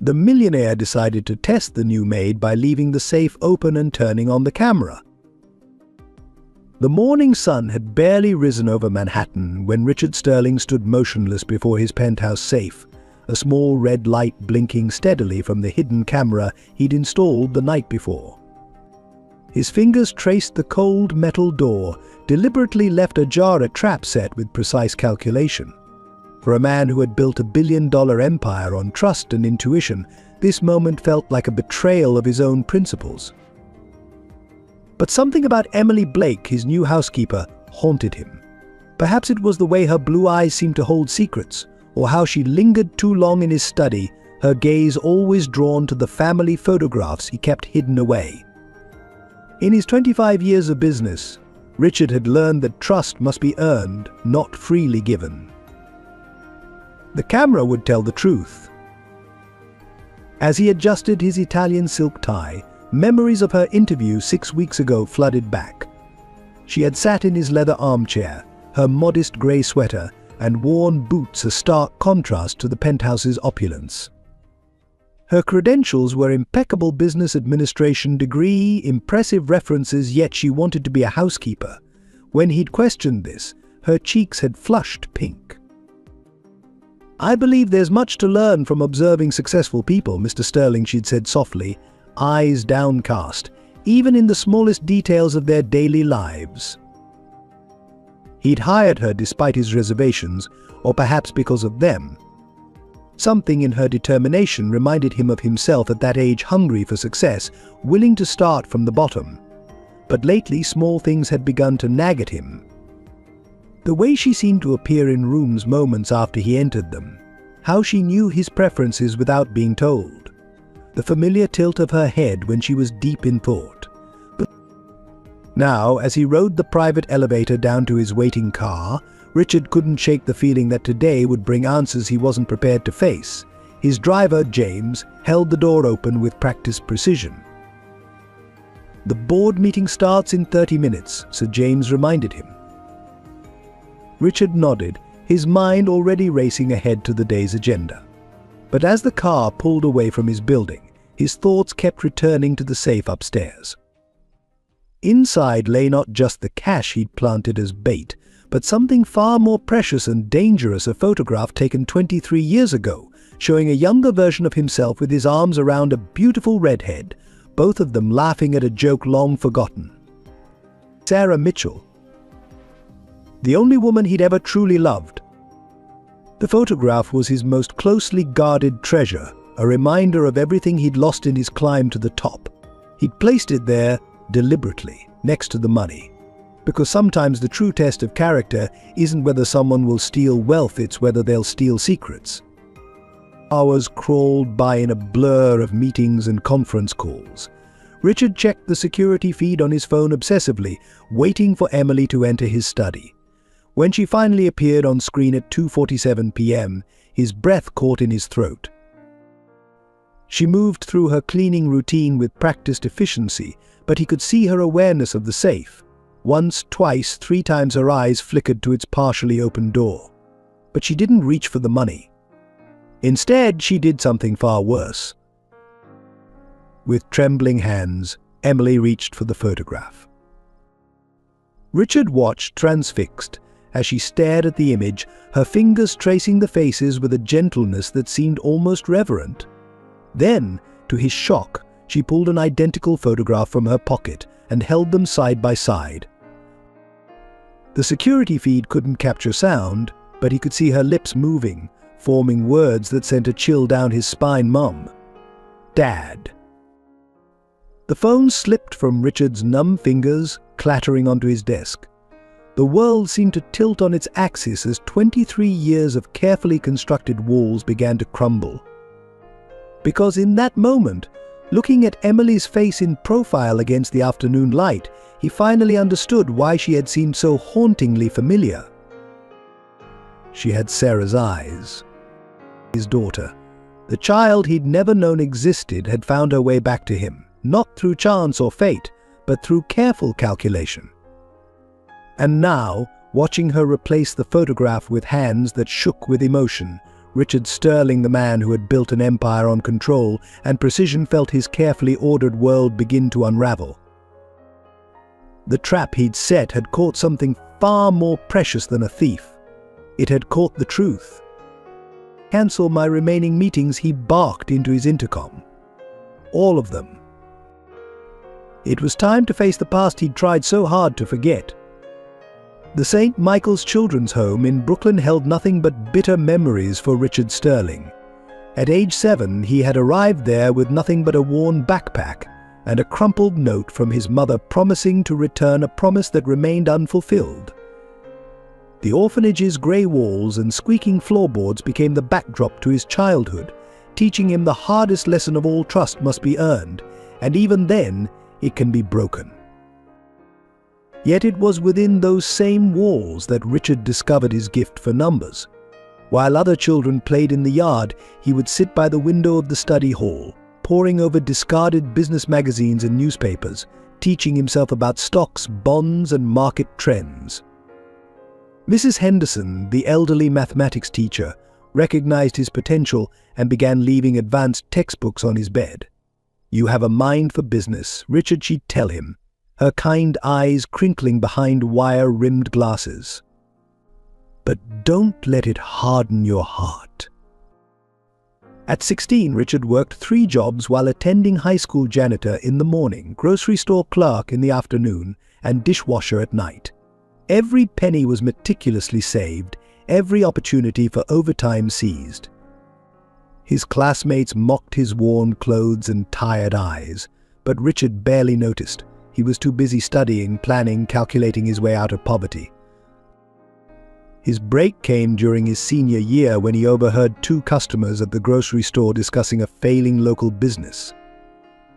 The millionaire decided to test the new maid by leaving the safe open and turning on the camera. The morning sun had barely risen over Manhattan when Richard Sterling stood motionless before his penthouse safe, a small red light blinking steadily from the hidden camera he'd installed the night before. His fingers traced the cold metal door, deliberately left ajar a trap set with precise calculation. For a man who had built a billion-dollar empire on trust and intuition, this moment felt like a betrayal of his own principles. But something about Emily Blake, his new housekeeper, haunted him. Perhaps it was the way her blue eyes seemed to hold secrets, or how she lingered too long in his study, her gaze always drawn to the family photographs he kept hidden away. In his 25 years of business, Richard had learned that trust must be earned, not freely given. The camera would tell the truth. As he adjusted his Italian silk tie, memories of her interview 6 weeks ago flooded back. She had sat in his leather armchair, her modest grey sweater and worn boots a stark contrast to the penthouse's opulence. Her credentials were impeccable business administration degree, impressive references, yet she wanted to be a housekeeper. When he'd questioned this, her cheeks had flushed pink. "I believe there's much to learn from observing successful people, Mr. Sterling," she'd said softly, eyes downcast, even in the smallest details of their daily lives. He'd hired her despite his reservations, or perhaps because of them. Something in her determination reminded him of himself at that age, hungry for success, willing to start from the bottom. But lately small things had begun to nag at him. The way she seemed to appear in rooms moments after he entered them, how she knew his preferences without being told, the familiar tilt of her head when she was deep in thought. But now, as he rode the private elevator down to his waiting car, Richard couldn't shake the feeling that today would bring answers he wasn't prepared to face. His driver, James, held the door open with practiced precision. "The board meeting starts in 30 minutes, Sir James reminded him. Richard nodded, his mind already racing ahead to the day's agenda. But as the car pulled away from his building, his thoughts kept returning to the safe upstairs. Inside lay not just the cash he'd planted as bait, but something far more precious and dangerous, a photograph taken 23 years ago, showing a younger version of himself with his arms around a beautiful redhead, both of them laughing at a joke long forgotten. Sarah Mitchell, the only woman he'd ever truly loved. The photograph was his most closely guarded treasure, a reminder of everything he'd lost in his climb to the top. He'd placed it there deliberately, next to the money. Because sometimes the true test of character isn't whether someone will steal wealth, it's whether they'll steal secrets. Hours crawled by in a blur of meetings and conference calls. Richard checked the security feed on his phone obsessively, waiting for Emily to enter his study. When she finally appeared on screen at 2:47 p.m., his breath caught in his throat. She moved through her cleaning routine with practiced efficiency, but he could see her awareness of the safe. Once, twice, 3 times her eyes flickered to its partially open door. But she didn't reach for the money. Instead, she did something far worse. With trembling hands, Emily reached for the photograph. Richard watched, transfixed, as she stared at the image, her fingers tracing the faces with a gentleness that seemed almost reverent. Then, to his shock, she pulled an identical photograph from her pocket and held them side by side. The security feed couldn't capture sound, but he could see her lips moving, forming words that sent a chill down his spine. "Mum. Dad." The phone slipped from Richard's numb fingers, clattering onto his desk. The world seemed to tilt on its axis as 23 years of carefully constructed walls began to crumble. Because in that moment, looking at Emily's face in profile against the afternoon light, he finally understood why she had seemed so hauntingly familiar. She had Sarah's eyes. His daughter, the child he'd never known existed, had found her way back to him, not through chance or fate, but through careful calculation. And now, watching her replace the photograph with hands that shook with emotion, Richard Sterling, the man who had built an empire on control and precision, felt his carefully ordered world begin to unravel. The trap he'd set had caught something far more precious than a thief. It had caught the truth. "Cancel my remaining meetings," he barked into his intercom. All of them. It was time to face the past he'd tried so hard to forget. The St. Michael's Children's Home in Brooklyn held nothing but bitter memories for Richard Sterling. At age 7, he had arrived there with nothing but a worn backpack and a crumpled note from his mother promising to return a promise that remained unfulfilled. The orphanage's grey walls and squeaking floorboards became the backdrop to his childhood, teaching him the hardest lesson of all: trust must be earned, and even then, it can be broken. Yet it was within those same walls that Richard discovered his gift for numbers. While other children played in the yard, he would sit by the window of the study hall, poring over discarded business magazines and newspapers, teaching himself about stocks, bonds, and market trends. Mrs. Henderson, the elderly mathematics teacher, recognized his potential and began leaving advanced textbooks on his bed. "You have a mind for business," Richard, she'd tell him, her kind eyes crinkling behind wire-rimmed glasses. "But don't let it harden your heart." At 16, Richard worked 3 jobs while attending high school: janitor in the morning, grocery store clerk in the afternoon, and dishwasher at night. Every penny was meticulously saved, every opportunity for overtime seized. His classmates mocked his worn clothes and tired eyes, but Richard barely noticed. He was too busy studying, planning, calculating his way out of poverty. His break came during his senior year when he overheard 2 customers at the grocery store discussing a failing local business.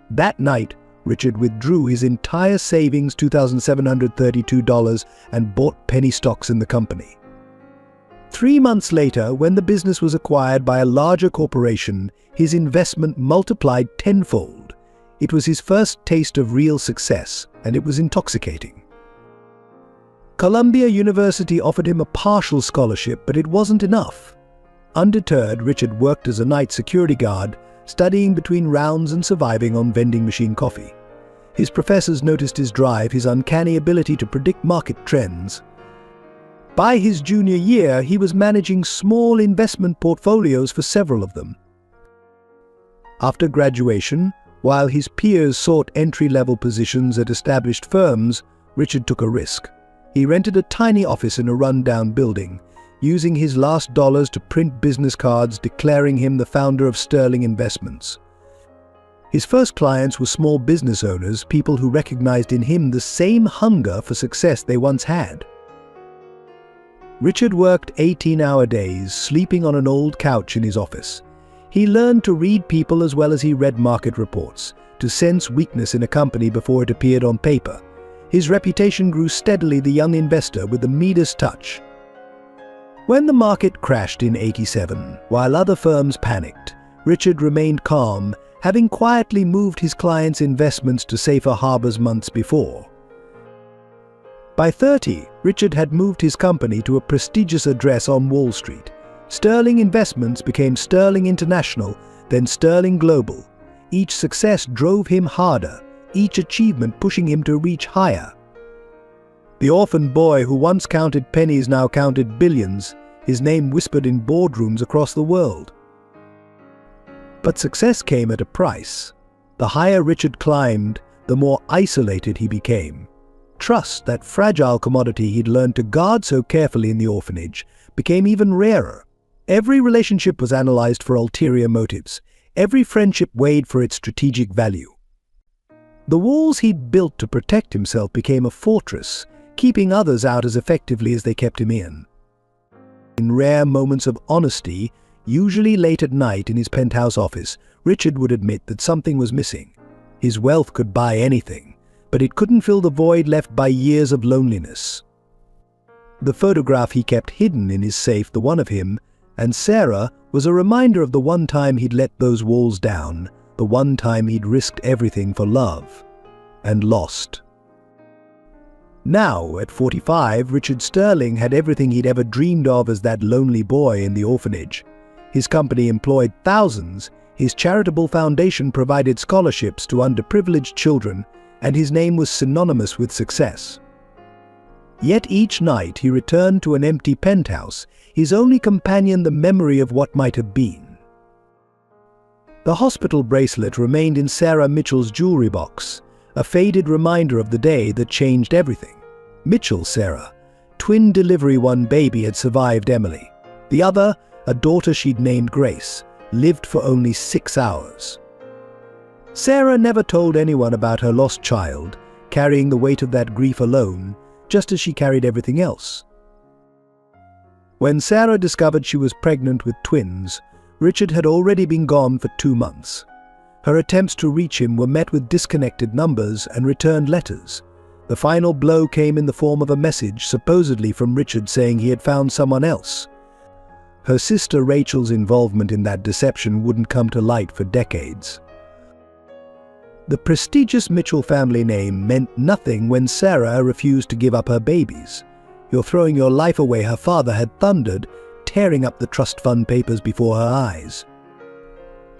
That night, Richard withdrew his entire savings, $2,732, and bought penny stocks in the company. 3 months later, when the business was acquired by a larger corporation, his investment multiplied tenfold. It was his first taste of real success, and it was intoxicating. Columbia University offered him a partial scholarship, but it wasn't enough. Undeterred, Richard worked as a night security guard, studying between rounds and surviving on vending machine coffee. His professors noticed his drive, his uncanny ability to predict market trends. By his junior year, he was managing small investment portfolios for several of them. After graduation, while his peers sought entry-level positions at established firms, Richard took a risk. He rented a tiny office in a run-down building, using his last dollars to print business cards declaring him the founder of Sterling Investments. His first clients were small business owners, people who recognized in him the same hunger for success they once had. Richard worked 18-hour days, sleeping on an old couch in his office. He learned to read people as well as he read market reports, to sense weakness in a company before it appeared on paper. His reputation grew steadily, the young investor with the Midas touch. When the market crashed in '87, while other firms panicked, Richard remained calm, having quietly moved his clients' investments to safer harbors months before. By 30, Richard had moved his company to a prestigious address on Wall Street. Sterling Investments became Sterling International, then Sterling Global. Each success drove him harder, each achievement pushing him to reach higher. The orphan boy who once counted pennies now counted billions, his name whispered in boardrooms across the world. But success came at a price. The higher Richard climbed, the more isolated he became. Trust, that fragile commodity he'd learned to guard so carefully in the orphanage, became even rarer. Every relationship was analyzed for ulterior motives. Every friendship weighed for its strategic value. The walls he'd built to protect himself became a fortress, keeping others out as effectively as they kept him in. In rare moments of honesty, usually late at night in his penthouse office, Richard would admit that something was missing. His wealth could buy anything, but it couldn't fill the void left by years of loneliness. The photograph he kept hidden in his safe, the one of him and Sarah, was a reminder of the one time he'd let those walls down, the one time he'd risked everything for love, and lost. Now, at 45, Richard Sterling had everything he'd ever dreamed of as that lonely boy in the orphanage. His company employed thousands, his charitable foundation provided scholarships to underprivileged children, and his name was synonymous with success. Yet each night he returned to an empty penthouse, his only companion the memory of what might have been. The hospital bracelet remained in Sarah Mitchell's jewelry box, a faded reminder of the day that changed everything. Mitchell Sarah, twin delivery, one baby had survived Emily. The other, a daughter she'd named Grace, lived for only 6 hours. Sarah never told anyone about her lost child, carrying the weight of that grief alone, just as she carried everything else. When Sarah discovered she was pregnant with twins, Richard had already been gone for 2 months. Her attempts to reach him were met with disconnected numbers and returned letters. The final blow came in the form of a message supposedly from Richard saying he had found someone else. Her sister Rachel's involvement in that deception wouldn't come to light for decades. The prestigious Mitchell family name meant nothing when Sarah refused to give up her babies. "You're throwing your life away," her father had thundered, tearing up the trust fund papers before her eyes.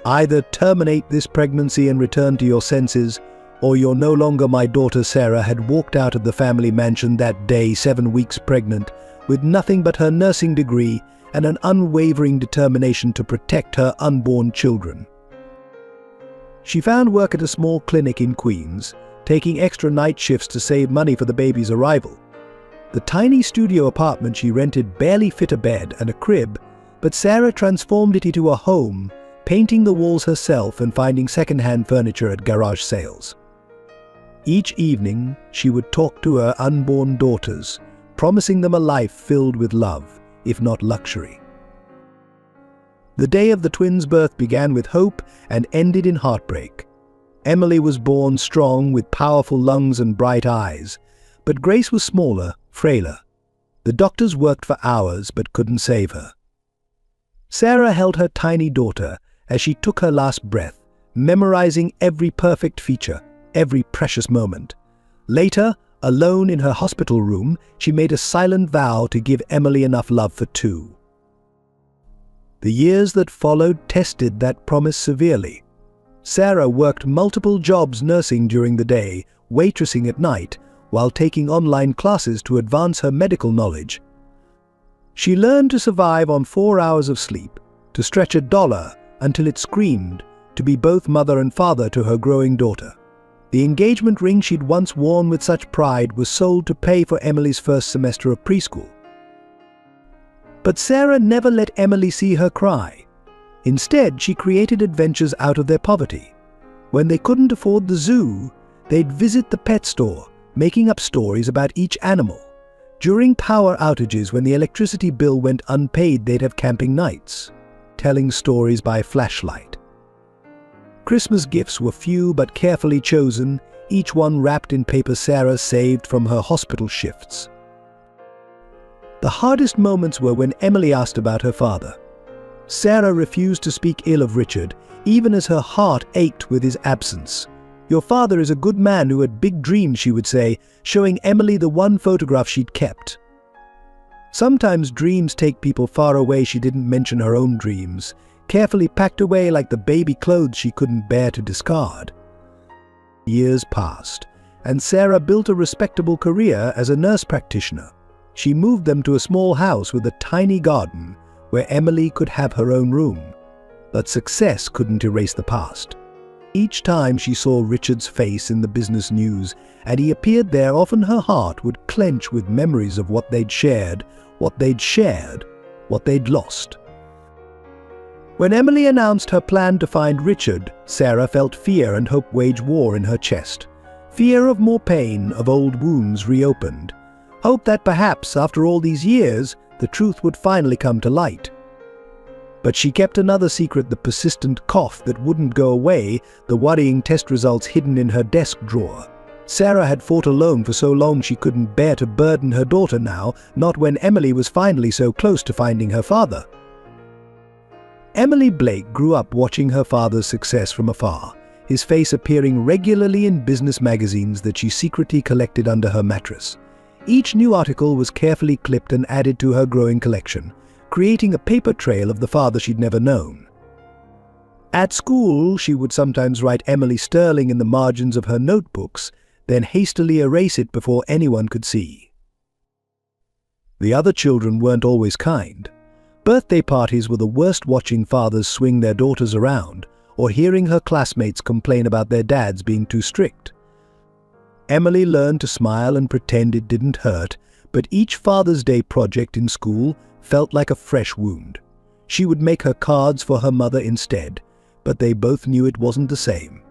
"Either terminate this pregnancy and return to your senses, or you're no longer my daughter." Sarah had walked out of the family mansion that day, 7 weeks pregnant, with nothing but her nursing degree and an unwavering determination to protect her unborn children. She found work at a small clinic in Queens, taking extra night shifts to save money for the baby's arrival. The tiny studio apartment she rented barely fit a bed and a crib, but Sarah transformed it into a home, painting the walls herself and finding second-hand furniture at garage sales. Each evening, she would talk to her unborn daughters, promising them a life filled with love, if not luxury. The day of the twins' birth began with hope and ended in heartbreak. Emily was born strong with powerful lungs and bright eyes, but Grace was smaller, frailer. The doctors worked for hours but couldn't save her. Sarah held her tiny daughter as she took her last breath, memorizing every perfect feature, every precious moment. Later, alone in her hospital room, she made a silent vow to give Emily enough love for 2. The years that followed tested that promise severely. Sarah worked multiple jobs, nursing during the day, waitressing at night, while taking online classes to advance her medical knowledge. She learned to survive on 4 hours of sleep, to stretch $1 until it screamed, to be both mother and father to her growing daughter. The engagement ring she'd once worn with such pride was sold to pay for Emily's first semester of preschool. But Sarah never let Emily see her cry. Instead, she created adventures out of their poverty. When they couldn't afford the zoo, they'd visit the pet store, making up stories about each animal. During power outages, when the electricity bill went unpaid, they'd have camping nights, telling stories by flashlight. Christmas gifts were few but carefully chosen, each one wrapped in paper Sarah saved from her hospital shifts. The hardest moments were when Emily asked about her father. Sarah refused to speak ill of Richard, even as her heart ached with his absence. "Your father is a good man who had big dreams," she would say, showing Emily the one photograph she'd kept. Sometimes dreams take people far away. She didn't mention her own dreams, carefully packed away like the baby clothes she couldn't bear to discard. Years passed, and Sarah built a respectable career as a nurse practitioner. She moved them to a small house with a tiny garden where Emily could have her own room. But success couldn't erase the past. Each time she saw Richard's face in the business news, and he appeared there, often her heart would clench with memories of what they'd shared, what they'd shared, what they'd lost. When Emily announced her plan to find Richard, Sarah felt fear and hope wage war in her chest. Fear of more pain, of old wounds reopened. Hope that perhaps, after all these years, the truth would finally come to light. But she kept another secret, the persistent cough that wouldn't go away, the worrying test results hidden in her desk drawer. Sarah had fought alone for so long she couldn't bear to burden her daughter now, not when Emily was finally so close to finding her father. Emily Blake grew up watching her father's success from afar, his face appearing regularly in business magazines that she secretly collected under her mattress. Each new article was carefully clipped and added to her growing collection, creating a paper trail of the father she'd never known. At school, she would sometimes write Emily Sterling in the margins of her notebooks, then hastily erase it before anyone could see. The other children weren't always kind. Birthday parties were the worst, watching fathers swing their daughters around, or hearing her classmates complain about their dads being too strict. Emily learned to smile and pretend it didn't hurt, but each Father's Day project in school felt like a fresh wound. She would make her cards for her mother instead, but they both knew it wasn't the same.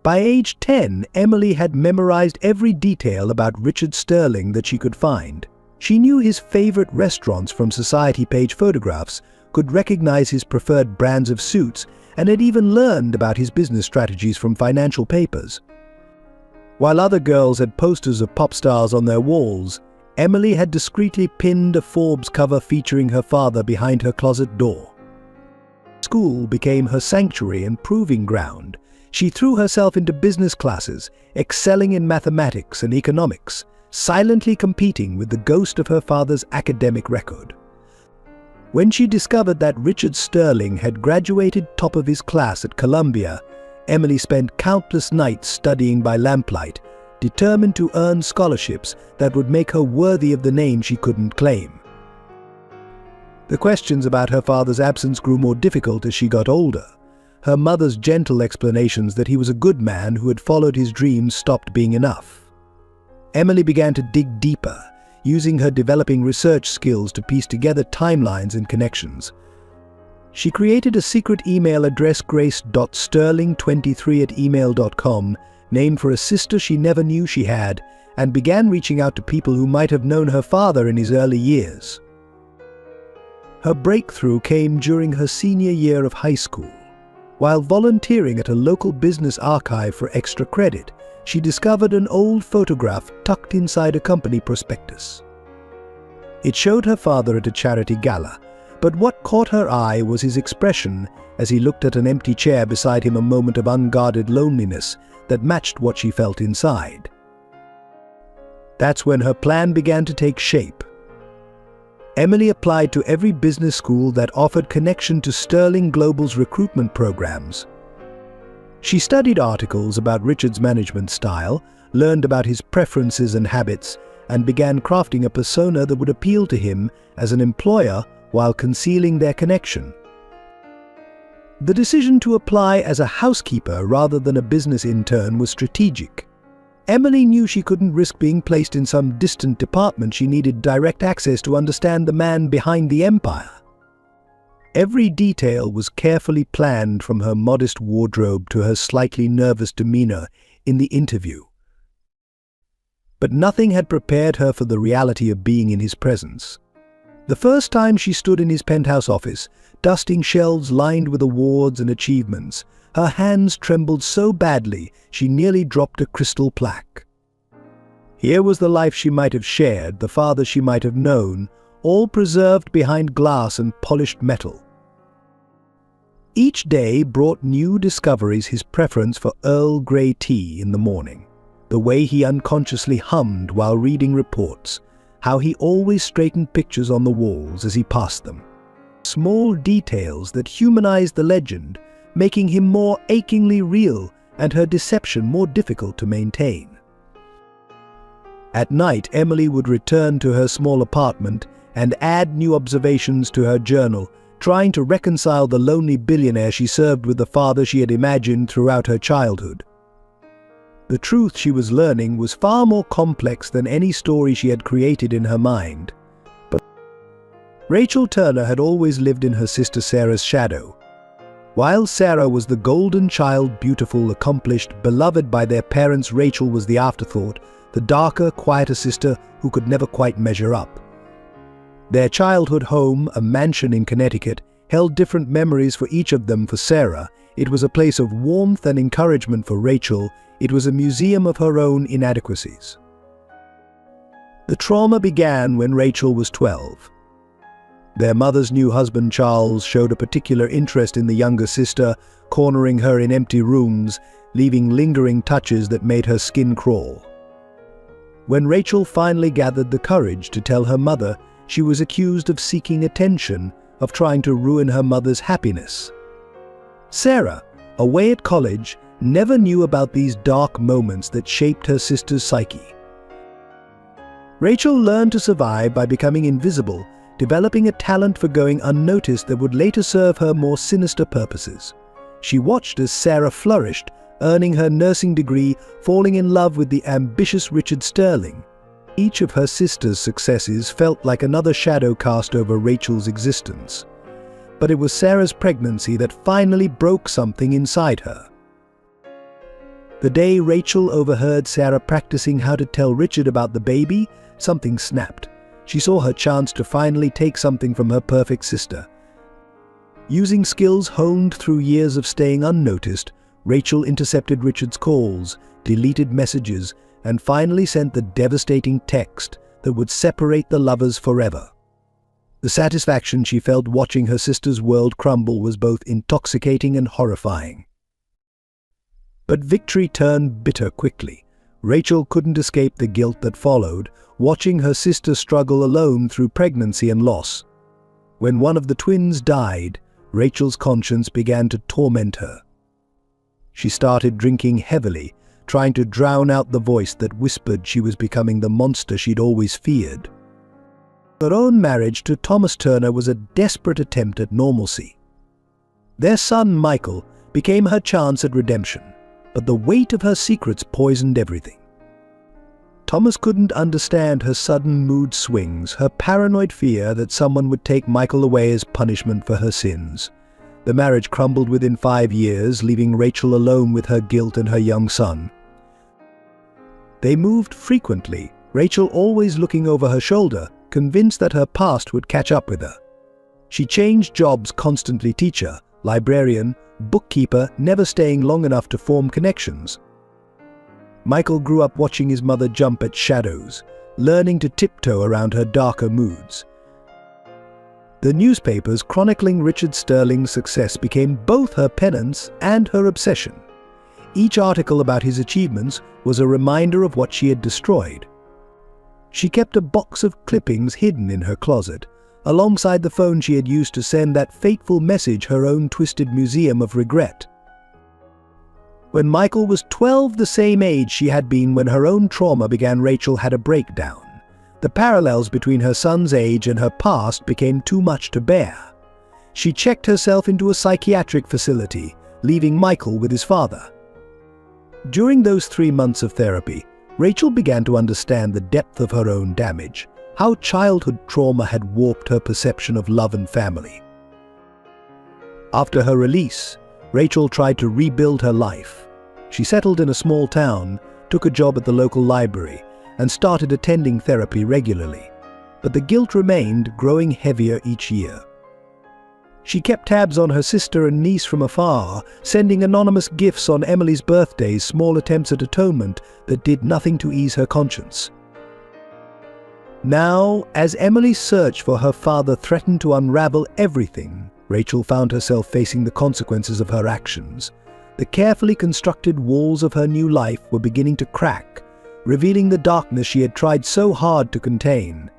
By age 10, Emily had memorized every detail about Richard Sterling that she could find. She knew his favorite restaurants from society page photographs, could recognize his preferred brands of suits, and had even learned about his business strategies from financial papers. While other girls had posters of pop stars on their walls, Emily had discreetly pinned a Forbes cover featuring her father behind her closet door. School became her sanctuary and proving ground. She threw herself into business classes, excelling in mathematics and economics, silently competing with the ghost of her father's academic record. When she discovered that Richard Sterling had graduated top of his class at Columbia, Emily spent countless nights studying by lamplight, determined to earn scholarships that would make her worthy of the name she couldn't claim. The questions about her father's absence grew more difficult as she got older. Her mother's gentle explanations that he was a good man who had followed his dreams stopped being enough. Emily began to dig deeper, using her developing research skills to piece together timelines and connections. She created a secret email address, grace.sterling23@gmail.com, named for a sister she never knew she had, and began reaching out to people who might have known her father in his early years. Her breakthrough came during her senior year of high school. While volunteering at a local business archive for extra credit, she discovered an old photograph tucked inside a company prospectus. It showed her father at a charity gala, but what caught her eye was his expression as he looked at an empty chair beside him, a moment of unguarded loneliness that matched what she felt inside. That's when her plan began to take shape. Emily applied to every business school that offered connection to Sterling Global's recruitment programs. She studied articles about Richard's management style, learned about his preferences and habits, and began crafting a persona that would appeal to him as an employer while concealing their connection. The decision to apply as a housekeeper rather than a business intern was strategic. Emily knew she couldn't risk being placed in some distant department. She needed direct access to understand the man behind the empire. Every detail was carefully planned, from her modest wardrobe to her slightly nervous demeanor in the interview. But nothing had prepared her for the reality of being in his presence. The first time she stood in his penthouse office, dusting shelves lined with awards and achievements, her hands trembled so badly she nearly dropped a crystal plaque. Here was the life she might have shared, the father she might have known, all preserved behind glass and polished metal. Each day brought new discoveries: his preference for Earl Grey tea in the morning, the way he unconsciously hummed while reading reports, how he always straightened pictures on the walls as he passed them. Small details that humanized the legend, making him more achingly real and her deception more difficult to maintain. At night, Emily would return to her small apartment and add new observations to her journal, trying to reconcile the lonely billionaire she served with the father she had imagined throughout her childhood. The truth she was learning was far more complex than any story she had created in her mind. But Rachel Turner had always lived in her sister Sarah's shadow. While Sarah was the golden child, beautiful, accomplished, beloved by their parents, Rachel was the afterthought, the darker, quieter sister who could never quite measure up. Their childhood home, a mansion in Connecticut, held different memories for each of them. For Sarah, it was a place of warmth and encouragement. For Rachel, it was a museum of her own inadequacies. The trauma began when Rachel was 12. Their mother's new husband, Charles, showed a particular interest in the younger sister, cornering her in empty rooms, leaving lingering touches that made her skin crawl. When Rachel finally gathered the courage to tell her mother, she was accused of seeking attention, of trying to ruin her mother's happiness. Sarah, away at college, never knew about these dark moments that shaped her sister's psyche. Rachel learned to survive by becoming invisible, developing a talent for going unnoticed that would later serve her more sinister purposes. She watched as Sarah flourished, earning her nursing degree, falling in love with the ambitious Richard Sterling. Each of her sister's successes felt like another shadow cast over Rachel's existence. But it was Sarah's pregnancy that finally broke something inside her. The day Rachel overheard Sarah practicing how to tell Richard about the baby, something snapped. She saw her chance to finally take something from her perfect sister. Using skills honed through years of staying unnoticed, Rachel intercepted Richard's calls, deleted messages, and finally sent the devastating text that would separate the lovers forever. The satisfaction she felt watching her sister's world crumble was both intoxicating and horrifying. But victory turned bitter quickly. Rachel couldn't escape the guilt that followed, watching her sister struggle alone through pregnancy and loss. When one of the twins died, Rachel's conscience began to torment her. She started drinking heavily, trying to drown out the voice that whispered she was becoming the monster she'd always feared. Her own marriage to Thomas Turner was a desperate attempt at normalcy. Their son, Michael, became her chance at redemption, but the weight of her secrets poisoned everything. Thomas couldn't understand her sudden mood swings, her paranoid fear that someone would take Michael away as punishment for her sins. The marriage crumbled within 5 years, leaving Rachel alone with her guilt and her young son. They moved frequently, Rachel always looking over her shoulder, convinced that her past would catch up with her. She changed jobs constantly: teacher, librarian, bookkeeper, never staying long enough to form connections. Michael grew up watching his mother jump at shadows, learning to tiptoe around her darker moods. The newspapers chronicling Richard Sterling's success became both her penance and her obsession. Each article about his achievements was a reminder of what she had destroyed. She kept a box of clippings hidden in her closet, alongside the phone she had used to send that fateful message, her own twisted museum of regret. When Michael was 12, the same age she had been when her own trauma began, Rachel had a breakdown. The parallels between her son's age and her past became too much to bear. She checked herself into a psychiatric facility, leaving Michael with his father. During those 3 months of therapy, Rachel began to understand the depth of her own damage, how childhood trauma had warped her perception of love and family. After her release, Rachel tried to rebuild her life. She settled in a small town, took a job at the local library, and started attending therapy regularly. But the guilt remained, growing heavier each year. She kept tabs on her sister and niece from afar, sending anonymous gifts on Emily's birthdays, small attempts at atonement that did nothing to ease her conscience. Now, as Emily's search for her father threatened to unravel everything, Rachel found herself facing the consequences of her actions. The carefully constructed walls of her new life were beginning to crack, revealing the darkness she had tried so hard to contain.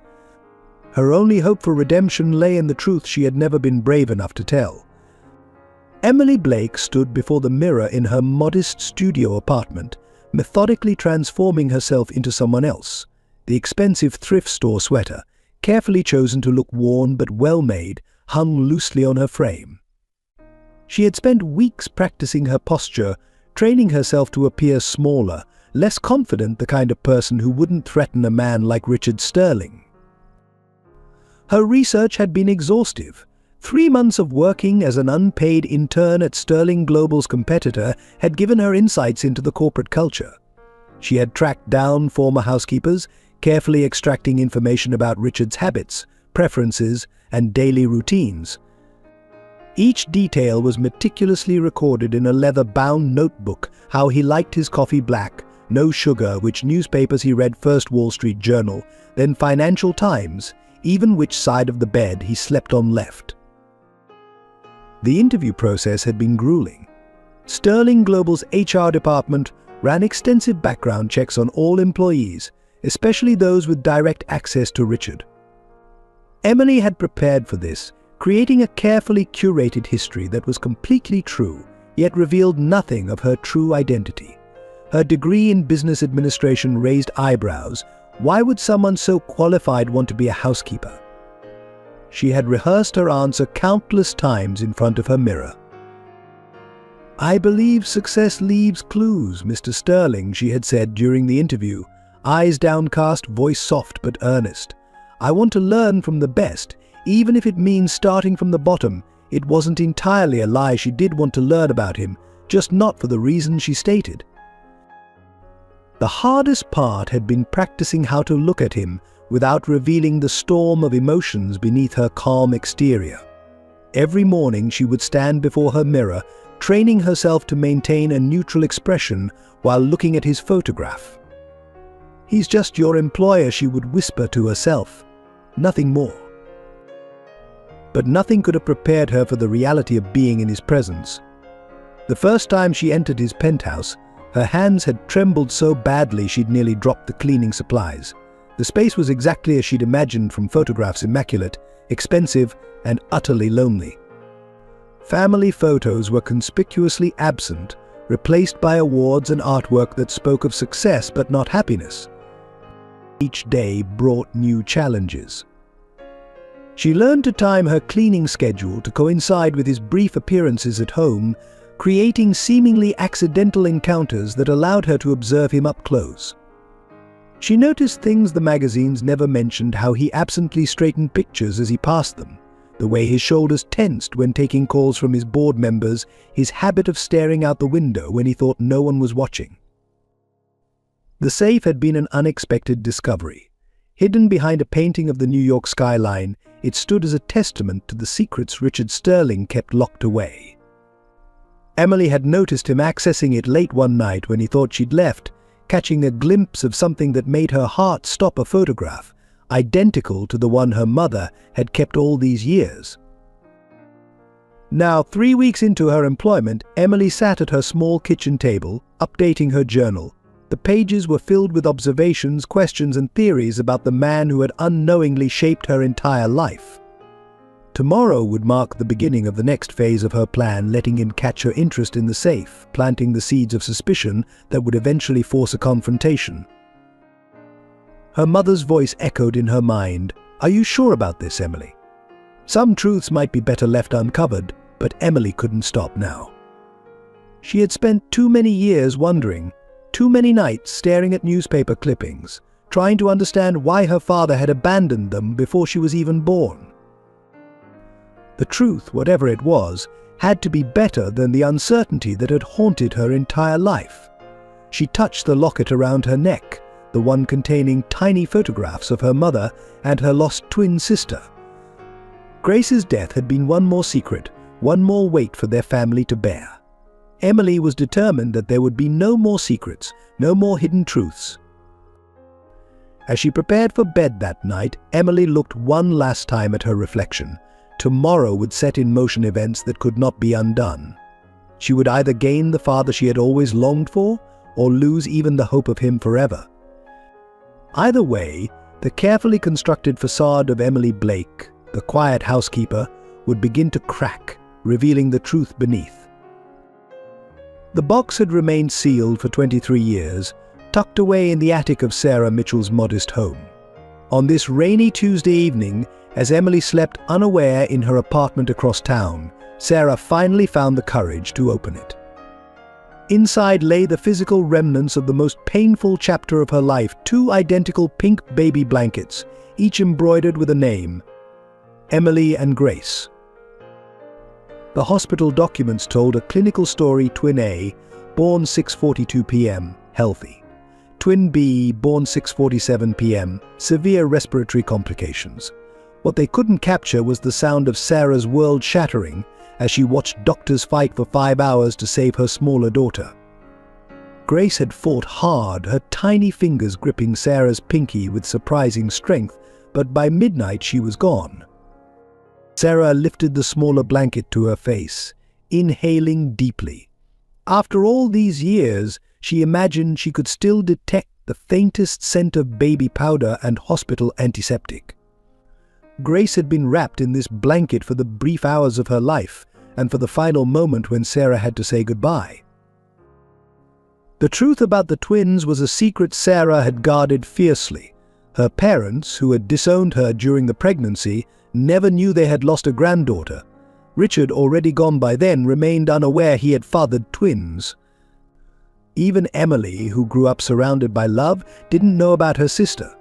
Her only hope for redemption lay in the truth she had never been brave enough to tell. Emily Blake stood before the mirror in her modest studio apartment, methodically transforming herself into someone else. The expensive thrift store sweater, carefully chosen to look worn but well-made, hung loosely on her frame. She had spent weeks practicing her posture, training herself to appear smaller, less confident, the kind of person who wouldn't threaten a man like Richard Sterling. Her research had been exhaustive. 3 months of working as an unpaid intern at Sterling Global's competitor had given her insights into the corporate culture. She had tracked down former housekeepers, carefully extracting information about Richard's habits, preferences, and daily routines. Each detail was meticulously recorded in a leather-bound notebook: how he liked his coffee black, no sugar, which newspapers he read first, Wall Street Journal, then Financial Times, even which side of the bed he slept on left. The interview process had been grueling. Sterling Global's HR department ran extensive background checks on all employees, especially those with direct access to Richard. Emily had prepared for this, creating a carefully curated history that was completely true, yet revealed nothing of her true identity. Her degree in business administration raised eyebrows. Why would someone so qualified want to be a housekeeper? She had rehearsed her answer countless times in front of her mirror. "I believe success leaves clues, Mr. Sterling," she had said during the interview, eyes downcast, voice soft but earnest. "I want to learn from the best, even if it means starting from the bottom." It wasn't entirely a lie. She did want to learn about him, just not for the reason she stated. The hardest part had been practicing how to look at him without revealing the storm of emotions beneath her calm exterior. Every morning she would stand before her mirror, training herself to maintain a neutral expression while looking at his photograph. "He's just your employer," she would whisper to herself. Nothing more. But nothing could have prepared her for the reality of being in his presence. The first time she entered his penthouse, her hands had trembled so badly she'd nearly dropped the cleaning supplies. The space was exactly as she'd imagined from photographs: immaculate, expensive, and utterly lonely. Family photos were conspicuously absent, replaced by awards and artwork that spoke of success but not happiness. Each day brought new challenges. She learned to time her cleaning schedule to coincide with his brief appearances at home, creating seemingly accidental encounters that allowed her to observe him up close. She noticed things the magazines never mentioned: how he absently straightened pictures as he passed them, the way his shoulders tensed when taking calls from his board members, his habit of staring out the window when he thought no one was watching. The safe had been an unexpected discovery. Hidden behind a painting of the New York skyline, it stood as a testament to the secrets Richard Sterling kept locked away. Emily had noticed him accessing it late one night when he thought she'd left, catching a glimpse of something that made her heart stop: a photograph, identical to the one her mother had kept all these years. Now, 3 weeks into her employment, Emily sat at her small kitchen table, updating her journal. The pages were filled with observations, questions, and theories about the man who had unknowingly shaped her entire life. Tomorrow would mark the beginning of the next phase of her plan, letting him catch her interest in the safe, planting the seeds of suspicion that would eventually force a confrontation. Her mother's voice echoed in her mind. "Are you sure about this, Emily?" Some truths might be better left uncovered, but Emily couldn't stop now. She had spent too many years wondering, too many nights staring at newspaper clippings, trying to understand why her father had abandoned them before she was even born. The truth, whatever it was, had to be better than the uncertainty that had haunted her entire life. She touched the locket around her neck, the one containing tiny photographs of her mother and her lost twin sister. Grace's death had been one more secret, one more weight for their family to bear. Emily was determined that there would be no more secrets, no more hidden truths. As she prepared for bed that night, Emily looked one last time at her reflection. Tomorrow would set in motion events that could not be undone. She would either gain the father she had always longed for, or lose even the hope of him forever. Either way, the carefully constructed facade of Emily Blake, the quiet housekeeper, would begin to crack, revealing the truth beneath. The box had remained sealed for 23 years, tucked away in the attic of Sarah Mitchell's modest home. On this rainy Tuesday evening, as Emily slept unaware in her apartment across town, Sarah finally found the courage to open it. Inside lay the physical remnants of the most painful chapter of her life: 2 identical pink baby blankets, each embroidered with a name: Emily and Grace. The hospital documents told a clinical story: Twin A, born 6:42 p.m., healthy. Twin B, born 6:47 p.m., severe respiratory complications. What they couldn't capture was the sound of Sarah's world shattering as she watched doctors fight for 5 hours to save her smaller daughter. Grace had fought hard, her tiny fingers gripping Sarah's pinky with surprising strength, but by midnight she was gone. Sarah lifted the smaller blanket to her face, inhaling deeply. After all these years, she imagined she could still detect the faintest scent of baby powder and hospital antiseptic. Grace had been wrapped in this blanket for the brief hours of her life and for the final moment when Sarah had to say goodbye. The truth about the twins was a secret Sarah had guarded fiercely. Her parents, who had disowned her during the pregnancy, never knew they had lost a granddaughter. Richard, already gone by then, remained unaware he had fathered twins. Even Emily, who grew up surrounded by love, didn't know about her sister.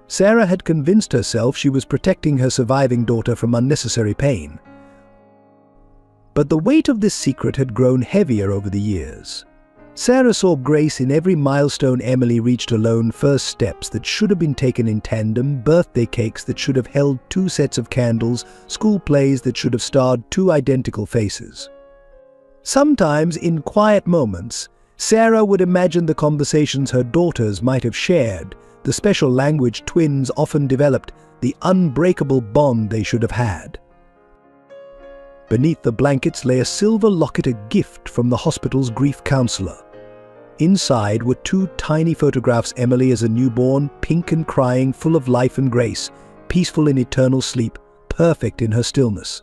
Sarah had convinced herself she was protecting her surviving daughter from unnecessary pain. But the weight of this secret had grown heavier over the years. Sarah saw Grace in every milestone Emily reached alone, first steps that should have been taken in tandem, birthday cakes that should have held 2 sets of candles, school plays that should have starred 2 identical faces. Sometimes, in quiet moments, Sarah would imagine the conversations her daughters might have shared, the special language twins often developed, the unbreakable bond they should have had. Beneath the blankets lay a silver locket, a gift from the hospital's grief counselor. Inside were 2 tiny photographs: Emily as a newborn, pink and crying, full of life and grace, peaceful in eternal sleep, perfect in her stillness.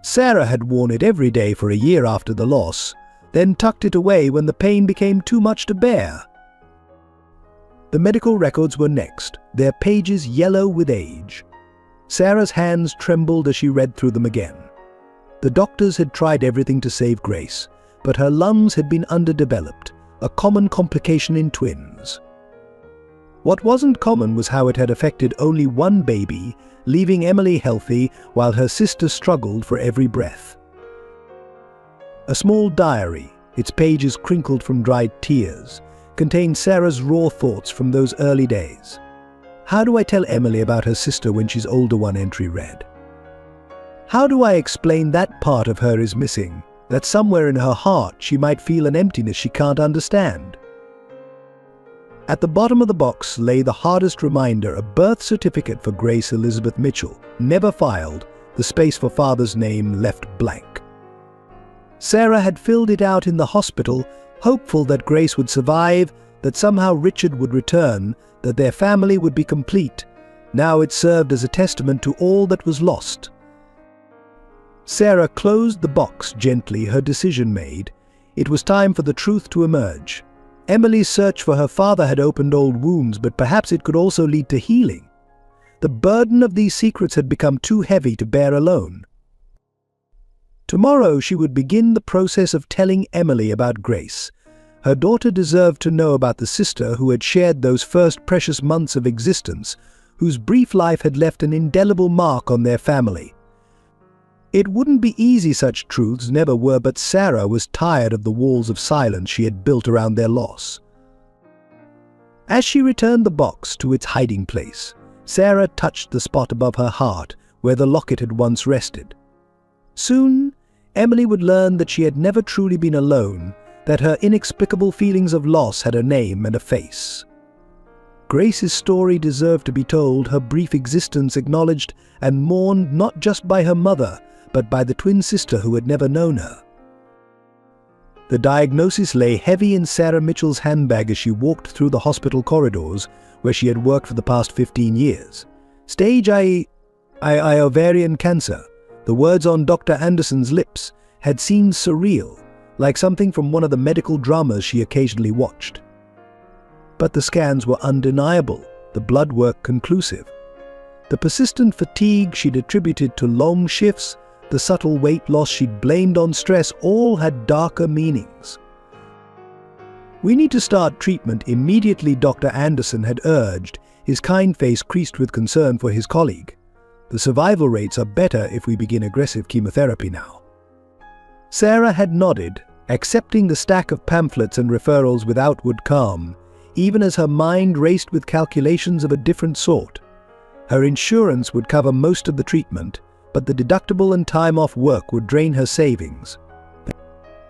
Sarah had worn it every day for a year after the loss, then tucked it away when the pain became too much to bear. The medical records were next, their pages yellow with age. Sarah's hands trembled as she read through them again. The doctors had tried everything to save Grace, but her lungs had been underdeveloped, a common complication in twins. What wasn't common was how it had affected only one baby, leaving Emily healthy while her sister struggled for every breath. A small diary, its pages crinkled from dried tears, contained Sarah's raw thoughts from those early days. "How do I tell Emily about her sister when she's older?" one entry read. "How do I explain that part of her is missing, that somewhere in her heart she might feel an emptiness she can't understand?" At the bottom of the box lay the hardest reminder, a birth certificate for Grace Elizabeth Mitchell, never filed, the space for father's name left blank. Sarah had filled it out in the hospital, hopeful that Grace would survive, that somehow Richard would return, that their family would be complete. Now it served as a testament to all that was lost. Sarah closed the box gently, her decision made. It was time for the truth to emerge. Emily's search for her father had opened old wounds, but perhaps it could also lead to healing. The burden of these secrets had become too heavy to bear alone. Tomorrow she would begin the process of telling Emily about Grace. Her daughter deserved to know about the sister who had shared those first precious months of existence, whose brief life had left an indelible mark on their family. It wouldn't be easy, such truths never were, but Sarah was tired of the walls of silence she had built around their loss. As she returned the box to its hiding place, Sarah touched the spot above her heart where the locket had once rested. Soon, Emily would learn that she had never truly been alone, that her inexplicable feelings of loss had a name and a face. Grace's story deserved to be told, her brief existence acknowledged and mourned, not just by her mother, but by the twin sister who had never known her. The diagnosis lay heavy in Sarah Mitchell's handbag as she walked through the hospital corridors where she had worked for the past 15 years. Stage I ovarian cancer. The words on Dr. Anderson's lips had seemed surreal, like something from one of the medical dramas she occasionally watched. But the scans were undeniable, the blood work conclusive. The persistent fatigue she'd attributed to long shifts, the subtle weight loss she'd blamed on stress, all had darker meanings. "We need to start treatment immediately," Dr. Anderson had urged, his kind face creased with concern for his colleague. "The survival rates are better if we begin aggressive chemotherapy now." Sarah had nodded, accepting the stack of pamphlets and referrals with outward calm, even as her mind raced with calculations of a different sort. Her insurance would cover most of the treatment, but the deductible and time off work would drain her savings.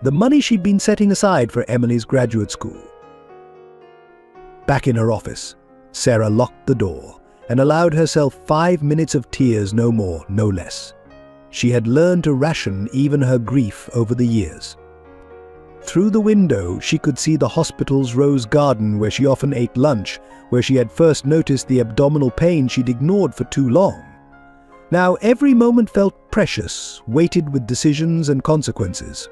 The money she'd been setting aside for Emily's graduate school. Back in her office, Sarah locked the door and allowed herself 5 minutes of tears, no more, no less. She had learned to ration even her grief over the years. Through the window, she could see the hospital's rose garden where she often ate lunch, where she had first noticed the abdominal pain she'd ignored for too long. Now every moment felt precious, weighted with decisions and consequences.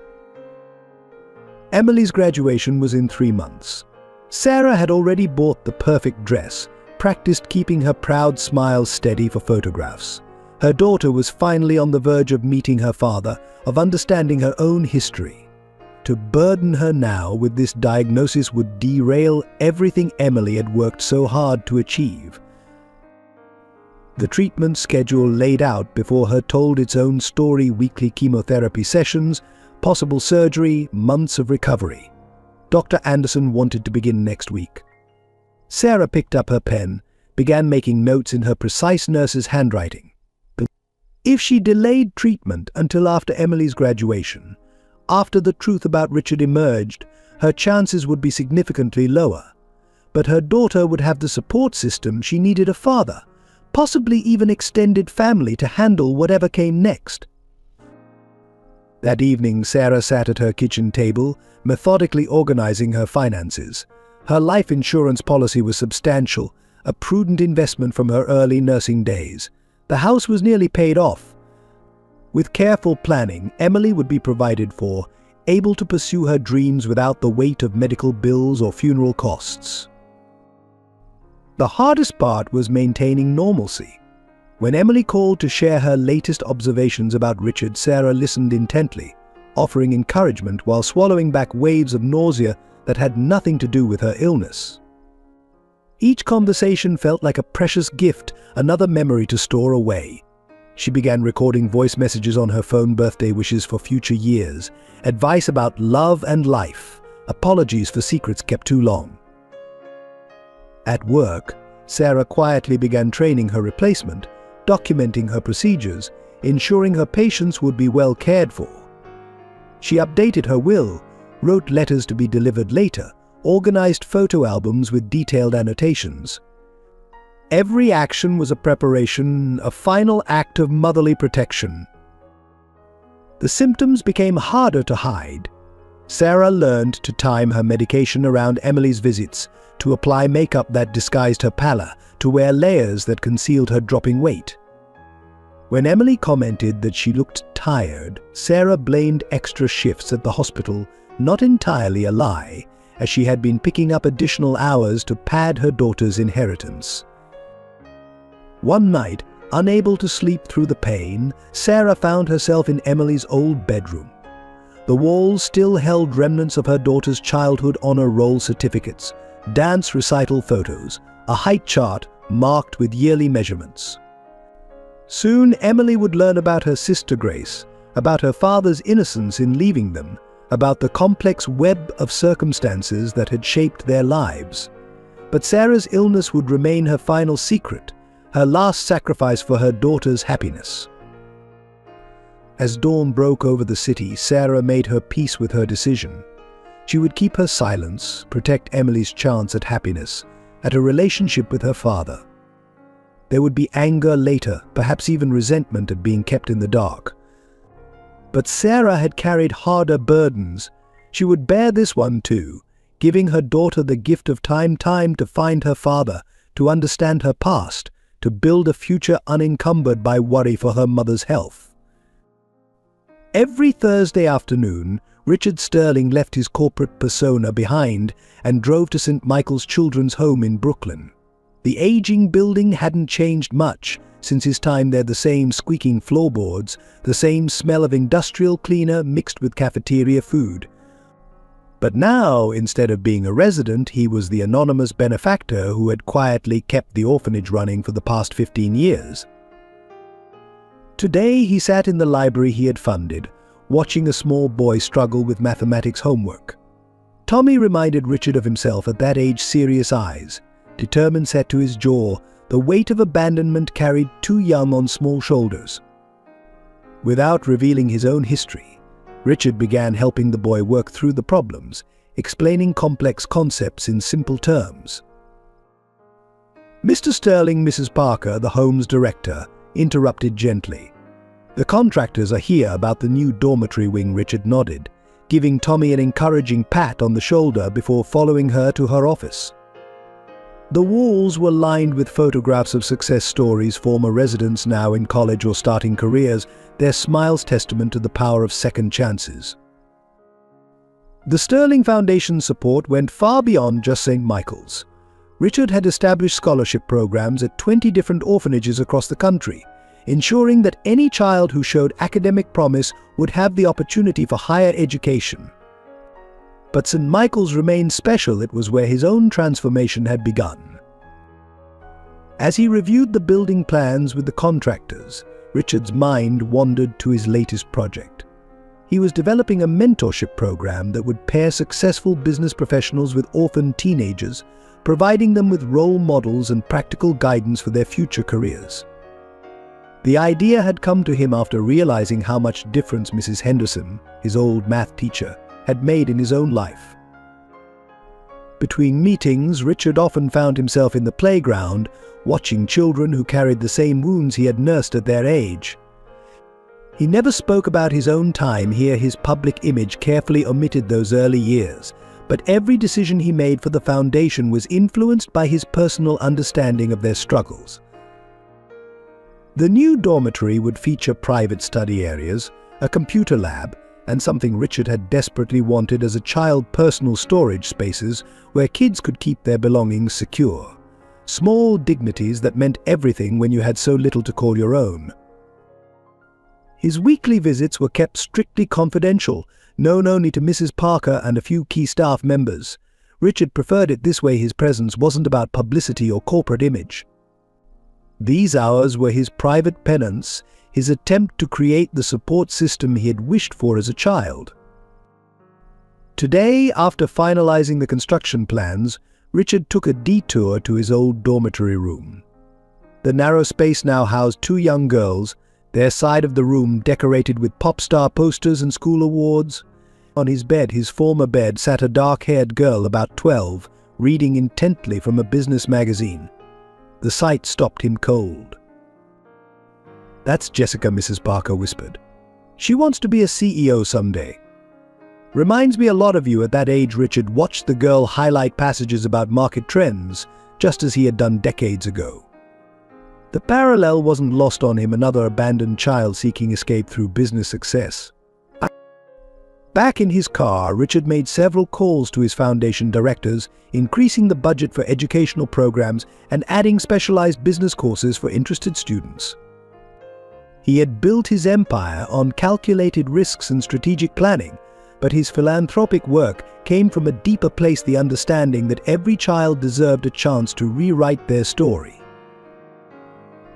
Emily's graduation was in 3 months. Sarah had already bought the perfect dress, practiced keeping her proud smile steady for photographs. Her daughter was finally on the verge of meeting her father, of understanding her own history. To burden her now with this diagnosis would derail everything Emily had worked so hard to achieve. The treatment schedule laid out before her told its own story: weekly chemotherapy sessions, possible surgery, months of recovery. Dr. Anderson wanted to begin next week. Sarah picked up her pen, began making notes in her precise nurse's handwriting. If she delayed treatment until after Emily's graduation, after the truth about Richard emerged, her chances would be significantly lower. But her daughter would have the support system she needed: a father, possibly even extended family, to handle whatever came next. That evening, Sarah sat at her kitchen table, methodically organizing her finances. Her life insurance policy was substantial, a prudent investment from her early nursing days. The house was nearly paid off. With careful planning, Emily would be provided for, able to pursue her dreams without the weight of medical bills or funeral costs. The hardest part was maintaining normalcy. When Emily called to share her latest observations about Richard, Sarah listened intently, offering encouragement while swallowing back waves of nausea that had nothing to do with her illness. Each conversation felt like a precious gift, another memory to store away. She began recording voice messages on her phone: birthday wishes for future years, advice about love and life, apologies for secrets kept too long. At work, Sarah quietly began training her replacement, documenting her procedures, ensuring her patients would be well cared for. She updated her will, wrote letters to be delivered later, organized photo albums with detailed annotations. Every action was a preparation, a final act of motherly protection. The symptoms became harder to hide. Sarah learned to time her medication around Emily's visits, to apply makeup that disguised her pallor, to wear layers that concealed her dropping weight. When Emily commented that she looked tired, Sarah blamed extra shifts at the hospital, not entirely a lie, as she had been picking up additional hours to pad her daughter's inheritance. One night, unable to sleep through the pain, Sarah found herself in Emily's old bedroom. The walls still held remnants of her daughter's childhood honor roll certificates, dance recital photos, a height chart marked with yearly measurements. Soon Emily would learn about her sister Grace, about her father's innocence in leaving them, about the complex web of circumstances that had shaped their lives. But Sarah's illness would remain her final secret, her last sacrifice for her daughter's happiness. As dawn broke over the city, Sarah made her peace with her decision. She would keep her silence, protect Emily's chance at happiness, at a relationship with her father. There would be anger later, perhaps even resentment at being kept in the dark. But Sarah had carried harder burdens. She would bear this one too, giving her daughter the gift of time to find her father, to understand her past, to build a future unencumbered by worry for her mother's health. Every Thursday afternoon, Richard Sterling left his corporate persona behind and drove to St. Michael's Children's Home in Brooklyn. The aging building hadn't changed much since his time there: the same squeaking floorboards, the same smell of industrial cleaner mixed with cafeteria food. But now, instead of being a resident, he was the anonymous benefactor who had quietly kept the orphanage running for the past 15 years. Today he sat in the library he had funded, watching a small boy struggle with mathematics homework. Tommy reminded Richard of himself at that age: serious eyes, determined set to his jaw, the weight of abandonment carried too young on small shoulders. Without revealing his own history, Richard began helping the boy work through the problems, explaining complex concepts in simple terms. Mr. Sterling, Mrs. Parker, the home's director, interrupted gently. "The contractors are here about the new dormitory wing." Richard nodded, giving Tommy an encouraging pat on the shoulder before following her to her office. The walls were lined with photographs of success stories, former residents now in college or starting careers, their smiles testament to the power of second chances. The Sterling Foundation's support went far beyond just St. Michael's. Richard had established scholarship programs at 20 different orphanages across the country, ensuring that any child who showed academic promise would have the opportunity for higher education. But St. Michael's remained special. It was where his own transformation had begun. As he reviewed the building plans with the contractors, Richard's mind wandered to his latest project. He was developing a mentorship program that would pair successful business professionals with orphaned teenagers, providing them with role models and practical guidance for their future careers. The idea had come to him after realizing how much difference Mrs. Henderson, his old math teacher, had made in his own life. Between meetings, Richard often found himself in the playground, watching children who carried the same wounds he had nursed at their age. He never spoke about his own time here. His public image carefully omitted those early years, but every decision he made for the foundation was influenced by his personal understanding of their struggles. The new dormitory would feature private study areas, a computer lab, and something Richard had desperately wanted as a child, personal storage spaces where kids could keep their belongings secure. Small dignities that meant everything when you had so little to call your own. His weekly visits were kept strictly confidential, known only to Mrs. Parker and a few key staff members. Richard preferred it this way. His presence wasn't about publicity or corporate image. These hours were his private penance, his attempt to create the support system he had wished for as a child. Today, after finalizing the construction plans, Richard took a detour to his old dormitory room. The narrow space now housed two young girls, their side of the room decorated with pop star posters and school awards. On his bed, his former bed, sat a dark-haired girl about 12, reading intently from a business magazine. The sight stopped him cold. "That's Jessica," Mrs. Parker whispered. "She wants to be a CEO someday." "Reminds me a lot of you." At that age, Richard watched the girl highlight passages about market trends, just as he had done decades ago. The parallel wasn't lost on him, another abandoned child seeking escape through business success. Back in his car, Richard made several calls to his foundation directors, increasing the budget for educational programs and adding specialized business courses for interested students. He had built his empire on calculated risks and strategic planning, but his philanthropic work came from a deeper place, the understanding that every child deserved a chance to rewrite their story.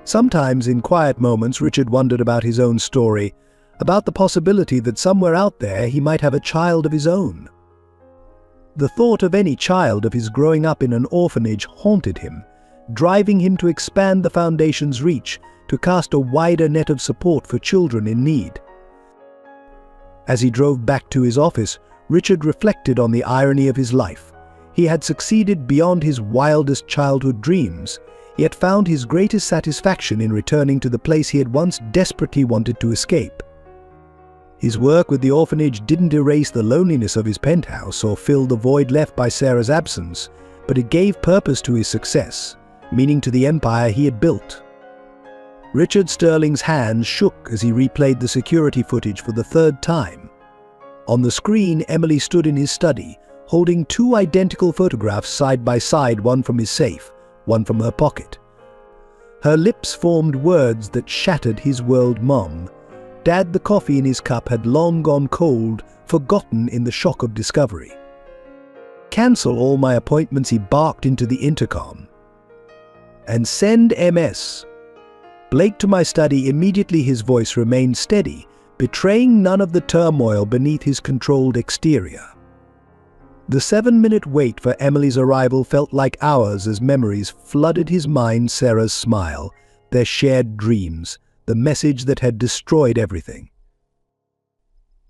Sometimes, in quiet moments, Richard wondered about his own story, about the possibility that somewhere out there he might have a child of his own. The thought of any child of his growing up in an orphanage haunted him, driving him to expand the foundation's reach, to cast a wider net of support for children in need. As he drove back to his office, Richard reflected on the irony of his life. He had succeeded beyond his wildest childhood dreams, yet found his greatest satisfaction in returning to the place he had once desperately wanted to escape. His work with the orphanage didn't erase the loneliness of his penthouse or fill the void left by Sarah's absence, but it gave purpose to his success, meaning to the empire he had built. Richard Sterling's hands shook as he replayed the security footage for the third time. On the screen, Emily stood in his study, holding two identical photographs side by side, one from his safe, one from her pocket. Her lips formed words that shattered his world. "Mom, Dad." The coffee in his cup had long gone cold, forgotten in the shock of discovery. "Cancel all my appointments," he barked into the intercom. "And send MS. Blake to my study immediately." His voice remained steady, betraying none of the turmoil beneath his controlled exterior. The 7-minute wait for Emily's arrival felt like hours as memories flooded his mind. Sarah's smile, their shared dreams, the message that had destroyed everything.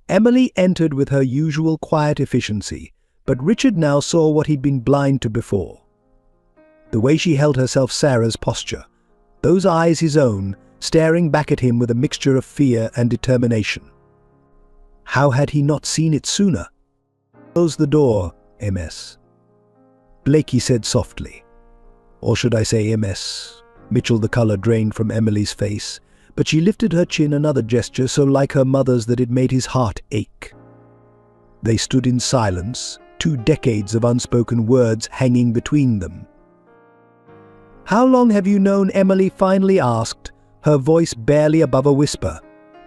Emily entered with her usual quiet efficiency, but Richard now saw what he'd been blind to before. The way she held herself, Sarah's posture, those eyes his own, staring back at him with a mixture of fear and determination. How had he not seen it sooner? "Close the door, MS." Blakey said softly. Or should I say MS? Mitchell, the color drained from Emily's face, but she lifted her chin, another gesture so like her mother's that it made his heart ache. They stood in silence, 2 decades of unspoken words hanging between them. "How long have you known?" Emily finally asked, her voice barely above a whisper.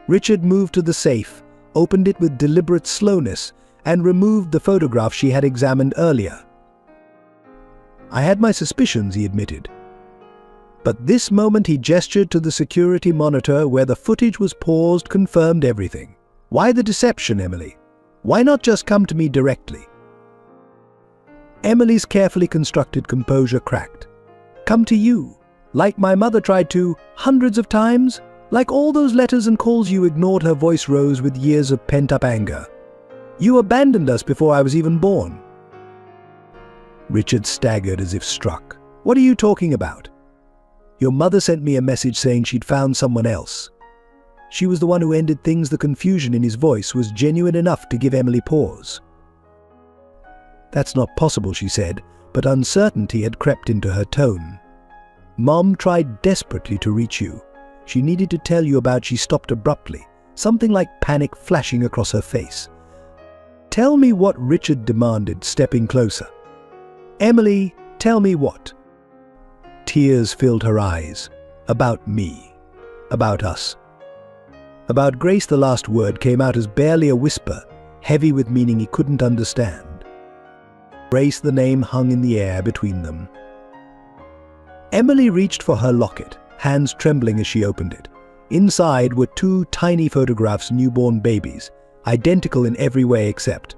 Richard moved to the safe, opened it with deliberate slowness, and removed the photograph she had examined earlier. "I had my suspicions," he admitted. But this moment he gestured to the security monitor where the footage was paused, confirmed everything. "Why the deception, Emily? Why not just come to me directly?" Emily's carefully constructed composure cracked. "Come to you? Like my mother tried to, hundreds of times? Like all those letters and calls you ignored?" Her voice rose with years of pent-up anger. "You abandoned us before I was even born." Richard staggered as if struck. "What are you talking about?" "Your mother sent me a message saying she'd found someone else. She was the one who ended things." The confusion in his voice was genuine enough to give Emily pause. "That's not possible," she said, but uncertainty had crept into her tone. "Mom tried desperately to reach you. She needed to tell you about." She stopped abruptly, something like panic flashing across her face. "Tell me what?" Richard demanded, stepping closer. "Emily, tell me what?" Tears filled her eyes. "About me. About us. About Grace." The last word came out as barely a whisper, heavy with meaning he couldn't understand. Grace, the name hung in the air between them. Emily reached for her locket, hands trembling as she opened it. Inside were 2 tiny photographs, newborn babies, identical in every way except.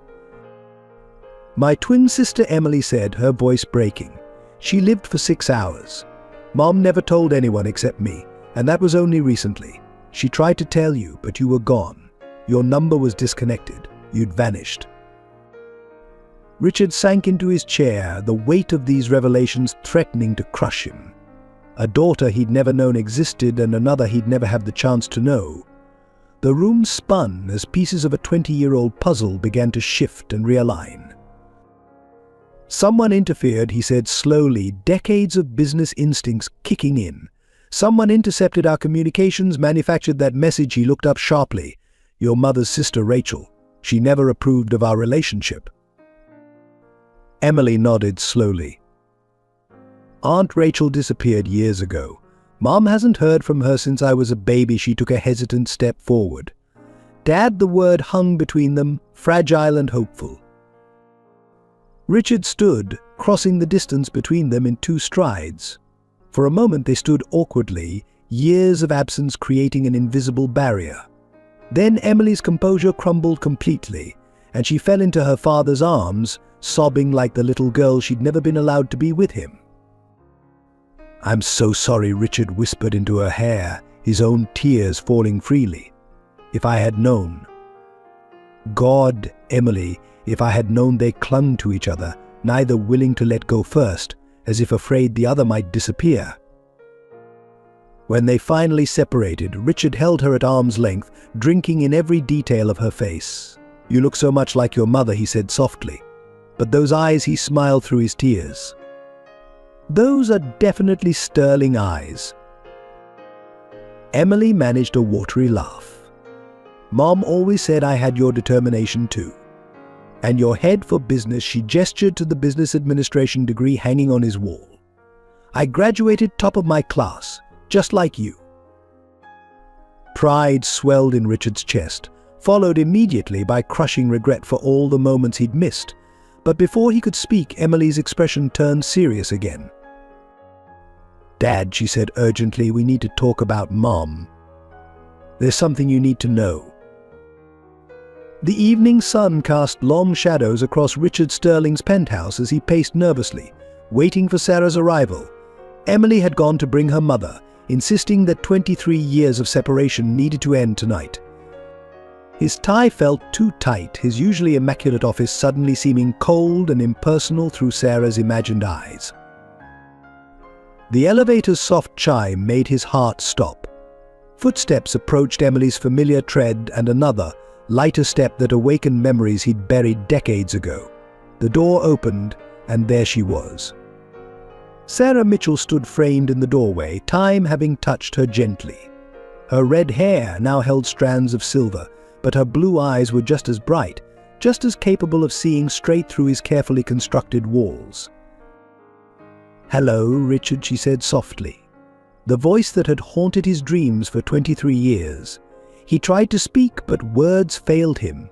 "My twin sister," Emily said, her voice breaking. "She lived for 6 hours. Mom never told anyone except me, and that was only recently. She tried to tell you, but you were gone. Your number was disconnected. You'd vanished." Richard sank into his chair, the weight of these revelations threatening to crush him. A daughter he'd never known existed, and another he'd never had the chance to know. The room spun as pieces of a 20-year-old puzzle began to shift and realign. "Someone interfered," he said slowly, decades of business instincts kicking in. "Someone intercepted our communications, manufactured that message." He looked up sharply. "Your mother's sister, Rachel. She never approved of our relationship." Emily nodded slowly. "Aunt Rachel disappeared years ago. Mom hasn't heard from her since I was a baby." She took a hesitant step forward. "Dad," the word hung between them, fragile and hopeful. Richard stood, crossing the distance between them in 2 strides. For a moment they stood awkwardly, years of absence creating an invisible barrier. Then Emily's composure crumbled completely, and she fell into her father's arms, sobbing like the little girl she'd never been allowed to be with him. "I'm so sorry," Richard whispered into her hair, his own tears falling freely. "If I had known." "God, Emily, if I had known." They clung to each other, neither willing to let go first, as if afraid the other might disappear. When they finally separated, Richard held her at arm's length, drinking in every detail of her face. "You look so much like your mother," he said softly. But those eyes, he smiled through his tears. "Those are definitely sterling eyes." Emily managed a watery laugh. "Mom always said I had your determination too. And your head for business." She gestured to the business administration degree hanging on his wall. "I graduated top of my class, just like you." Pride swelled in Richard's chest, followed immediately by crushing regret for all the moments he'd missed. But before he could speak, Emily's expression turned serious again. "Dad," she said urgently, "we need to talk about Mom. There's something you need to know." The evening sun cast long shadows across Richard Sterling's penthouse as he paced nervously, waiting for Sarah's arrival. Emily had gone to bring her mother, insisting that 23 years of separation needed to end tonight. His tie felt too tight, his usually immaculate office suddenly seeming cold and impersonal through Sarah's imagined eyes. The elevator's soft chime made his heart stop. Footsteps approached Emily's familiar tread, and another, lighter step that awakened memories he'd buried decades ago. The door opened, and there she was. Sarah Mitchell stood framed in the doorway, time having touched her gently. Her red hair now held strands of silver, but her blue eyes were just as bright, just as capable of seeing straight through his carefully constructed walls. "Hello, Richard," she said softly. The voice that had haunted his dreams for 23 years. He tried to speak, but words failed him.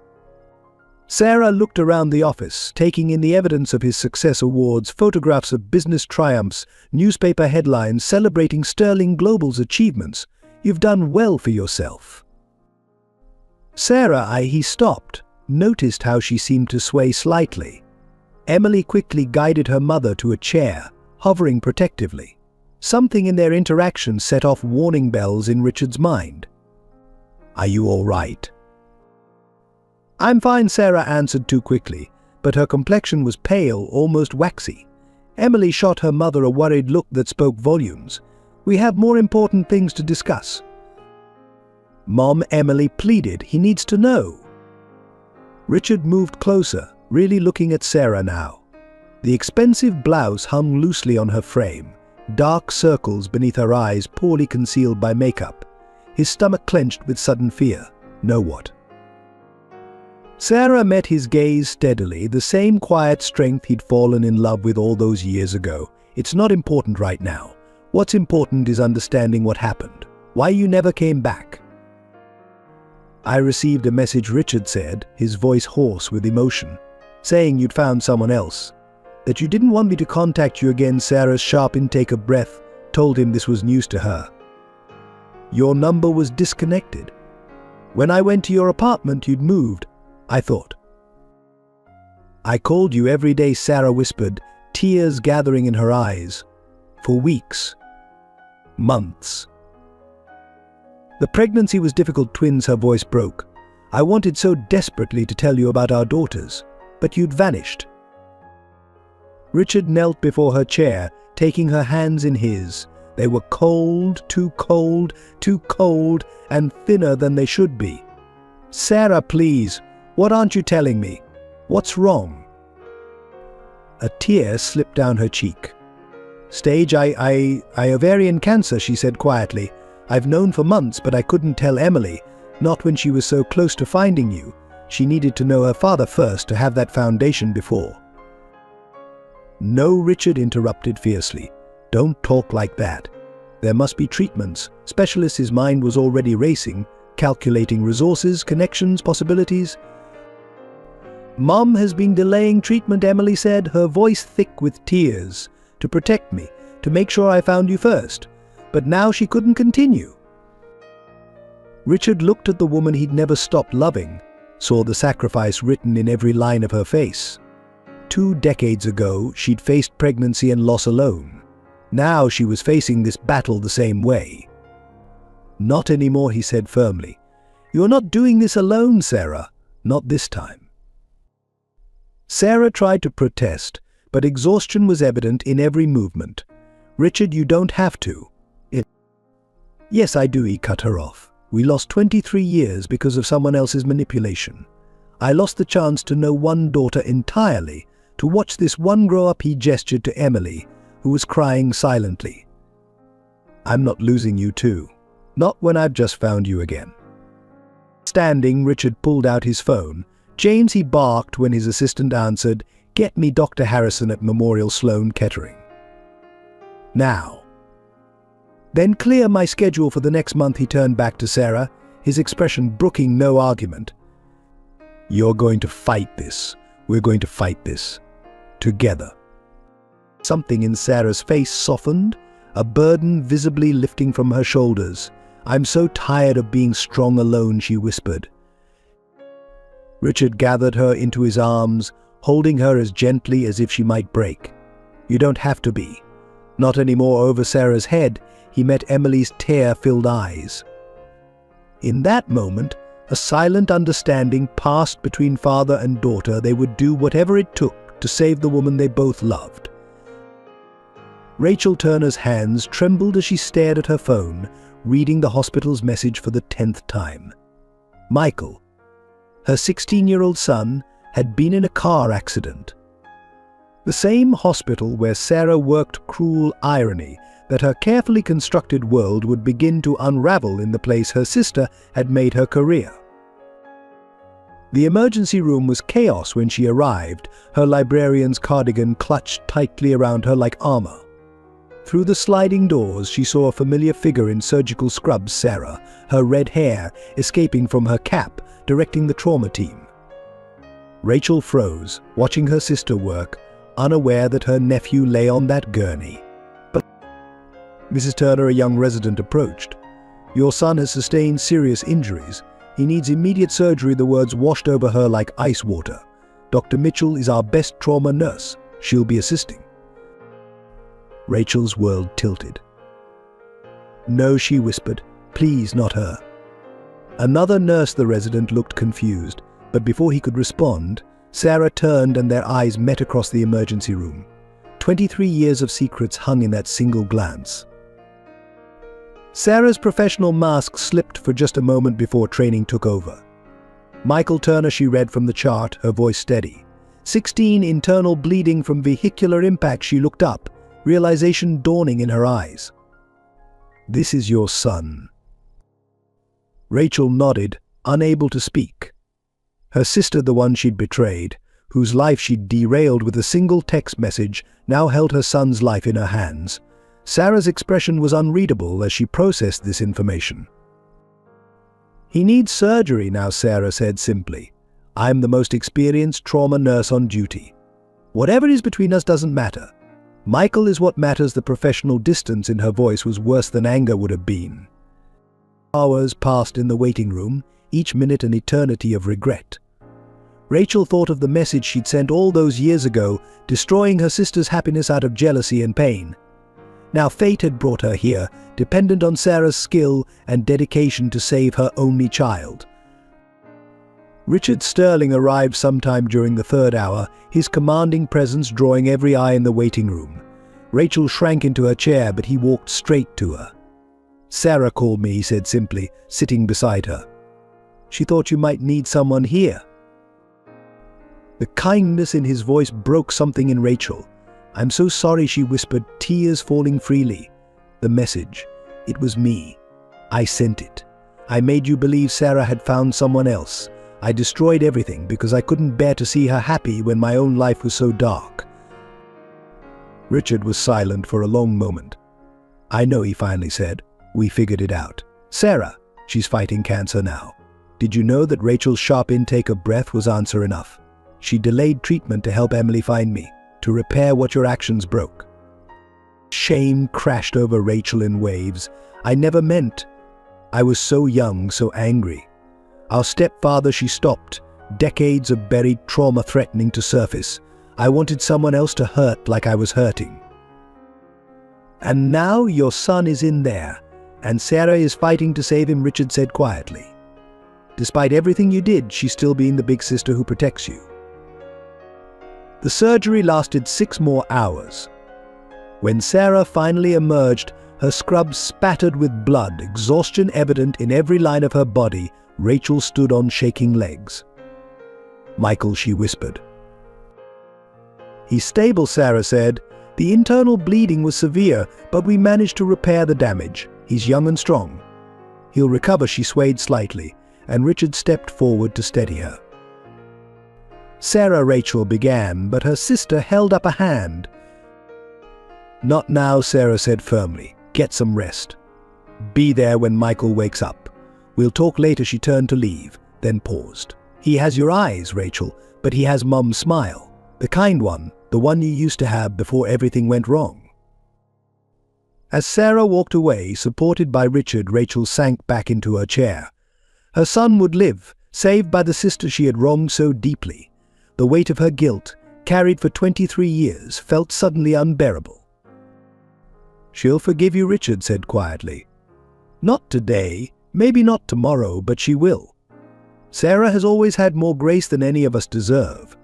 Sarah looked around the office, taking in the evidence of his success awards, photographs of business triumphs, newspaper headlines celebrating Sterling Global's achievements. "You've done well for yourself." Sarah, he stopped, noticed how she seemed to sway slightly. Emily quickly guided her mother to a chair, hovering protectively. Something in their interaction set off warning bells in Richard's mind. "Are you all right?" "I'm fine," Sarah answered too quickly, but her complexion was pale, almost waxy. Emily shot her mother a worried look that spoke volumes. "We have more important things to discuss." "Mom," Emily pleaded, "he needs to know." Richard moved closer, really looking at Sarah now. The expensive blouse hung loosely on her frame, dark circles beneath her eyes poorly concealed by makeup. His stomach clenched with sudden fear. Know what? Sarah met his gaze steadily, the same quiet strength he'd fallen in love with all those years ago. "It's not important right now. What's important is understanding what happened. Why you never came back." "I received a message," Richard said, his voice hoarse with emotion, "saying you'd found someone else. That you didn't want me to contact you again." Sarah's sharp intake of breath told him this was news to her. "Your number was disconnected. When I went to your apartment, you'd moved, I thought." "I called you every day," Sarah whispered, tears gathering in her eyes. "For weeks. Months." "The pregnancy was difficult, twins," her voice broke. "I wanted so desperately to tell you about our daughters, but you'd vanished." Richard knelt before her chair, taking her hands in his. They were cold, too cold, and thinner than they should be. "Sarah, please. What aren't you telling me? What's wrong?" A tear slipped down her cheek. "Stage I ovarian cancer," she said quietly. "I've known for months, but I couldn't tell Emily, not when she was so close to finding you. She needed to know her father first to have that foundation before." "No," Richard interrupted fiercely. "Don't talk like that. There must be treatments, specialists." His mind was already racing, calculating resources, connections, possibilities. "Mom has been delaying treatment," Emily said, her voice thick with tears, "to protect me, to make sure I found you first. But now she couldn't continue." Richard looked at the woman he'd never stopped loving, saw the sacrifice written in every line of her face. 2 decades ago, she'd faced pregnancy and loss alone. Now she was facing this battle the same way. "Not anymore," he said firmly. "You're not doing this alone, Sarah. Not this time." Sarah tried to protest, but exhaustion was evident in every movement. "Richard, you don't have to." "Yes, I do," he cut her off. "We lost 23 years because of someone else's manipulation. I lost the chance to know one daughter entirely, to watch this one grow up." He gestured to Emily, who was crying silently. "I'm not losing you too. Not when I've just found you again." Standing, Richard pulled out his phone. "James," he barked when his assistant answered, "get me Dr. Harrison at Memorial Sloan Kettering. Now." "Then clear my schedule for the next month." He turned back to Sarah, his expression brooking no argument. "You're going to fight this. We're going to fight this. Together." Something in Sarah's face softened, a burden visibly lifting from her shoulders. "I'm so tired of being strong alone," she whispered. Richard gathered her into his arms, holding her as gently as if she might break. "You don't have to be." Not anymore. Over Sarah's head, he met Emily's tear-filled eyes. In that moment, a silent understanding passed between father and daughter. They would do whatever it took to save the woman they both loved. Rachel Turner's hands trembled as she stared at her phone, reading the hospital's message for the 10th time. Michael, her 16-year-old son, had been in a car accident. The same hospital where Sarah worked cruel irony that her carefully constructed world would begin to unravel in the place her sister had made her career. The emergency room was chaos when she arrived, her librarian's cardigan clutched tightly around her like armor. Through the sliding doors, she saw a familiar figure in surgical scrubs, Sarah, her red hair escaping from her cap, directing the trauma team. Rachel froze, watching her sister work, unaware that her nephew lay on that gurney. But Mrs. Turner, a young resident, approached. "Your son has sustained serious injuries. He needs immediate surgery," the words washed over her like ice water. "Dr. Mitchell is our best trauma nurse. She'll be assisting." Rachel's world tilted. "No," she whispered. "Please, not her." Another nurse, the resident, looked confused, but before he could respond, Sarah turned and their eyes met across the emergency room. 23 years of secrets hung in that single glance. Sarah's professional mask slipped for just a moment before training took over. Michael Turner, she read from the chart, her voice steady. 16 internal bleeding from vehicular impact. She looked up, realization dawning in her eyes. "This is your son." Rachel nodded, unable to speak. Her sister, the one she'd betrayed, whose life she'd derailed with a single text message, now held her son's life in her hands. Sarah's expression was unreadable as she processed this information. "He needs surgery now," Sarah said simply. "I'm the most experienced trauma nurse on duty. Whatever is between us doesn't matter. Michael is what matters." The professional distance in her voice was worse than anger would have been. Hours passed in the waiting room, each minute an eternity of regret. Rachel thought of the message she'd sent all those years ago, destroying her sister's happiness out of jealousy and pain. Now fate had brought her here, dependent on Sarah's skill and dedication to save her only child. Richard Sterling arrived sometime during the third hour, his commanding presence drawing every eye in the waiting room. Rachel shrank into her chair, but he walked straight to her. "Sarah called me," he said simply, sitting beside her. "She thought you might need someone here." The kindness in his voice broke something in Rachel. "I'm so sorry," she whispered, tears falling freely. "The message. It was me. I sent it. I made you believe Sarah had found someone else. I destroyed everything because I couldn't bear to see her happy when my own life was so dark." Richard was silent for a long moment. "I know," he finally said. "We figured it out. Sarah, she's fighting cancer now. Did you know that Rachel's sharp intake of breath was answer enough? She delayed treatment to help Emily find me, to repair what your actions broke." Shame crashed over Rachel in waves. "I never meant. I was so young, so angry. Our stepfather," she stopped, decades of buried trauma threatening to surface. "I wanted someone else to hurt like I was hurting. And now your son is in there, and Sarah is fighting to save him," Richard said quietly. "Despite everything you did, she's still being the big sister who protects you." The surgery lasted 6 more hours. When Sarah finally emerged, her scrubs spattered with blood, exhaustion evident in every line of her body, Rachel stood on shaking legs. "Michael," she whispered. "He's stable," Sarah said. "The internal bleeding was severe, but we managed to repair the damage. He's young and strong. He'll recover." She swayed slightly, and Richard stepped forward to steady her. "Sarah," Rachel began, but her sister held up a hand. "Not now," Sarah said firmly. "Get some rest. Be there when Michael wakes up. We'll talk later." She turned to leave, then paused. "He has your eyes, Rachel, but he has Mum's smile. The kind one, the one you used to have before everything went wrong." As Sarah walked away, supported by Richard, Rachel sank back into her chair. Her son would live, saved by the sister she had wronged so deeply. The weight of her guilt, carried for 23 years, felt suddenly unbearable. "She'll forgive you," Richard said quietly. "Not today, maybe not tomorrow, but she will. Sarah has always had more grace than any of us deserve."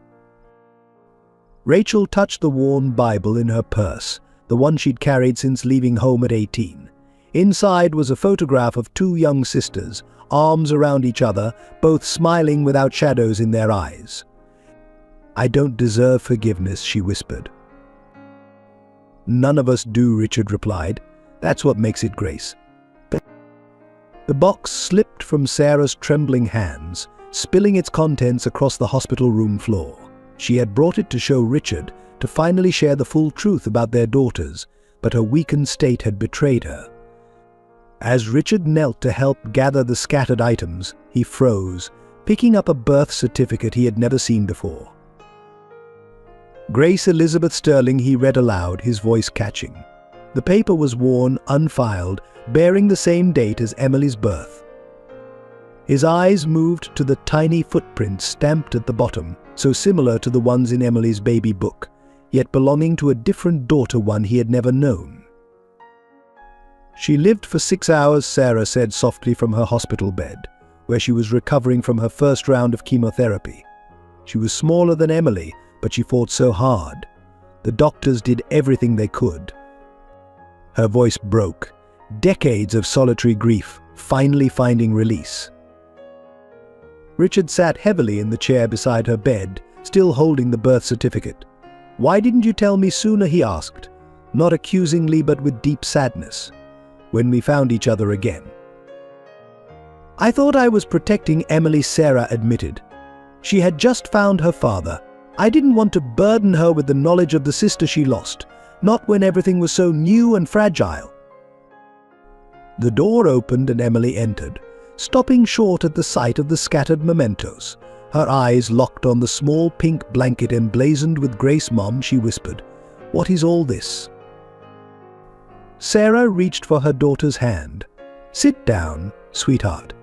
Rachel touched the worn Bible in her purse, the one she'd carried since leaving home at 18. Inside was a photograph of 2 young sisters, arms around each other, both smiling without shadows in their eyes. "I don't deserve forgiveness," she whispered. "None of us do," Richard replied. "That's what makes it Grace." The box slipped from Sarah's trembling hands, spilling its contents across the hospital room floor. She had brought it to show Richard, to finally share the full truth about their daughters, but her weakened state had betrayed her. As Richard knelt to help gather the scattered items, he froze, picking up a birth certificate he had never seen before. "Grace Elizabeth Sterling," he read aloud, his voice catching. The paper was worn, unfiled, bearing the same date as Emily's birth. His eyes moved to the tiny footprints stamped at the bottom, so similar to the ones in Emily's baby book, yet belonging to a different daughter, one he had never known. "She lived for 6 hours," Sarah said softly from her hospital bed, where she was recovering from her first round of chemotherapy. She was smaller than Emily, but she fought so hard. The doctors did everything they could. Her voice broke. Decades of solitary grief, finally finding release. Richard sat heavily in the chair beside her bed, still holding the birth certificate. "Why didn't you tell me sooner?" he asked, not accusingly but with deep sadness, when we found each other again. "I thought I was protecting Emily," Sarah admitted. "She had just found her father. I didn't want to burden her with the knowledge of the sister she lost, not when everything was so new and fragile." The door opened and Emily entered, stopping short at the sight of the scattered mementos. Her eyes locked on the small pink blanket emblazoned with "Grace, Mom," she whispered. "What is all this?" Sarah reached for her daughter's hand. "Sit down, sweetheart.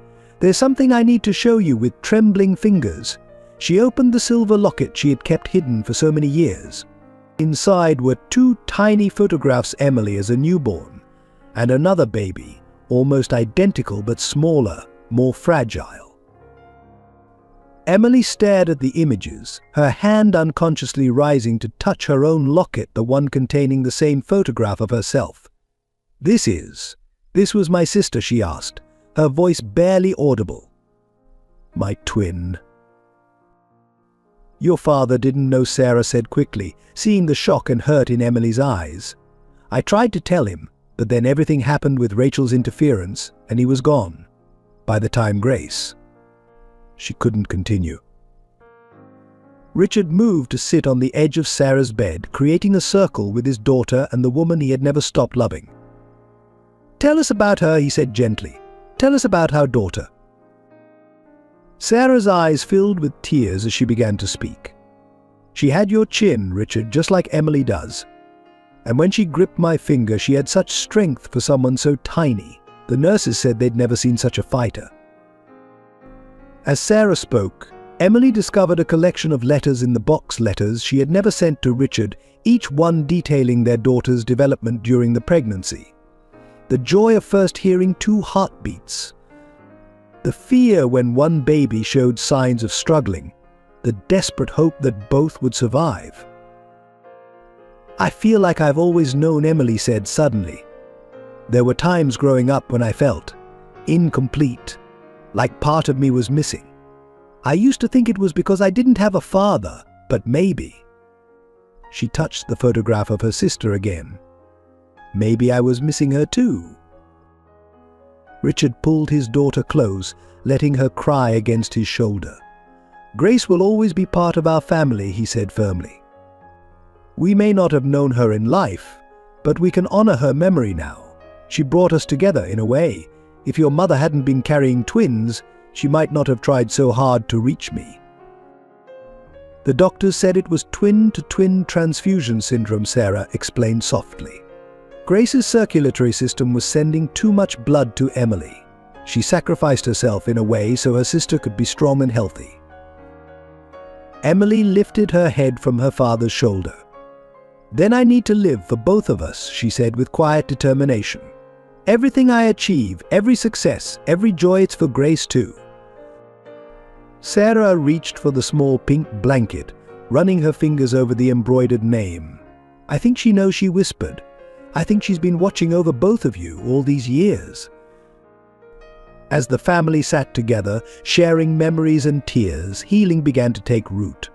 There's something I need to show you." With trembling fingers, she opened the silver locket she had kept hidden for so many years. Inside were 2 tiny photographs of Emily as a newborn, and another baby, almost identical but smaller, more fragile. Emily stared at the images, her hand unconsciously rising to touch her own locket, the one containing the same photograph of herself. This was my sister," she asked, her voice barely audible. "My twin." "Your father didn't know," Sarah said quickly, seeing the shock and hurt in Emily's eyes. "I tried to tell him, but then everything happened with Rachel's interference, and he was gone. By the time Grace..." She couldn't continue. Richard moved to sit on the edge of Sarah's bed, creating a circle with his daughter and the woman he had never stopped loving. "Tell us about her," he said gently. "Tell us about our daughter." Sarah's eyes filled with tears as she began to speak. "She had your chin, Richard, just like Emily does. And when she gripped my finger, she had such strength for someone so tiny. The nurses said they'd never seen such a fighter." As Sarah spoke, Emily discovered a collection of letters in the box, letters she had never sent to Richard, each one detailing their daughter's development during the pregnancy. The joy of first hearing 2 heartbeats. The fear when one baby showed signs of struggling. The desperate hope that both would survive. "I feel like I've always known," Emily said suddenly. "There were times growing up when I felt incomplete, like part of me was missing. I used to think it was because I didn't have a father, but maybe..." She touched the photograph of her sister again. "Maybe I was missing her too." Richard pulled his daughter close, letting her cry against his shoulder. "Grace will always be part of our family," he said firmly. "We may not have known her in life, but we can honor her memory now. She brought us together in a way. If your mother hadn't been carrying twins, she might not have tried so hard to reach me." "The doctors said it was twin-to-twin transfusion syndrome," Sarah explained softly. "Grace's circulatory system was sending too much blood to Emily. She sacrificed herself in a way so her sister could be strong and healthy." Emily lifted her head from her father's shoulder. "Then I need to live for both of us," she said with quiet determination. "Everything I achieve, every success, every joy, it's for Grace too." Sarah reached for the small pink blanket, running her fingers over the embroidered name. "I think she knows," she whispered. "I think she's been watching over both of you all these years." As the family sat together, sharing memories and tears, healing began to take root.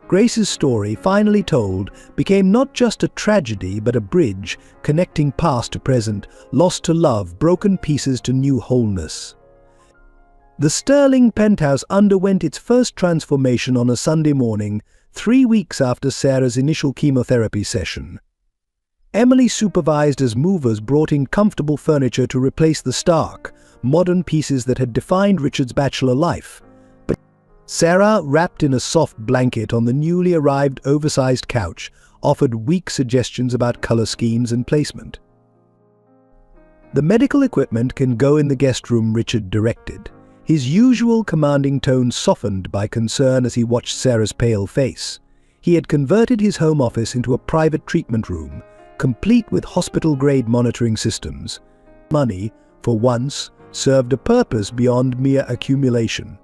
Grace's story, finally told, became not just a tragedy but a bridge connecting past to present, lost to love, broken pieces to new wholeness. The sterling penthouse underwent its first transformation on a Sunday morning, 3 weeks after Sarah's initial chemotherapy session. Emily supervised as movers brought in comfortable furniture to replace the stark, modern pieces that had defined Richard's bachelor life. But Sarah, wrapped in a soft blanket on the newly arrived oversized couch, offered weak suggestions about color schemes and placement. "The medical equipment can go in the guest room," Richard directed. His usual commanding tone softened by concern as he watched Sarah's pale face. He had converted his home office into a private treatment room, complete with hospital-grade monitoring systems. Money, for once, served a purpose beyond mere accumulation.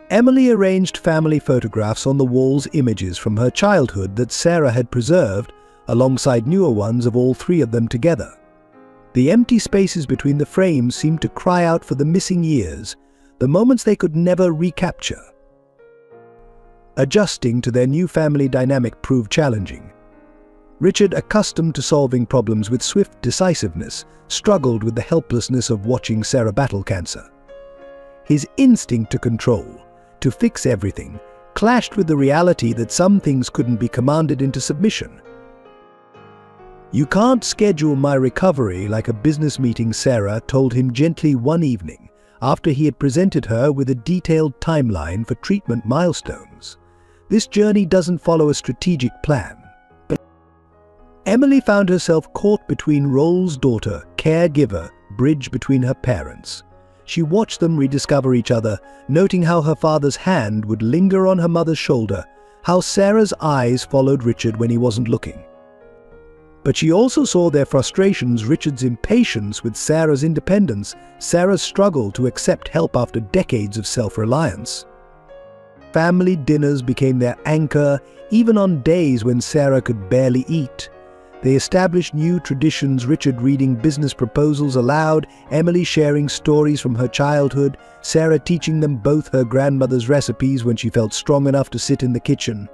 Emily arranged family photographs on the wall's images from her childhood that Sarah had preserved, alongside newer ones of all three of them together. The empty spaces between the frames seemed to cry out for the missing years, the moments they could never recapture. Adjusting to their new family dynamic proved challenging. Richard, accustomed to solving problems with swift decisiveness, struggled with the helplessness of watching Sarah battle cancer. His instinct to control, to fix everything, clashed with the reality that some things couldn't be commanded into submission. "You can't schedule my recovery like a business meeting," Sarah told him gently one evening, after he had presented her with a detailed timeline for treatment milestones. "This journey doesn't follow a strategic plan." But Emily found herself caught between roles: daughter, caregiver, bridge between her parents. She watched them rediscover each other, noting how her father's hand would linger on her mother's shoulder, how Sarah's eyes followed Richard when he wasn't looking. But she also saw their frustrations: Richard's impatience with Sarah's independence, Sarah's struggle to accept help after decades of self-reliance. Family dinners became their anchor, even on days when Sarah could barely eat. They established new traditions: Richard reading business proposals aloud, Emily sharing stories from her childhood, Sarah teaching them both her grandmother's recipes when she felt strong enough to sit in the kitchen.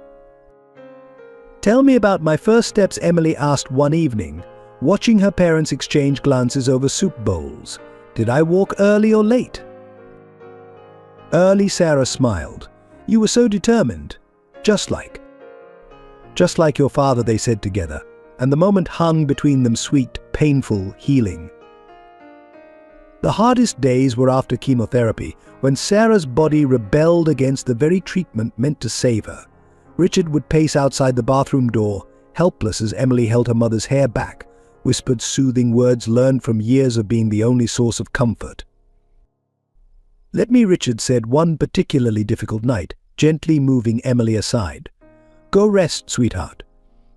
"Tell me about my first steps," Emily asked one evening, watching her parents exchange glances over soup bowls. "Did I walk early or late?" "Early," Sarah smiled. "You were so determined. Just like your father," they said together, and the moment hung between them, sweet, painful, healing. The hardest days were after chemotherapy, when Sarah's body rebelled against the very treatment meant to save her. Richard would pace outside the bathroom door, helpless as Emily held her mother's hair back, whispered soothing words learned from years of being the only source of comfort. "Let me," Richard said one particularly difficult night, gently moving Emily aside. "Go rest, sweetheart."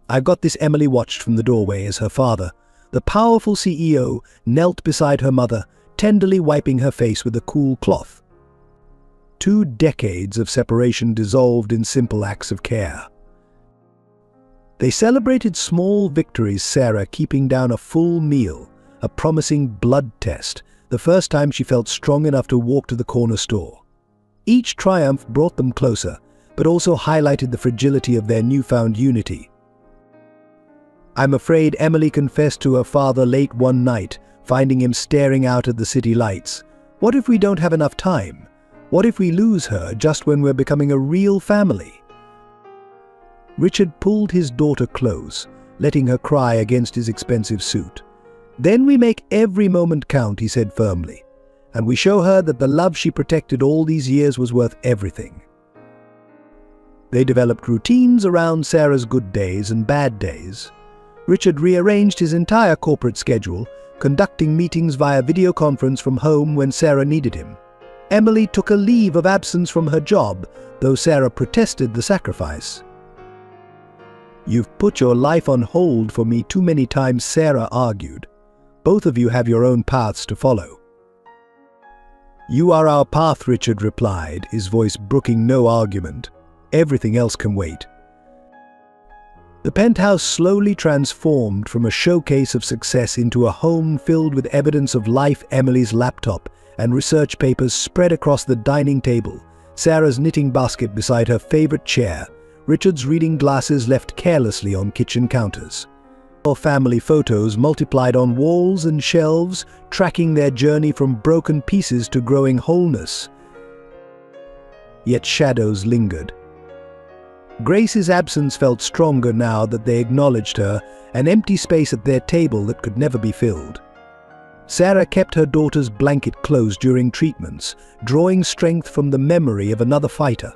"I've got this." Emily watched from the doorway as her father, the powerful CEO, knelt beside her mother, tenderly wiping her face with a cool cloth. 2 decades of separation dissolved in simple acts of care. They celebrated small victories: Sarah keeping down a full meal, a promising blood test, the first time she felt strong enough to walk to the corner store. Each triumph brought them closer, but also highlighted the fragility of their newfound unity. "I'm afraid," Emily confessed to her father late one night, finding him staring out at the city lights. "What if we don't have enough time? What if we lose her just when we're becoming a real family?" Richard pulled his daughter close, letting her cry against his expensive suit. "Then we make every moment count," he said firmly, "and we show her that the love she protected all these years was worth everything." They developed routines around Sarah's good days and bad days. Richard rearranged his entire corporate schedule, conducting meetings via video conference from home when Sarah needed him. Emily took a leave of absence from her job, though Sarah protested the sacrifice. "You've put your life on hold for me too many times," Sarah argued. "Both of you have your own paths to follow." "You are our path," Richard replied, his voice brooking no argument. "Everything else can wait." The penthouse slowly transformed from a showcase of success into a home filled with evidence of life. Emily's laptop and research papers spread across the dining table, Sarah's knitting basket beside her favorite chair, Richard's reading glasses left carelessly on kitchen counters. Family photos multiplied on walls and shelves, tracking their journey from broken pieces to growing wholeness. Yet shadows lingered. Grace's absence felt stronger now that they acknowledged her, an empty space at their table that could never be filled. Sarah kept her daughter's blanket close during treatments, drawing strength from the memory of another fighter.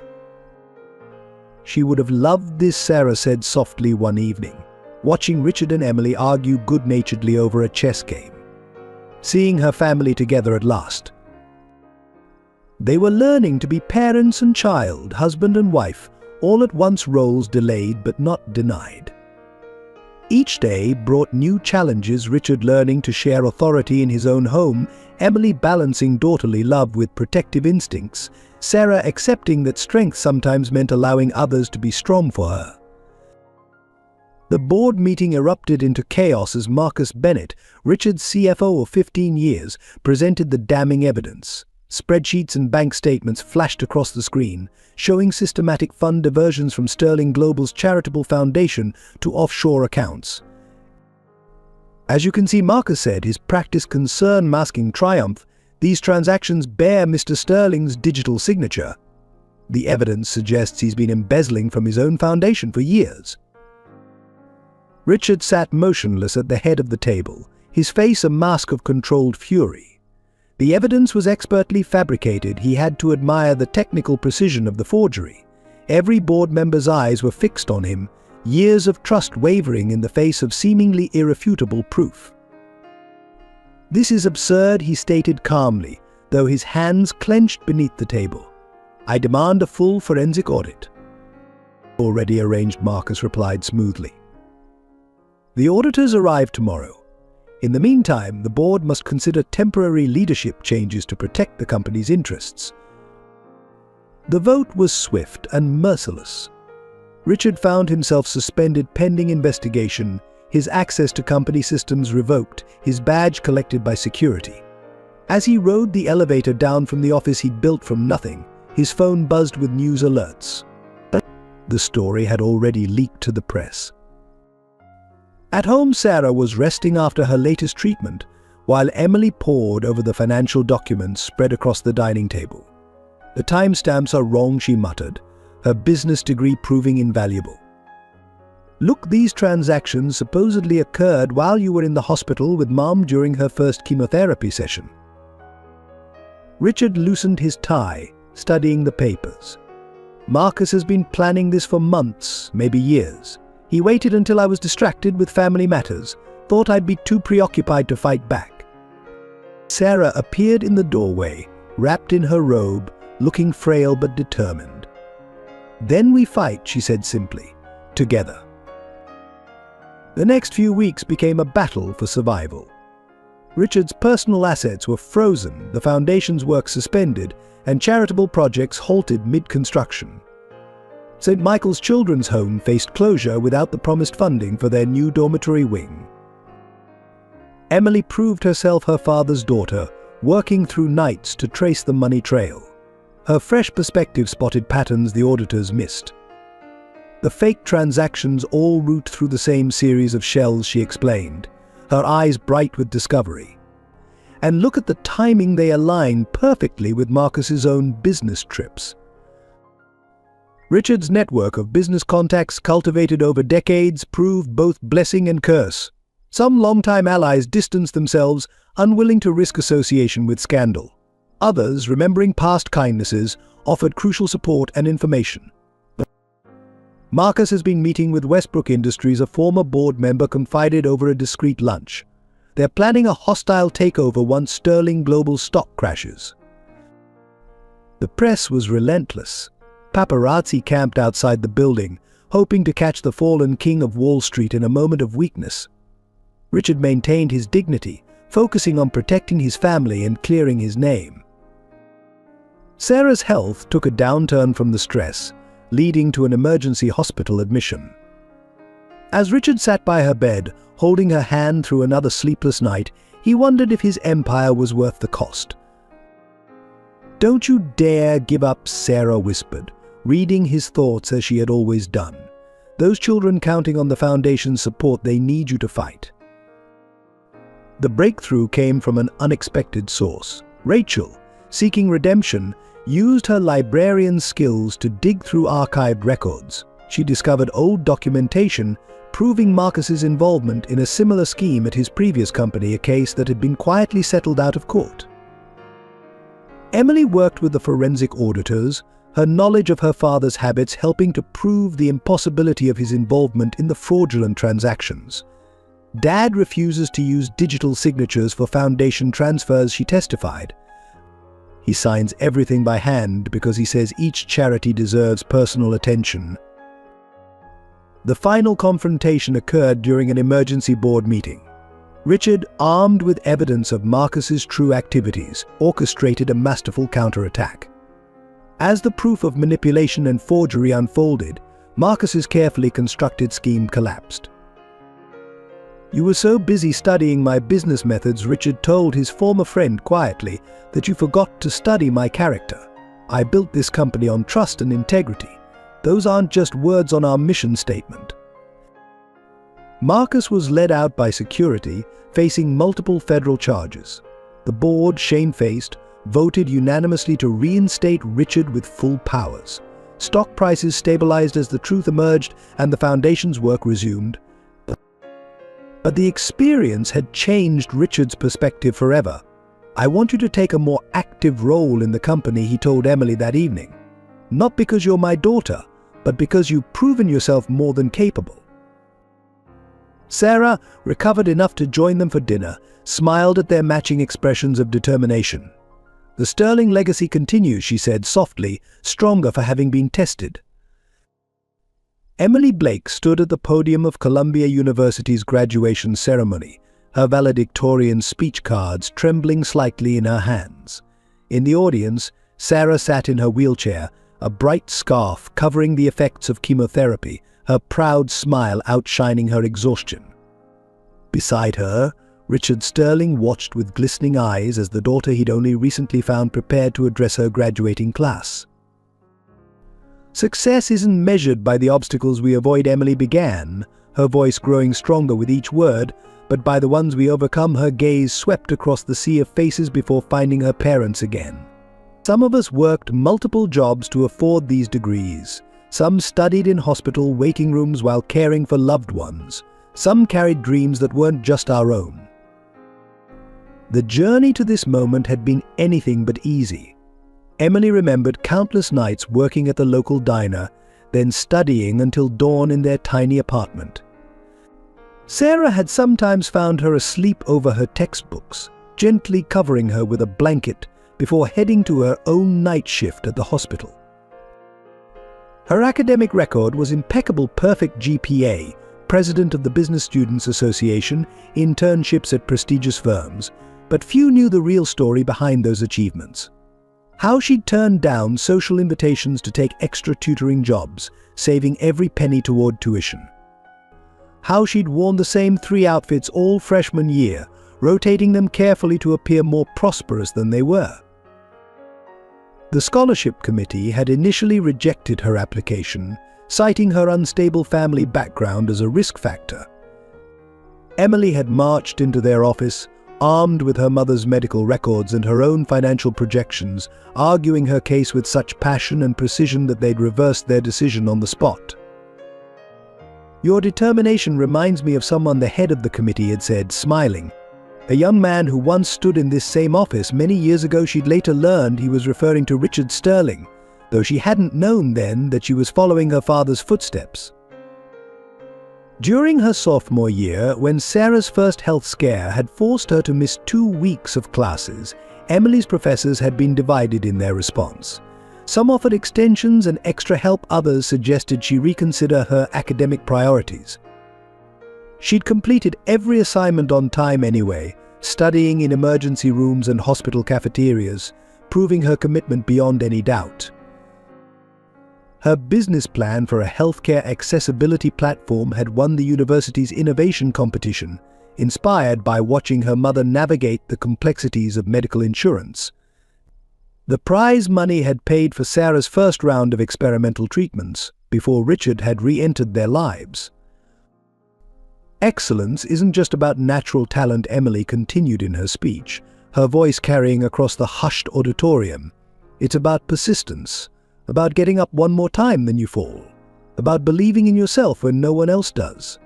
She would have loved this, Sarah said softly one evening, watching Richard and Emily argue good-naturedly over a chess game. Seeing her family together at last. They were learning to be parents and child, husband and wife, all at once, roles delayed but not denied. Each day brought new challenges, Richard learning to share authority in his own home, Emily balancing daughterly love with protective instincts, Sarah accepting that strength sometimes meant allowing others to be strong for her. The board meeting erupted into chaos as Marcus Bennett, Richard's CFO of 15 years, presented the damning evidence. Spreadsheets and bank statements flashed across the screen, showing systematic fund diversions from Sterling Global's charitable foundation to offshore accounts. As you can see, Marcus said, his practice concern masking triumph, these transactions bear Mr. Sterling's digital signature. The evidence suggests he's been embezzling from his own foundation for years. Richard sat motionless at the head of the table, his face a mask of controlled fury. The evidence was expertly fabricated. He had to admire the technical precision of the forgery. Every board member's eyes were fixed on him, years of trust wavering in the face of seemingly irrefutable proof. "This is absurd," he stated calmly, though his hands clenched beneath the table. "I demand a full forensic audit." "Already arranged," Marcus replied smoothly. "The auditors arrive tomorrow. In the meantime, the board must consider temporary leadership changes to protect the company's interests." The vote was swift and merciless. Richard found himself suspended pending investigation, his access to company systems revoked, his badge collected by security. As he rode the elevator down from the office he'd built from nothing, his phone buzzed with news alerts. The story had already leaked to the press. At home, Sarah was resting after her latest treatment, while Emily pored over the financial documents spread across the dining table. "The timestamps are wrong," she muttered, her business degree proving invaluable. "Look, these transactions supposedly occurred while you were in the hospital with Mom during her first chemotherapy session." Richard loosened his tie, studying the papers. "Marcus has been planning this for months, maybe years. He waited until I was distracted with family matters, thought I'd be too preoccupied to fight back." Sarah appeared in the doorway, wrapped in her robe, looking frail but determined. "Then we fight," she said simply, "together." The next few weeks became a battle for survival. Richard's personal assets were frozen, the foundation's work suspended, and charitable projects halted mid-construction. St. Michael's Children's Home faced closure without the promised funding for their new dormitory wing. Emily proved herself her father's daughter, working through nights to trace the money trail. Her fresh perspective spotted patterns the auditors missed. "The fake transactions all route through the same series of shells," she explained, her eyes bright with discovery. "And look at the timing, they align perfectly with Marcus's own business trips." Richard's network of business contacts cultivated over decades proved both blessing and curse. Some longtime allies distanced themselves, unwilling to risk association with scandal. Others, remembering past kindnesses, offered crucial support and information. Marcus has been meeting with Westbrook Industries, a former board member confided over a discreet lunch. They're planning a hostile takeover once Sterling Global stock crashes. The press was relentless. Paparazzi camped outside the building, hoping to catch the fallen king of Wall Street in a moment of weakness. Richard maintained his dignity, focusing on protecting his family and clearing his name. Sarah's health took a downturn from the stress, leading to an emergency hospital admission. As Richard sat by her bed, holding her hand through another sleepless night, he wondered if his empire was worth the cost. "Don't you dare give up," Sarah whispered, reading his thoughts as she had always done. "Those children counting on the Foundation's support, they need you to fight." The breakthrough came from an unexpected source. Rachel, seeking redemption, used her librarian skills to dig through archived records. She discovered old documentation proving Marcus's involvement in a similar scheme at his previous company, a case that had been quietly settled out of court. Emily worked with the forensic auditors, her knowledge of her father's habits helping to prove the impossibility of his involvement in the fraudulent transactions. Dad refuses to use digital signatures for Foundation transfers, she testified. He signs everything by hand because he says each charity deserves personal attention. The final confrontation occurred during an emergency board meeting. Richard, armed with evidence of Marcus's true activities, orchestrated a masterful counterattack. As the proof of manipulation and forgery unfolded, Marcus's carefully constructed scheme collapsed. "You were so busy studying my business methods," Richard told his former friend quietly, "that you forgot to study my character. I built this company on trust and integrity. Those aren't just words on our mission statement." Marcus was led out by security, facing multiple federal charges. The board, shamefaced, voted unanimously to reinstate Richard with full powers. Stock prices stabilized as the truth emerged and the Foundation's work resumed. But the experience had changed Richard's perspective forever. "I want you to take a more active role in the company," he told Emily that evening. "Not because you're my daughter, but because you've proven yourself more than capable." Sarah, recovered enough to join them for dinner, smiled at their matching expressions of determination. "The Sterling legacy continues," she said softly, "stronger for having been tested." Emily Blake stood at the podium of Columbia University's graduation ceremony, her valedictorian speech cards trembling slightly in her hands. In the audience, Sarah sat in her wheelchair, a bright scarf covering the effects of chemotherapy, her proud smile outshining her exhaustion. Beside her, Richard Sterling watched with glistening eyes as the daughter he'd only recently found prepared to address her graduating class. "Success isn't measured by the obstacles we avoid," Emily began, her voice growing stronger with each word, "but by the ones we overcome." Her gaze swept across the sea of faces before finding her parents again. "Some of us worked multiple jobs to afford these degrees. Some studied in hospital waiting rooms while caring for loved ones. Some carried dreams that weren't just our own." The journey to this moment had been anything but easy. Emily remembered countless nights working at the local diner, then studying until dawn in their tiny apartment. Sarah had sometimes found her asleep over her textbooks, gently covering her with a blanket before heading to her own night shift at the hospital. Her academic record was impeccable: perfect GPA, president of the Business Students Association, internships at prestigious firms, but few knew the real story behind those achievements. How she'd turned down social invitations to take extra tutoring jobs, saving every penny toward tuition. How she'd worn the same 3 outfits all freshman year, rotating them carefully to appear more prosperous than they were. The scholarship committee had initially rejected her application, citing her unstable family background as a risk factor. Emily had marched into their office, armed with her mother's medical records and her own financial projections, arguing her case with such passion and precision that they'd reversed their decision on the spot. "Your determination reminds me of someone the head of the committee had said, smiling. A young man who once stood in this same office many years ago." She'd later learned he was referring to Richard Sterling, though she hadn't known then that she was following her father's footsteps. During her sophomore year, when Sarah's first health scare had forced her to miss 2 weeks of classes, Emily's professors had been divided in their response. Some offered extensions and extra help, others suggested she reconsider her academic priorities. She'd completed every assignment on time anyway, studying in emergency rooms and hospital cafeterias, proving her commitment beyond any doubt. Her business plan for a healthcare accessibility platform had won the university's innovation competition, inspired by watching her mother navigate the complexities of medical insurance. The prize money had paid for Sarah's first round of experimental treatments before Richard had re-entered their lives. Excellence isn't just about natural talent, Emily continued in her speech, her voice carrying across the hushed auditorium. It's about persistence, about getting up one more time than you fall, about believing in yourself when no one else does.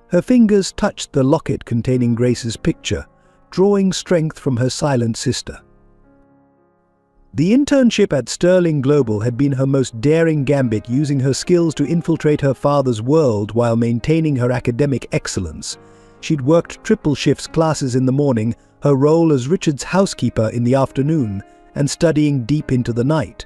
Her fingers touched the locket containing Grace's picture, drawing strength from her silent sister. The internship at Sterling Global had been her most daring gambit, using her skills to infiltrate her father's world while maintaining her academic excellence. She'd worked triple shifts, classes in the morning, her role as Richard's housekeeper in the afternoon, and studying deep into the night.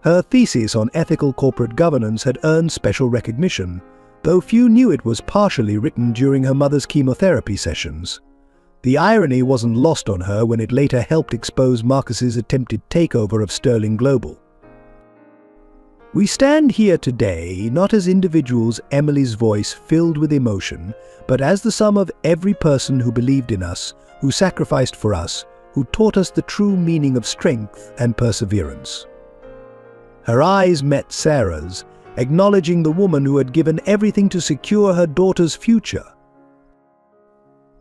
Her thesis on ethical corporate governance had earned special recognition, though few knew it was partially written during her mother's chemotherapy sessions. The irony wasn't lost on her when it later helped expose Marcus's attempted takeover of Sterling Global. We stand here today not as individuals, Emily's voice filled with emotion, but as the sum of every person who believed in us, who sacrificed for us, who taught us the true meaning of strength and perseverance. Her eyes met Sarah's, acknowledging the woman who had given everything to secure her daughter's future.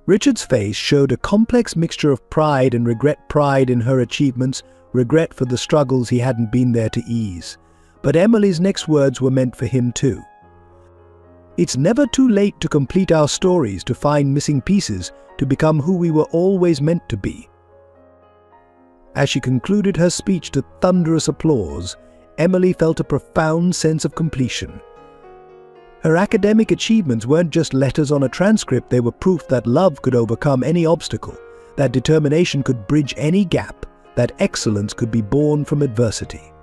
Richard's face showed a complex mixture of pride and regret, pride in her achievements, regret for the struggles he hadn't been there to ease. But Emily's next words were meant for him too. It's never too late to complete our stories, to find missing pieces, to become who we were always meant to be. As she concluded her speech to thunderous applause, Emily felt a profound sense of completion. Her academic achievements weren't just letters on a transcript, they were proof that love could overcome any obstacle, that determination could bridge any gap, that excellence could be born from adversity.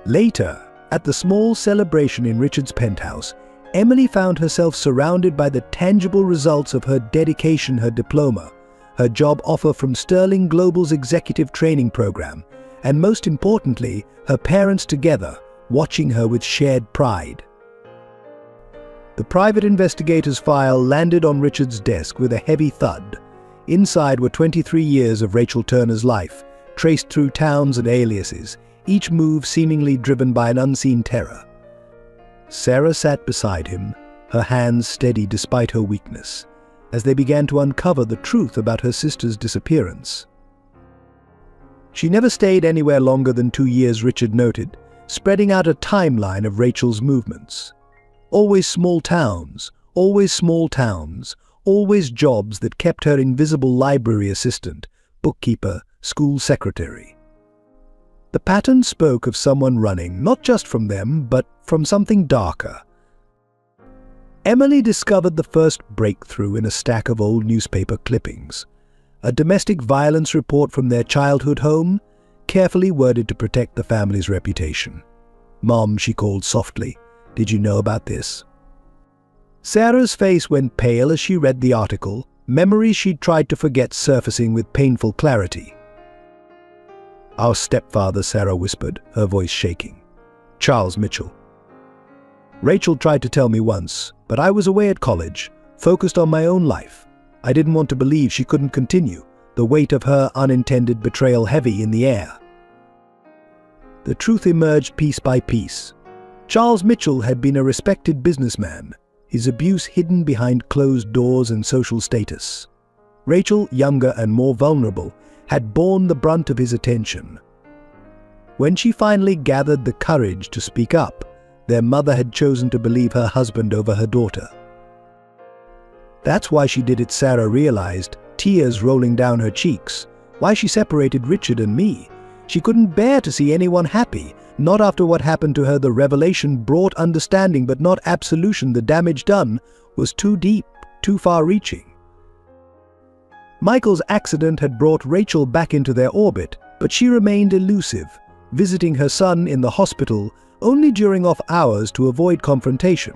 Later, at the small celebration in Richard's penthouse, Emily found herself surrounded by the tangible results of her dedication, her diploma, her job offer from Sterling Global's executive training program, and most importantly, her parents together, watching her with shared pride. The private investigator's file landed on Richard's desk with a heavy thud. Inside were 23 years of Rachel Turner's life, traced through towns and aliases, each move seemingly driven by an unseen terror. Sarah sat beside him, her hands steady despite her weakness, as they began to uncover the truth about her sister's disappearance. She never stayed anywhere longer than 2 years, Richard noted, spreading out a timeline of Rachel's movements. Always small towns, always small towns, always jobs that kept her invisible: library assistant, bookkeeper, school secretary. The pattern spoke of someone running, not just from them, but from something darker. Emily discovered the first breakthrough in a stack of old newspaper clippings. A domestic violence report from their childhood home, carefully worded to protect the family's reputation. "Mom," she called softly, "did you know about this?" Sarah's face went pale as she read the article, memories she'd tried to forget surfacing with painful clarity. "Our stepfather," Sarah whispered, her voice shaking. "Charles Mitchell. Rachel tried to tell me once, but I was away at college, focused on my own life. I didn't want to believe she couldn't continue, the weight of her unintended betrayal heavy in the air." The truth emerged piece by piece. Charles Mitchell had been a respected businessman, his abuse hidden behind closed doors and social status. Rachel, younger and more vulnerable, had borne the brunt of his attention. When she finally gathered the courage to speak up, their mother had chosen to believe her husband over her daughter. That's why she did it, Sarah realized, tears rolling down her cheeks. Why she separated Richard and me. She couldn't bear to see anyone happy. Not after what happened to her. The revelation brought understanding, but not absolution. The damage done was too deep, too far-reaching. Michael's accident had brought Rachel back into their orbit, but she remained elusive, visiting her son in the hospital only during off hours to avoid confrontation.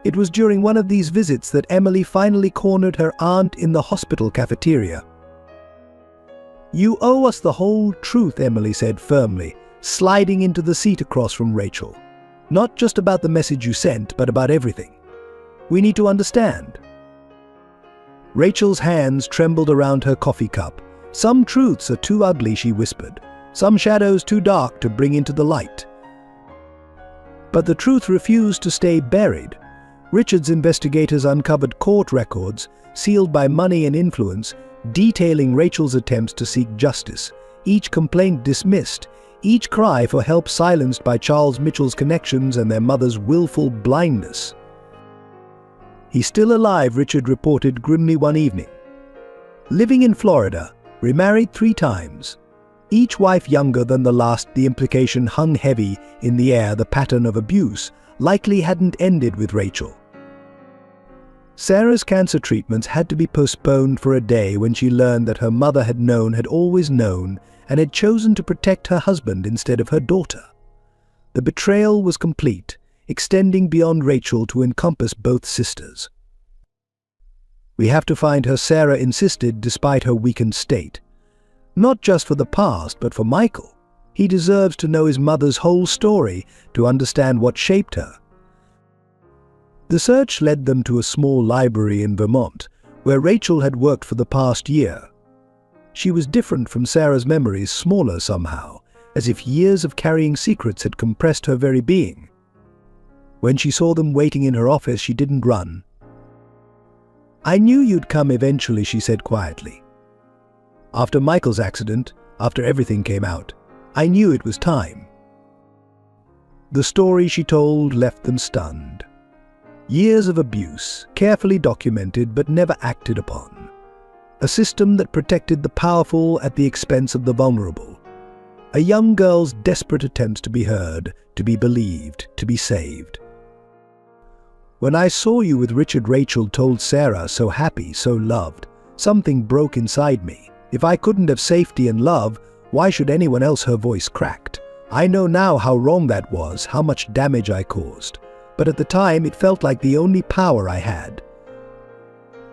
It was during one of these visits that Emily finally cornered her aunt in the hospital cafeteria. "You owe us the whole truth," Emily said firmly, sliding into the seat across from Rachel. "Not just about the message you sent, but about everything. We need to understand." Rachel's hands trembled around her coffee cup, Some truths are too ugly, she whispered. Some shadows too dark to bring into the light. But the truth refused to stay buried. Richard's investigators uncovered court records, sealed by money and influence, detailing Rachel's attempts to seek justice, each complaint dismissed, each cry for help silenced by Charles Mitchell's connections and their mother's willful blindness. "He's still alive," Richard reported grimly one evening. "Living in Florida, remarried 3 times. Each wife younger than the last." The implication hung heavy in the air. The pattern of abuse likely hadn't ended with Rachel. Sarah's cancer treatments had to be postponed for a day when she learned that her mother had always known, and had chosen to protect her husband instead of her daughter. The betrayal was complete, extending beyond Rachel to encompass both sisters. "We have to find her," Sarah insisted, despite her weakened state. "Not just for the past, but for Michael. He deserves to know his mother's whole story, to understand what shaped her." The search led them to a small library in Vermont, where Rachel had worked for the past year. She was different from Sarah's memories, smaller somehow, as if years of carrying secrets had compressed her very being. When she saw them waiting in her office, she didn't run. "I knew you'd come eventually," she said quietly. "After Michael's accident, after everything came out, I knew it was time." The story she told left them stunned. Years of abuse, carefully documented but never acted upon. A system that protected the powerful at the expense of the vulnerable. A young girl's desperate attempts to be heard, to be believed, to be saved. "When I saw you with Richard," Rachel told Sarah, so happy, so loved, "something broke inside me. If I couldn't have safety and love, why should anyone else?" Her voice cracked. "I know now how wrong that was, how much damage I caused. But at the time, it felt like the only power I had."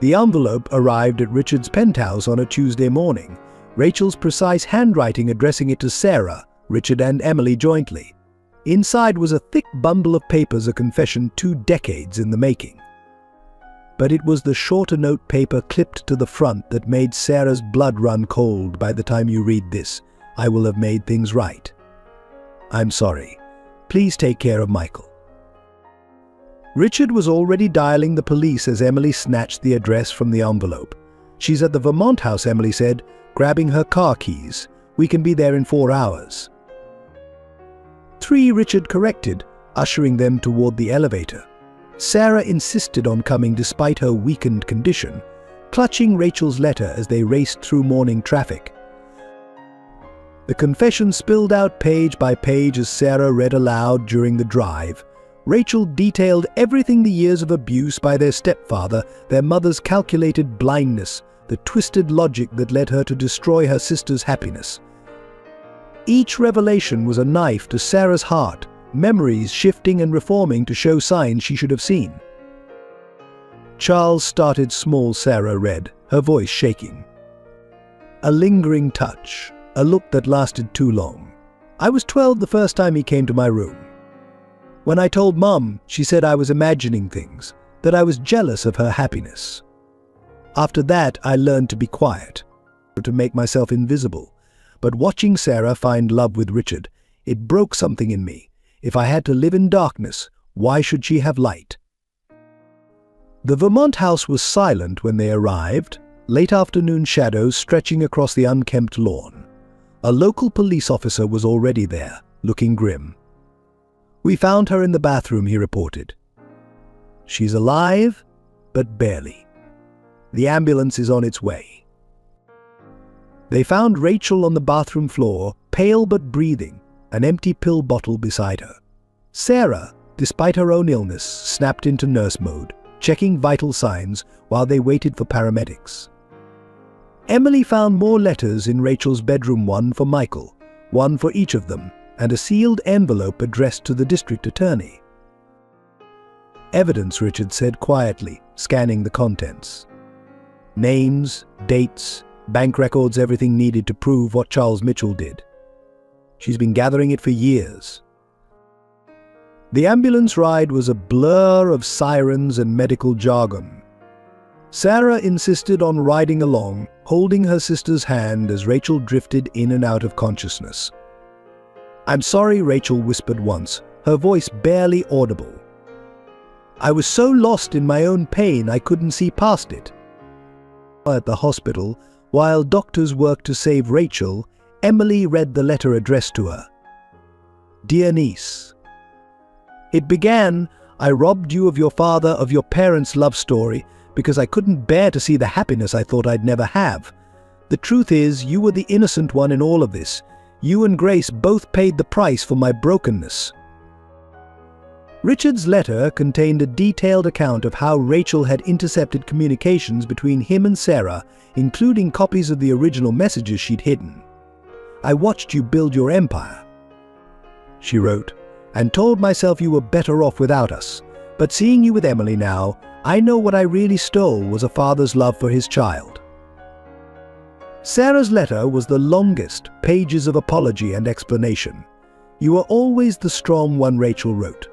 The envelope arrived at Richard's penthouse on a Tuesday morning, Rachel's precise handwriting addressing it to Sarah, Richard and Emily jointly. Inside was a thick bundle of papers, a confession 2 decades in the making. But it was the shorter note paper clipped to the front that made Sarah's blood run cold. "By the time you read this, I will have made things right. I'm sorry. Please take care of Michael." Richard was already dialing the police as Emily snatched the address from the envelope. "She's at the Vermont house," Emily said, grabbing her car keys. "We can be there in 4 hours." 3, Richard corrected, ushering them toward the elevator. Sarah insisted on coming despite her weakened condition, clutching Rachel's letter as they raced through morning traffic. The confession spilled out page by page as Sarah read aloud during the drive. Rachel detailed everything: the years of abuse by their stepfather, their mother's calculated blindness, the twisted logic that led her to destroy her sister's happiness. Each revelation was a knife to Sarah's heart, memories shifting and reforming to show signs she should have seen. "Charles started small," Sarah read, her voice shaking. "A lingering touch, a look that lasted too long. I was 12 the first time he came to my room. When I told Mom, she said I was imagining things, that I was jealous of her happiness. After that, I learned to be quiet, to make myself invisible. But watching Sarah find love with Richard, it broke something in me. If I had to live in darkness, why should she have light?" The Vermont house was silent when they arrived, late afternoon shadows stretching across the unkempt lawn. A local police officer was already there, looking grim. "We found her in the bathroom," he reported. "She's alive, but barely. The ambulance is on its way." They found Rachel on the bathroom floor, pale but breathing, an empty pill bottle beside her. Sarah, despite her own illness, snapped into nurse mode, checking vital signs while they waited for paramedics. Emily found more letters in Rachel's bedroom, one for Michael, one for each of them, and a sealed envelope addressed to the district attorney. "Evidence," Richard said quietly, scanning the contents. "Names, dates, bank records, everything needed to prove what Charles Mitchell did. She's been gathering it for years." The ambulance ride was a blur of sirens and medical jargon. Sarah insisted on riding along, holding her sister's hand as Rachel drifted in and out of consciousness. "I'm sorry," Rachel whispered once, her voice barely audible. "I was so lost in my own pain I couldn't see past it." At the hospital, while doctors worked to save Rachel, Emily read the letter addressed to her. "Dear niece." It began, "I robbed you of your father, of your parents' love story, because I couldn't bear to see the happiness I thought I'd never have. The truth is, you were the innocent one in all of this. You and Grace both paid the price for my brokenness." Richard's letter contained a detailed account of how Rachel had intercepted communications between him and Sarah, including copies of the original messages she'd hidden. "I watched you build your empire," she wrote, "and told myself you were better off without us. But seeing you with Emily now, I know what I really stole was a father's love for his child." Sarah's letter was the longest, pages of apology and explanation. "You were always the strong one," Rachel wrote.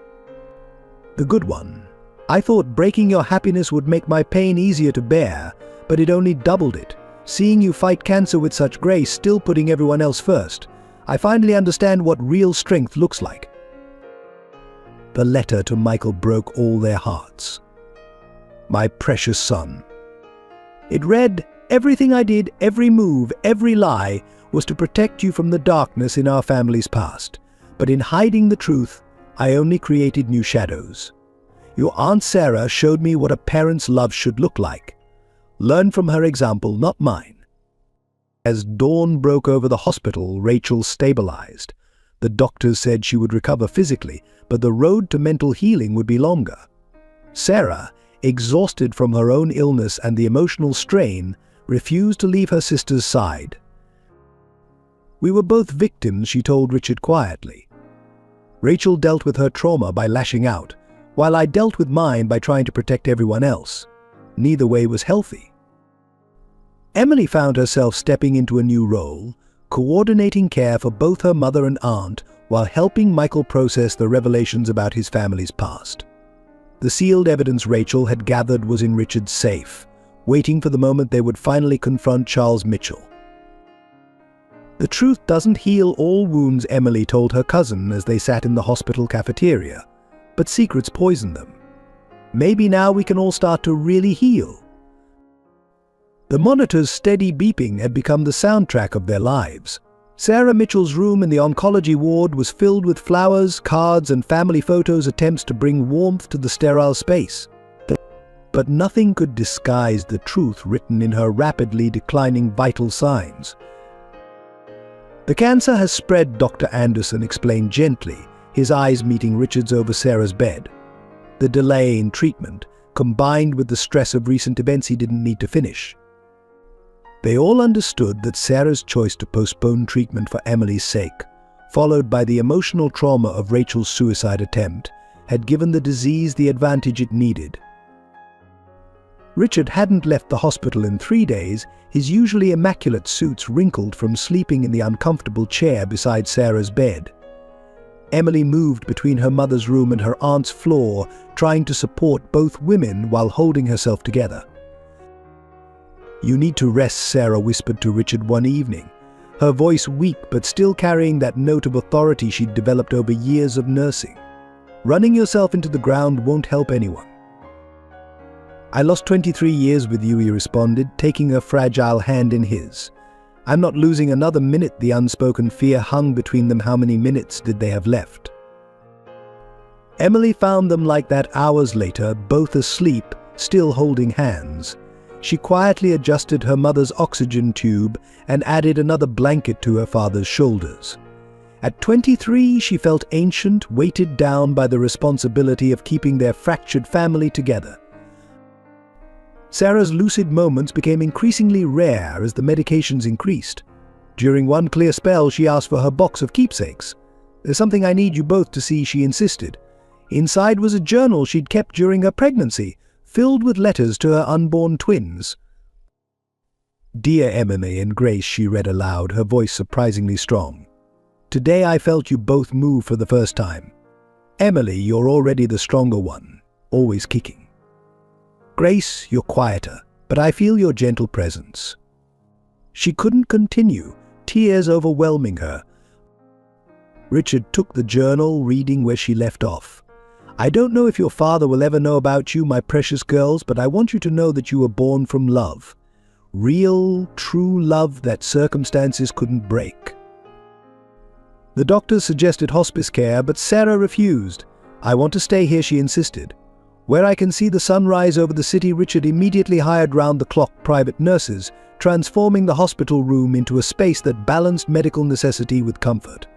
"The good one. I thought breaking your happiness would make my pain easier to bear, but it only doubled it. Seeing you fight cancer with such grace, still putting everyone else first. I finally understand what real strength looks like." The letter to Michael broke all their hearts. "My precious son." It read, "Everything I did, every move, every lie, was to protect you from the darkness in our family's past. But in hiding the truth, I only created new shadows. Your Aunt Sarah showed me what a parent's love should look like. Learn from her example, not mine." As dawn broke over the hospital, Rachel stabilized. The doctors said she would recover physically, but the road to mental healing would be longer. Sarah, exhausted from her own illness and the emotional strain, refused to leave her sister's side. "We were both victims," she told Richard quietly. "Rachel dealt with her trauma by lashing out, while I dealt with mine by trying to protect everyone else. Neither way was healthy." Emily found herself stepping into a new role, coordinating care for both her mother and aunt while helping Michael process the revelations about his family's past. The sealed evidence Rachel had gathered was in Richard's safe, waiting for the moment they would finally confront Charles Mitchell. "The truth doesn't heal all wounds," Emily told her cousin as they sat in the hospital cafeteria, "but secrets poison them. Maybe now we can all start to really heal." The monitor's steady beeping had become the soundtrack of their lives. Sarah Mitchell's room in the oncology ward was filled with flowers, cards, and family photos, attempts to bring warmth to the sterile space. But nothing could disguise the truth written in her rapidly declining vital signs. "The cancer has spread," Dr. Anderson explained gently, his eyes meeting Richard's over Sarah's bed. The delay in treatment, combined with the stress of recent events he didn't need to finish. They all understood that Sarah's choice to postpone treatment for Emily's sake, followed by the emotional trauma of Rachel's suicide attempt, had given the disease the advantage it needed. Richard hadn't left the hospital in 3 days, his usually immaculate suits wrinkled from sleeping in the uncomfortable chair beside Sarah's bed. Emily moved between her mother's room and her aunt's floor, trying to support both women while holding herself together. "You need to rest," Sarah whispered to Richard one evening, her voice weak but still carrying that note of authority she'd developed over years of nursing. "Running yourself into the ground won't help anyone." "I lost 23 years with you," he responded, taking her fragile hand in his. "I'm not losing another minute." The unspoken fear hung between them. How many minutes did they have left? Emily found them like that hours later, both asleep, still holding hands. She quietly adjusted her mother's oxygen tube and added another blanket to her father's shoulders. At 23, she felt ancient, weighted down by the responsibility of keeping their fractured family together. Sarah's lucid moments became increasingly rare as the medications increased. During one clear spell, she asked for her box of keepsakes. "There's something I need you both to see," she insisted. Inside was a journal she'd kept during her pregnancy, filled with letters to her unborn twins. "Dear Emily and Grace," she read aloud, her voice surprisingly strong. "Today I felt you both move for the first time. Emily, you're already the stronger one, always kicking. Grace, you're quieter, but I feel your gentle presence." She couldn't continue, tears overwhelming her. Richard took the journal, reading where she left off. "I don't know if your father will ever know about you, my precious girls, but I want you to know that you were born from love. Real, true love that circumstances couldn't break." The doctors suggested hospice care, but Sarah refused. "I want to stay here," she insisted. "Where I can see the sunrise over the city." Richard immediately hired round-the-clock private nurses, transforming the hospital room into a space that balanced medical necessity with comfort.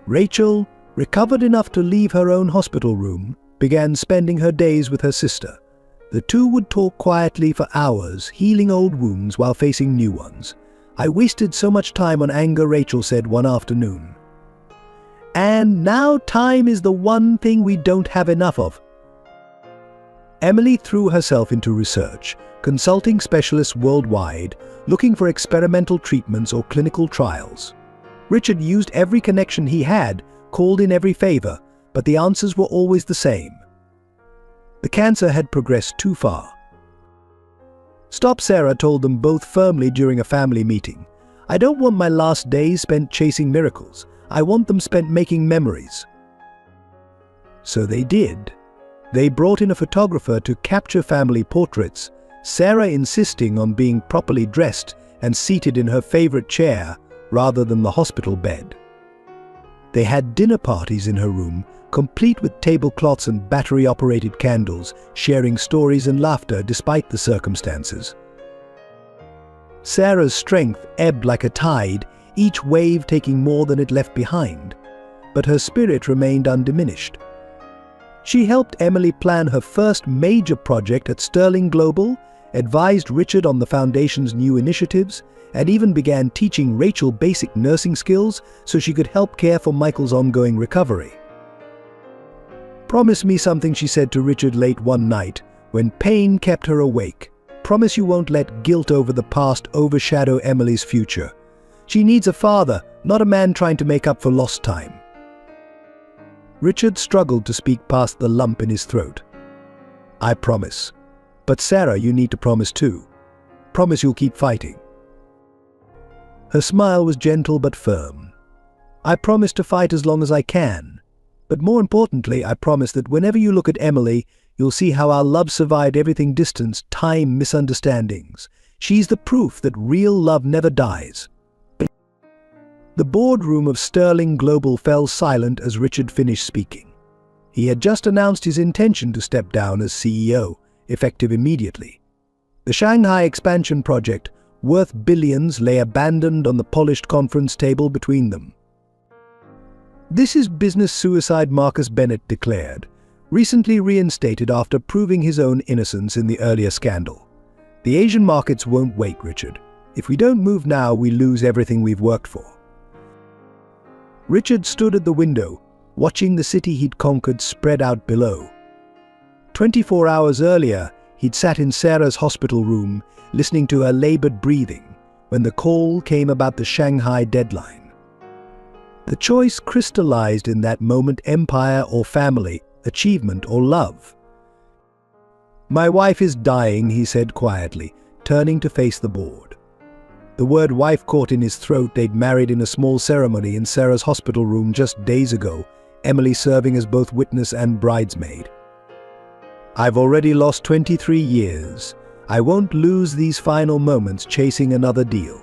Rachel, recovered enough to leave her own hospital room, began spending her days with her sister. The two would talk quietly for hours, healing old wounds while facing new ones. "I wasted so much time on anger," Rachel said one afternoon. "And now time is the one thing we don't have enough of." Emily threw herself into research, consulting specialists worldwide, looking for experimental treatments or clinical trials. Richard used every connection he had, called in every favor, but the answers were always the same. The cancer had progressed too far. "Stop," Sarah told them both firmly during a family meeting. "I don't want my last days spent chasing miracles. I want them spent making memories." So they did. They brought in a photographer to capture family portraits, Sarah insisting on being properly dressed and seated in her favorite chair rather than the hospital bed. They had dinner parties in her room, complete with tablecloths and battery-operated candles, sharing stories and laughter despite the circumstances. Sarah's strength ebbed like a tide, each wave taking more than it left behind, but her spirit remained undiminished. She helped Emily plan her first major project at Sterling Global, advised Richard on the foundation's new initiatives, and even began teaching Rachel basic nursing skills so she could help care for Michael's ongoing recovery. "Promise me something," she said to Richard late one night, when pain kept her awake. "Promise you won't let guilt over the past overshadow Emily's future. She needs a father, not a man trying to make up for lost time." Richard struggled to speak past the lump in his throat. "I promise. But Sarah, you need to promise too. Promise you'll keep fighting." Her smile was gentle but firm. "I promise to fight as long as I can. But more importantly, I promise that whenever you look at Emily, you'll see how our love survived everything: distance, time, misunderstandings. She's the proof that real love never dies." The boardroom of Sterling Global fell silent as Richard finished speaking. He had just announced his intention to step down as CEO, effective immediately. The Shanghai expansion project, worth billions, lay abandoned on the polished conference table between them. "This is business suicide," Marcus Bennett declared, recently reinstated after proving his own innocence in the earlier scandal. "The Asian markets won't wait, Richard. If we don't move now, we lose everything we've worked for." Richard stood at the window, watching the city he'd conquered spread out below. 24 hours earlier, he'd sat in Sarah's hospital room, listening to her labored breathing, when the call came about the Shanghai deadline. The choice crystallized in that moment: empire or family, achievement or love. "My wife is dying," he said quietly, turning to face the board. The word wife caught in his throat. They'd married in a small ceremony in Sarah's hospital room just days ago, Emily serving as both witness and bridesmaid. "I've already lost 23 years. I won't lose these final moments chasing another deal."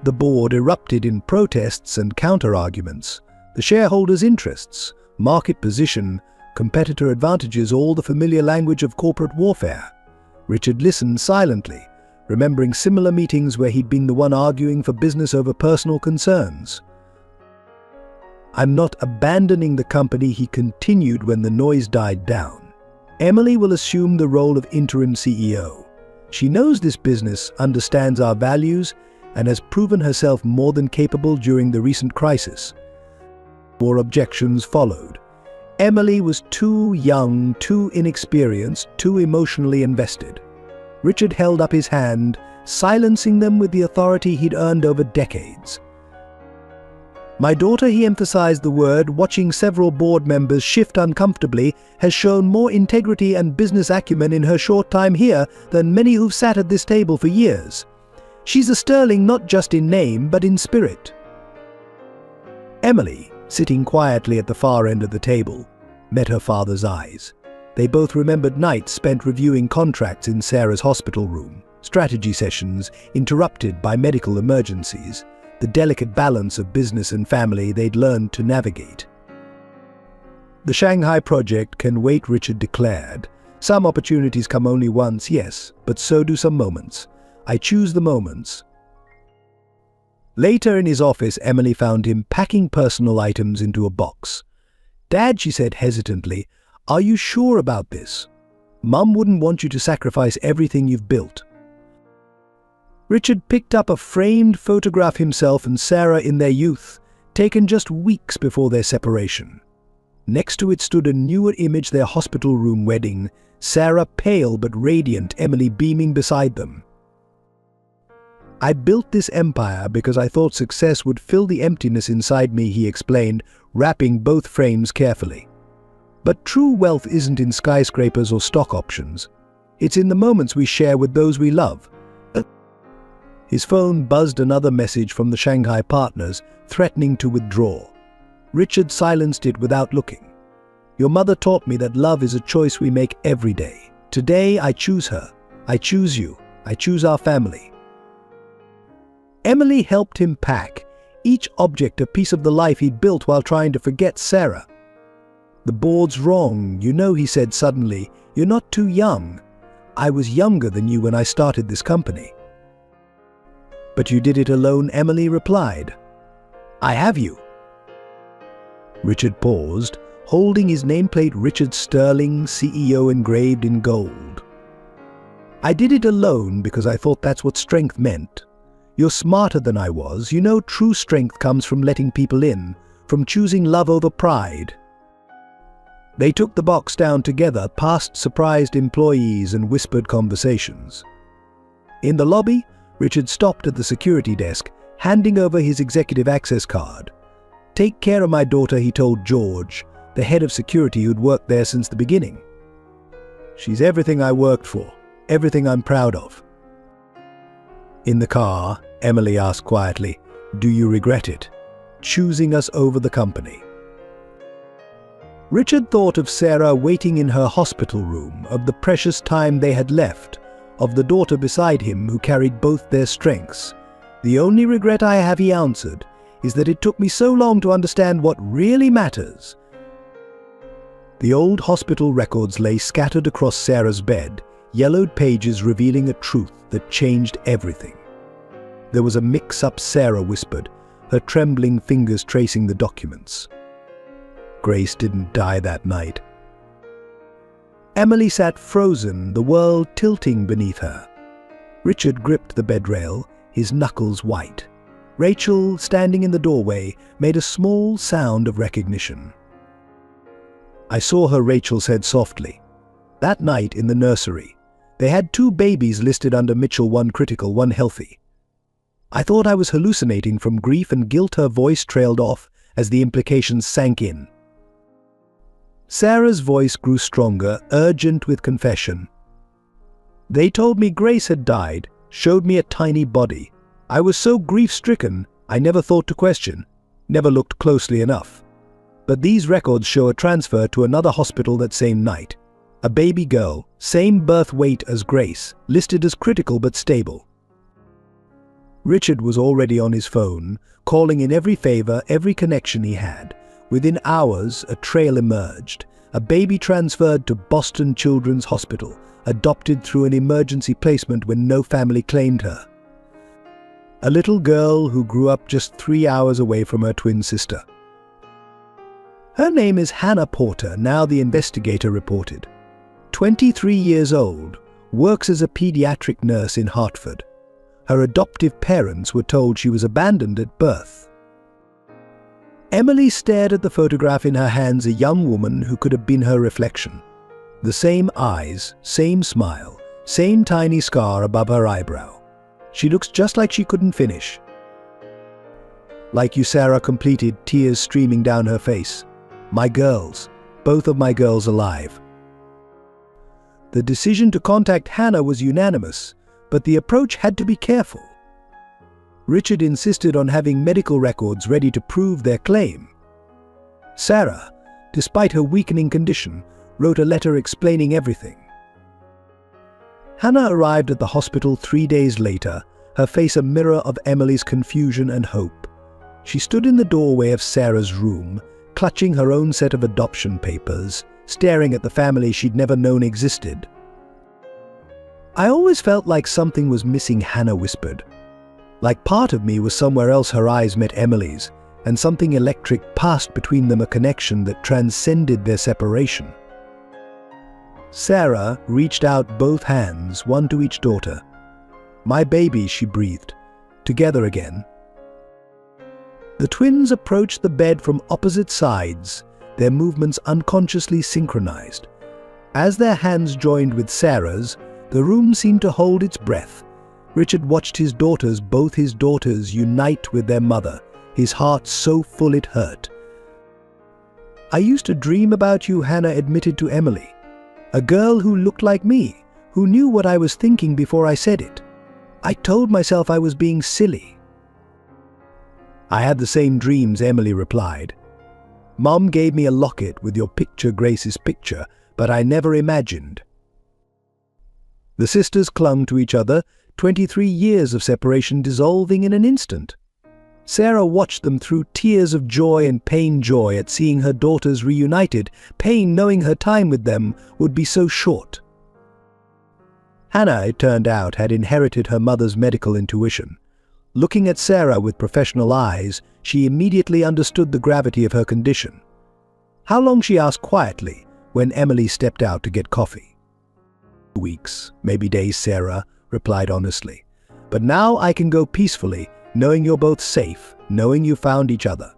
The board erupted in protests and counter-arguments. The shareholders' interests, market position, competitor advantages, all the familiar language of corporate warfare. Richard listened silently, remembering similar meetings where he'd been the one arguing for business over personal concerns. "I'm not abandoning the company," he continued when the noise died down. "Emily will assume the role of interim CEO. She knows this business, understands our values, and has proven herself more than capable during the recent crisis." More objections followed. Emily was too young, too inexperienced, too emotionally invested. Richard held up his hand, silencing them with the authority he'd earned over decades. My daughter, he emphasized the word, watching several board members shift uncomfortably, has shown more integrity and business acumen in her short time here than many who've sat at this table for years. She's a sterling not just in name, but in spirit. Emily, sitting quietly at the far end of the table, met her father's eyes. They both remembered nights spent reviewing contracts in Sarah's hospital room, strategy sessions interrupted by medical emergencies, the delicate balance of business and family they'd learned to navigate. The Shanghai project can wait, Richard declared. Some opportunities come only once, yes, but so do some moments. I choose the moments. Later in his office, Emily found him packing personal items into a box. "Dad," she said hesitantly, "are you sure about this? Mum wouldn't want you to sacrifice everything you've built." Richard picked up a framed photograph himself and Sarah in their youth, taken just weeks before their separation. Next to it stood a newer image, their hospital room wedding, Sarah pale but radiant, Emily beaming beside them. "I built this empire because I thought success would fill the emptiness inside me," he explained, wrapping both frames carefully. "But true wealth isn't in skyscrapers or stock options. It's in the moments we share with those we love." His phone buzzed, another message from the Shanghai partners, threatening to withdraw. Richard silenced it without looking. "Your mother taught me that love is a choice we make every day. Today I choose her. I choose you. I choose our family." Emily helped him pack, each object a piece of the life he'd built while trying to forget Sarah. "The board's wrong, you know," he said suddenly. "You're not too young. I was younger than you when I started this company." "But you did it alone," Emily replied. "I have you." Richard paused, holding his nameplate, Richard Sterling, CEO, engraved in gold. "I did it alone because I thought that's what strength meant. You're smarter than I was. You know, true strength comes from letting people in, from choosing love over pride." They took the box down together, past surprised employees and whispered conversations. In the lobby, Richard stopped at the security desk, handing over his executive access card. "Take care of my daughter," he told George, the head of security who'd worked there since the beginning. "She's everything I worked for, everything I'm proud of." In the car, Emily asked quietly, "Do you regret it? Choosing us over the company?" Richard thought of Sarah waiting in her hospital room, of the precious time they had left, of the daughter beside him who carried both their strengths. "The only regret I have," he answered, "is that it took me so long to understand what really matters." The old hospital records lay scattered across Sarah's bed, yellowed pages revealing a truth that changed everything. "There was a mix-up," Sarah whispered, her trembling fingers tracing the documents. "Grace didn't die that night." Emily sat frozen, the world tilting beneath her. Richard gripped the bedrail, his knuckles white. Rachel, standing in the doorway, made a small sound of recognition. "I saw her," Rachel said softly. "That night in the nursery. They had 2 babies listed under Mitchell, one critical, one healthy. I thought I was hallucinating from grief and guilt." Her voice trailed off as the implications sank in. Sarah's voice grew stronger, urgent with confession. "They told me Grace had died, showed me a tiny body. I was so grief-stricken, I never thought to question, never looked closely enough. But these records show a transfer to another hospital that same night. A baby girl, same birth weight as Grace, listed as critical but stable." Richard was already on his phone, calling in every favor, every connection he had. Within hours, a trail emerged. A baby transferred to Boston Children's Hospital, adopted through an emergency placement when no family claimed her. A little girl who grew up just 3 hours away from her twin sister. "Her name is Hannah Porter," now the investigator reported. 23 years old, works as a pediatric nurse in Hartford. Her adoptive parents were told she was abandoned at birth. Emily stared at the photograph in her hands, a young woman who could have been her reflection. The same eyes, same smile, same tiny scar above her eyebrow. She looks just like she couldn't finish. Like you, Sarah completed, tears streaming down her face. My girls, both of my girls alive. The decision to contact Hannah was unanimous, but the approach had to be careful. Richard insisted on having medical records ready to prove their claim. Sarah, despite her weakening condition, wrote a letter explaining everything. Hannah arrived at the hospital 3 days later, her face a mirror of Emily's confusion and hope. She stood in the doorway of Sarah's room, clutching her own set of adoption papers, staring at the family she'd never known existed. I always felt like something was missing, Hannah whispered. Like part of me was somewhere else. Her eyes met Emily's, and something electric passed between them, a connection that transcended their separation. Sarah reached out both hands, one to each daughter. My babies, she breathed. Together again. The twins approached the bed from opposite sides, their movements unconsciously synchronized. As their hands joined with Sarah's, the room seemed to hold its breath. Richard watched his daughters, both his daughters, unite with their mother, his heart so full it hurt. I used to dream about you, Hannah admitted to Emily. A girl who looked like me, who knew what I was thinking before I said it. I told myself I was being silly. I had the same dreams, Emily replied. Mom gave me a locket with your picture, Grace's picture, but I never imagined. The sisters clung to each other, 23 years of separation dissolving in an instant. Sarah watched them through tears of joy and pain, joy at seeing her daughters reunited, pain knowing her time with them would be so short. Hannah, it turned out, had inherited her mother's medical intuition. Looking at Sarah with professional eyes, she immediately understood the gravity of her condition. How long, she asked quietly, when Emily stepped out to get coffee. Weeks, maybe days, Sarah replied honestly. But now I can go peacefully, knowing you're both safe, knowing you found each other.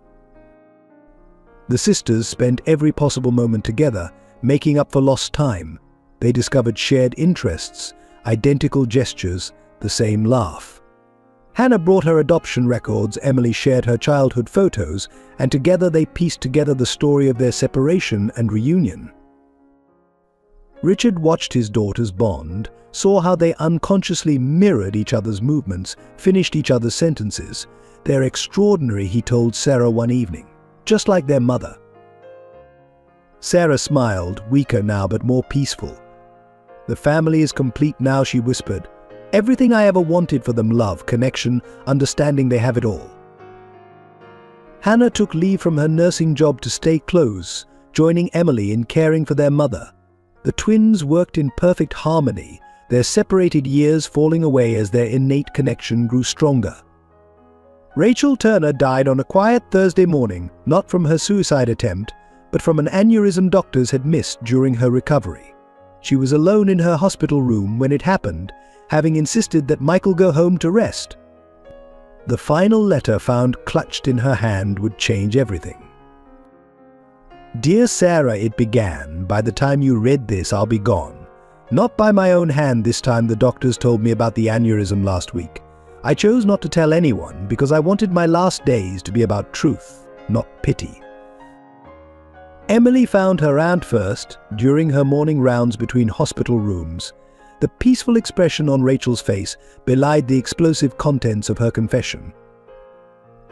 The sisters spent every possible moment together, making up for lost time. They discovered shared interests, identical gestures, the same laugh. Hannah brought her adoption records, Emily shared her childhood photos, and together they pieced together the story of their separation and reunion. Richard watched his daughters bond, saw how they unconsciously mirrored each other's movements, finished each other's sentences. They're extraordinary, he told Sarah one evening, just like their mother. Sarah smiled, weaker now but more peaceful. The family is complete now, she whispered. Everything I ever wanted for them, love, connection, understanding, they have it all. Hannah took leave from her nursing job to stay close, joining Emily in caring for their mother. The twins worked in perfect harmony, their separated years falling away as their innate connection grew stronger. Rachel Turner died on a quiet Thursday morning, not from her suicide attempt, but from an aneurysm doctors had missed during her recovery. She was alone in her hospital room when it happened, having insisted that Michael go home to rest. The final letter found clutched in her hand would change everything. Dear Sarah, it began, by the time you read this, I'll be gone. Not by my own hand this time. The doctors told me about the aneurysm last week. I chose not to tell anyone because I wanted my last days to be about truth, not pity. Emily found her aunt first, during her morning rounds between hospital rooms. The peaceful expression on Rachel's face belied the explosive contents of her confession.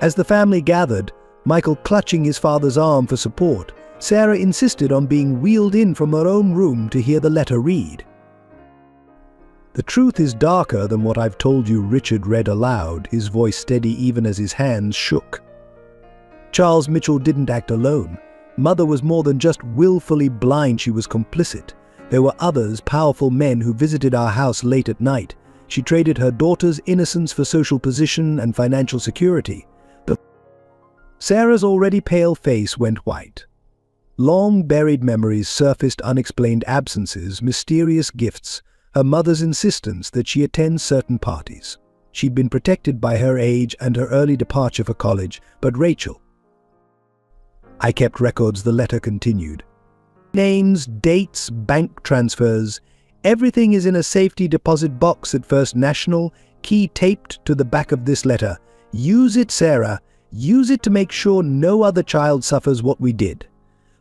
As the family gathered, Michael clutching his father's arm for support, Sarah insisted on being wheeled in from her own room to hear the letter read. The truth is darker than what I've told you, Richard read aloud, his voice steady even as his hands shook. Charles Mitchell didn't act alone. Mother was more than just willfully blind, she was complicit. There were others, powerful men who visited our house late at night. She traded her daughter's innocence for social position and financial security. Sarah's already pale face went white. Long-buried memories surfaced, unexplained absences, mysterious gifts, her mother's insistence that she attend certain parties. She'd been protected by her age and her early departure for college, but Rachel. I kept records, the letter continued. Names, dates, bank transfers, everything is in a safety deposit box at First National, key taped to the back of this letter. Use it, Sarah. Use it to make sure no other child suffers what we did.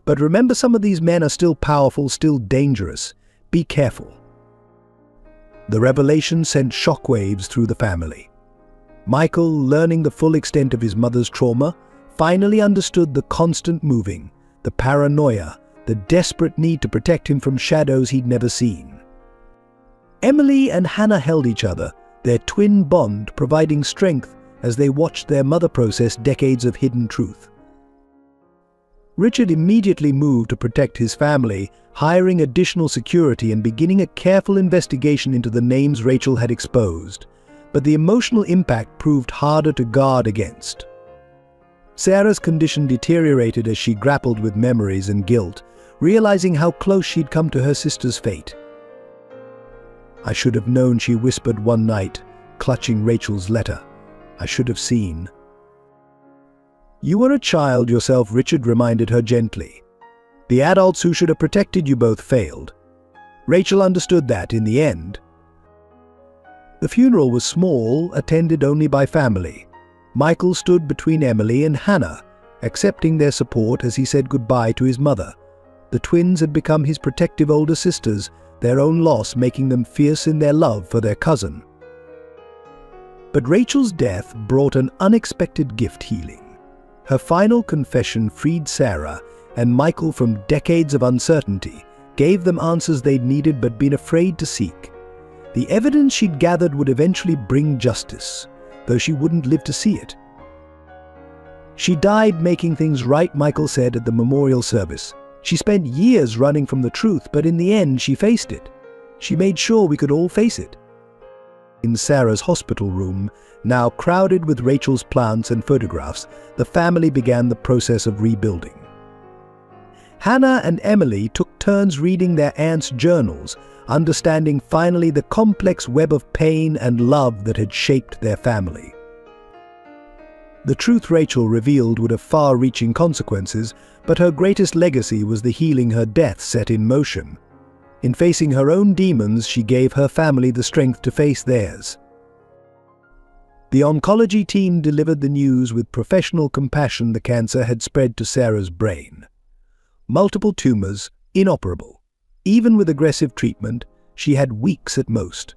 But remember, some of these men are still powerful, still dangerous. Be careful." The revelation sent shockwaves through the family. Michael, learning the full extent of his mother's trauma, finally understood the constant moving, the paranoia, the desperate need to protect him from shadows he'd never seen. Emily and Hannah held each other, their twin bond providing strength as they watched their mother process decades of hidden truth. Richard immediately moved to protect his family, hiring additional security and beginning a careful investigation into the names Rachel had exposed. But the emotional impact proved harder to guard against. Sarah's condition deteriorated as she grappled with memories and guilt, realizing how close she'd come to her sister's fate. "I should have known," she whispered one night, clutching Rachel's letter. "I should have seen." "You were a child yourself," Richard reminded her gently. "The adults who should have protected you both failed." Rachel understood that in the end. The funeral was small, attended only by family. Michael stood between Emily and Hannah, accepting their support as he said goodbye to his mother. The twins had become his protective older sisters, their own loss making them fierce in their love for their cousin. But Rachel's death brought an unexpected gift: healing. Her final confession freed Sarah and Michael from decades of uncertainty, gave them answers they'd needed but been afraid to seek. The evidence she'd gathered would eventually bring justice, though she wouldn't live to see it. "She died making things right," Michael said at the memorial service. "She spent years running from the truth, but in the end she faced it. She made sure we could all face it." In Sarah's hospital room, now crowded with Rachel's plants and photographs, the family began the process of rebuilding. Hannah and Emily took turns reading their aunt's journals, understanding finally the complex web of pain and love that had shaped their family. The truth Rachel revealed would have far-reaching consequences, but her greatest legacy was the healing her death set in motion. In facing her own demons, she gave her family the strength to face theirs. The oncology team delivered the news with professional compassion. The cancer had spread to Sarah's brain. Multiple tumors, inoperable. Even with aggressive treatment, she had weeks at most.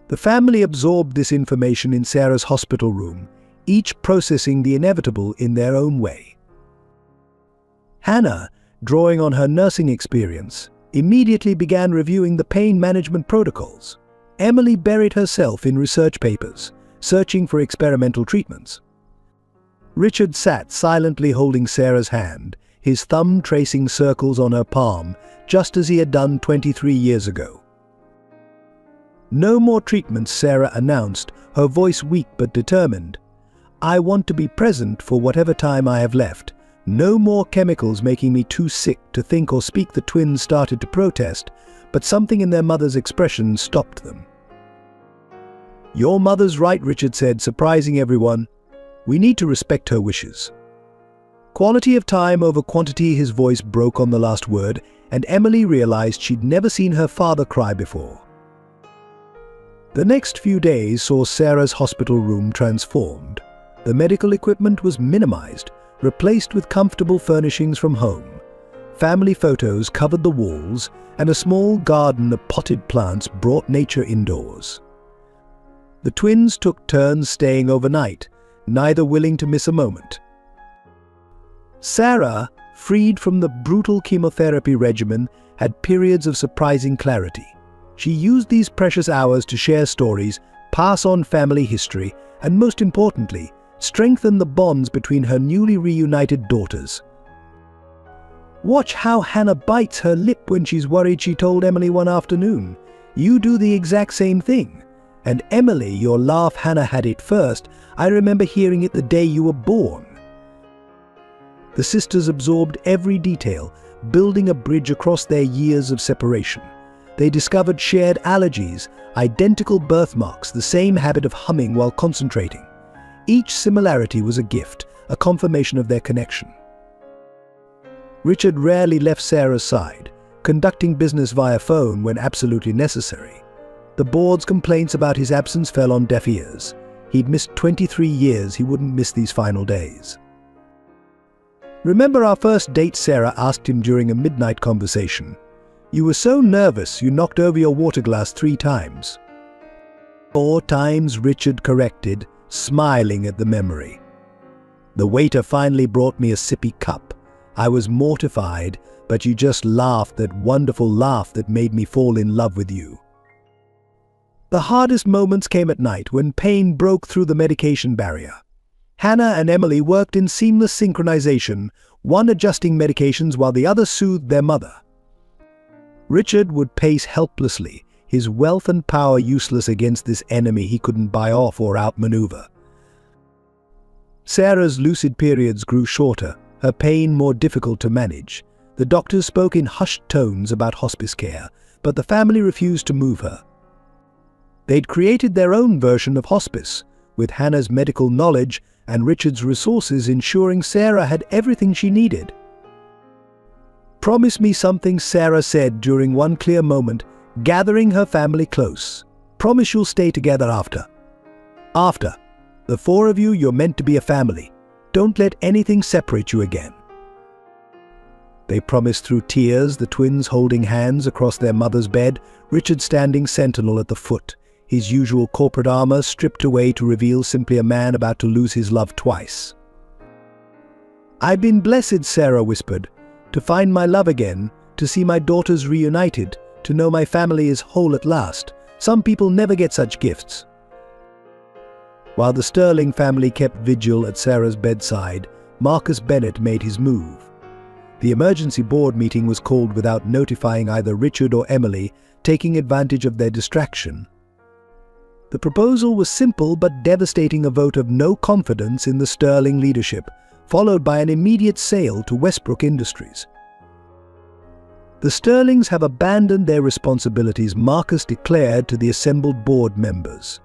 The family absorbed this information in Sarah's hospital room, each processing the inevitable in their own way. Hannah, drawing on her nursing experience, immediately began reviewing the pain management protocols. Emily buried herself in research papers, searching for experimental treatments. Richard sat silently holding Sarah's hand, his thumb tracing circles on her palm, just as he had done 23 years ago. "No more treatments," Sarah announced, her voice weak but determined. "I want to be present for whatever time I have left. No more chemicals making me too sick to think or speak." The twins started to protest, but something in their mother's expression stopped them. "Your mother's right," Richard said, surprising everyone. "We need to respect her wishes." Quality of time over quantity, his voice broke on the last word, and Emily realized she'd never seen her father cry before. The next few days saw Sarah's hospital room transformed. The medical equipment was minimized, replaced with comfortable furnishings from home. Family photos covered the walls, and a small garden of potted plants brought nature indoors. The twins took turns staying overnight, neither willing to miss a moment. Sarah, freed from the brutal chemotherapy regimen, had periods of surprising clarity. She used these precious hours to share stories, pass on family history, and most importantly, strengthen the bonds between her newly reunited daughters. "Watch how Hannah bites her lip when she's worried," she told Emily one afternoon. "You do the exact same thing. And Emily, your laugh, Hannah had it first. I remember hearing it the day you were born." The sisters absorbed every detail, building a bridge across their years of separation. They discovered shared allergies, identical birthmarks, the same habit of humming while concentrating. Each similarity was a gift, a confirmation of their connection. Richard rarely left Sarah's side, conducting business via phone when absolutely necessary. The board's complaints about his absence fell on deaf ears. He'd missed 23 years, he wouldn't miss these final days. "Remember our first date?" Sarah asked him during a midnight conversation. "You were so nervous you knocked over your water glass 3 times. 4 times, Richard corrected, smiling at the memory. "The waiter finally brought me a sippy cup. I was mortified, but you just laughed that wonderful laugh that made me fall in love with you." The hardest moments came at night when pain broke through the medication barrier. Hannah and Emily worked in seamless synchronization, one adjusting medications while the other soothed their mother. Richard would pace helplessly, his wealth and power useless against this enemy he couldn't buy off or outmaneuver. Sarah's lucid periods grew shorter, her pain more difficult to manage. The doctors spoke in hushed tones about hospice care, but the family refused to move her. They'd created their own version of hospice, with Hannah's medical knowledge and Richard's resources ensuring Sarah had everything she needed. "Promise me something," Sarah said during one clear moment, gathering her family close. "Promise you'll stay together after. After. The 4 of you, you're meant to be a family. Don't let anything separate you again." They promised through tears, the twins holding hands across their mother's bed, Richard standing sentinel at the foot, his usual corporate armor stripped away to reveal simply a man about to lose his love twice. "I've been blessed," Sarah whispered, "to find my love again, to see my daughters reunited, to know my family is whole at last. Some people never get such gifts." While the Sterling family kept vigil at Sarah's bedside, Marcus Bennett made his move. The emergency board meeting was called without notifying either Richard or Emily, taking advantage of their distraction. The proposal was simple but devastating: a vote of no confidence in the Sterling leadership, followed by an immediate sale to Westbrook Industries. "The Sterlings have abandoned their responsibilities," Marcus declared to the assembled board members.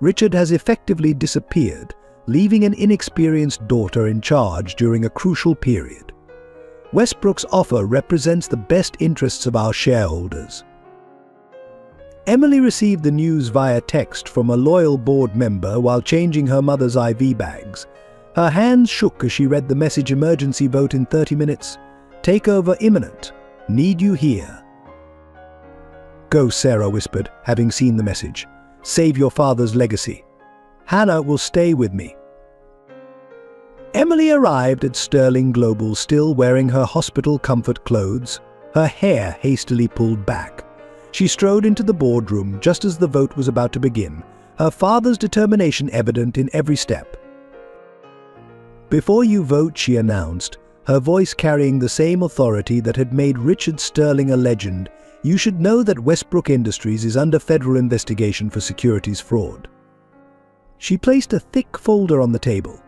"Richard has effectively disappeared, leaving an inexperienced daughter in charge during a crucial period. Westbrook's offer represents the best interests of our shareholders." Emily received the news via text from a loyal board member while changing her mother's IV bags. Her hands shook as she read the message: "Emergency vote in 30 minutes. Takeover imminent. Need you here." "Go," Sarah whispered, having seen the message. "Save your father's legacy. Hannah will stay with me." Emily arrived at Sterling Global still wearing her hospital comfort clothes, her hair hastily pulled back. She strode into the boardroom just as the vote was about to begin, her father's determination evident in every step. "Before you vote," she announced, her voice carrying the same authority that had made Richard Sterling a legend, "you should know that Westbrook Industries is under federal investigation for securities fraud." She placed a thick folder on the table.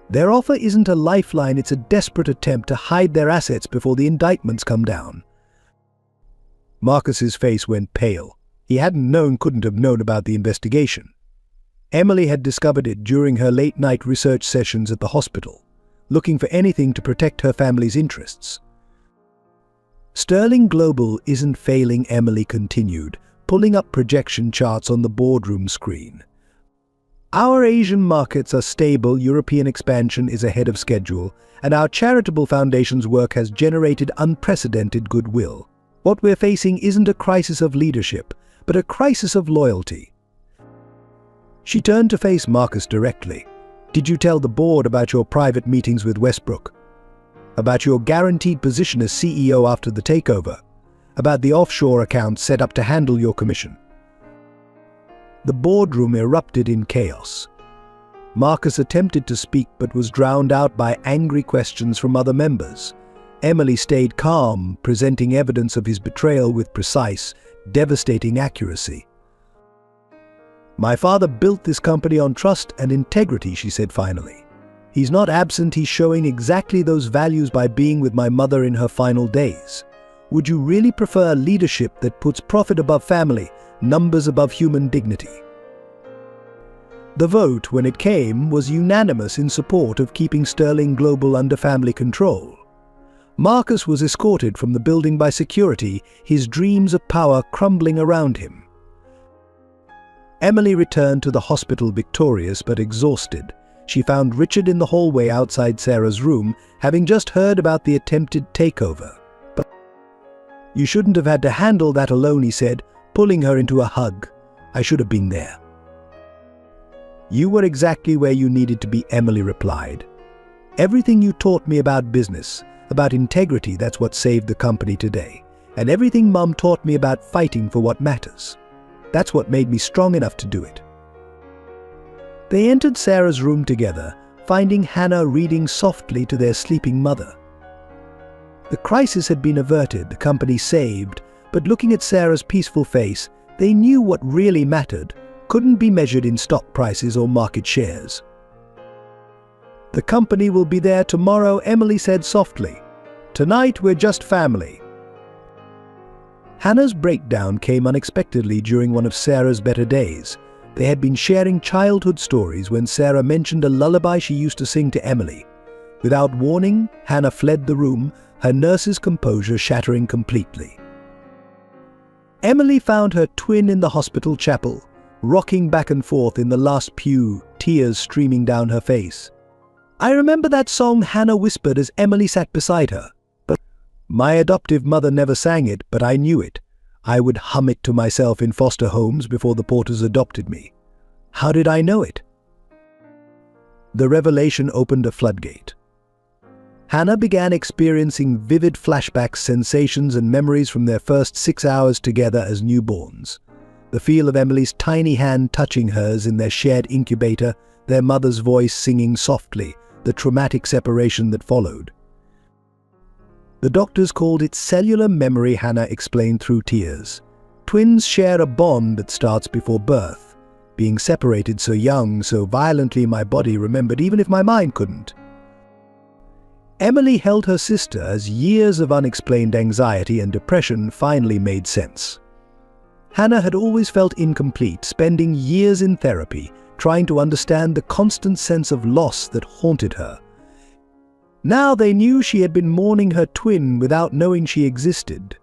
"Their offer isn't a lifeline, it's a desperate attempt to hide their assets before the indictments come down." Marcus's face went pale. He couldn't have known about the investigation. Emily had discovered it during her late-night research sessions at the hospital, looking for anything to protect her family's interests. "Sterling Global isn't failing," Emily continued, pulling up projection charts on the boardroom screen. "Our Asian markets are stable, European expansion is ahead of schedule, and our charitable foundation's work has generated unprecedented goodwill. What we're facing isn't a crisis of leadership, but a crisis of loyalty." She turned to face Marcus directly. "Did you tell the board about your private meetings with Westbrook? About your guaranteed position as CEO after the takeover? About the offshore accounts set up to handle your commission?" The boardroom erupted in chaos. Marcus attempted to speak but was drowned out by angry questions from other members. Emily stayed calm, presenting evidence of his betrayal with precise, devastating accuracy. "My father built this company on trust and integrity," she said finally. "He's not absent, he's showing exactly those values by being with my mother in her final days. Would you really prefer leadership that puts profit above family, numbers above human dignity?" The vote, when it came, was unanimous in support of keeping Sterling Global under family control. Marcus was escorted from the building by security, his dreams of power crumbling around him. Emily returned to the hospital victorious but exhausted. She found Richard in the hallway outside Sarah's room, having just heard about the attempted takeover. "But you shouldn't have had to handle that alone," he said, pulling her into a hug. "I should have been there." "You were exactly where you needed to be," Emily replied. "Everything you taught me about business, about integrity, that's what saved the company today. And everything Mum taught me about fighting for what matters. That's what made me strong enough to do it." They entered Sarah's room together, finding Hannah reading softly to their sleeping mother. The crisis had been averted, the company saved, but looking at Sarah's peaceful face, they knew what really mattered couldn't be measured in stock prices or market shares. "The company will be there tomorrow," Emily said softly. "Tonight we're just family." Hannah's breakdown came unexpectedly during one of Sarah's better days. They had been sharing childhood stories when Sarah mentioned a lullaby she used to sing to Emily. Without warning, Hannah fled the room, her nurse's composure shattering completely. Emily found her twin in the hospital chapel, rocking back and forth in the last pew, tears streaming down her face. "I remember that song," Hannah whispered as Emily sat beside her. "But my adoptive mother never sang it, but I knew it. I would hum it to myself in foster homes before the Porters adopted me. How did I know it?" The revelation opened a floodgate. Hannah began experiencing vivid flashbacks, sensations and memories from their first 6 hours together as newborns. The feel of Emily's tiny hand touching hers in their shared incubator, their mother's voice singing softly, the traumatic separation that followed. The doctors called it cellular memory, Hannah explained through tears. Twins share a bond that starts before birth. Being separated so young, so violently, my body remembered even if my mind couldn't. Emily held her sister as years of unexplained anxiety and depression finally made sense. Hannah had always felt incomplete, spending years in therapy, trying to understand the constant sense of loss that haunted her. Now they knew she had been mourning her twin without knowing she existed.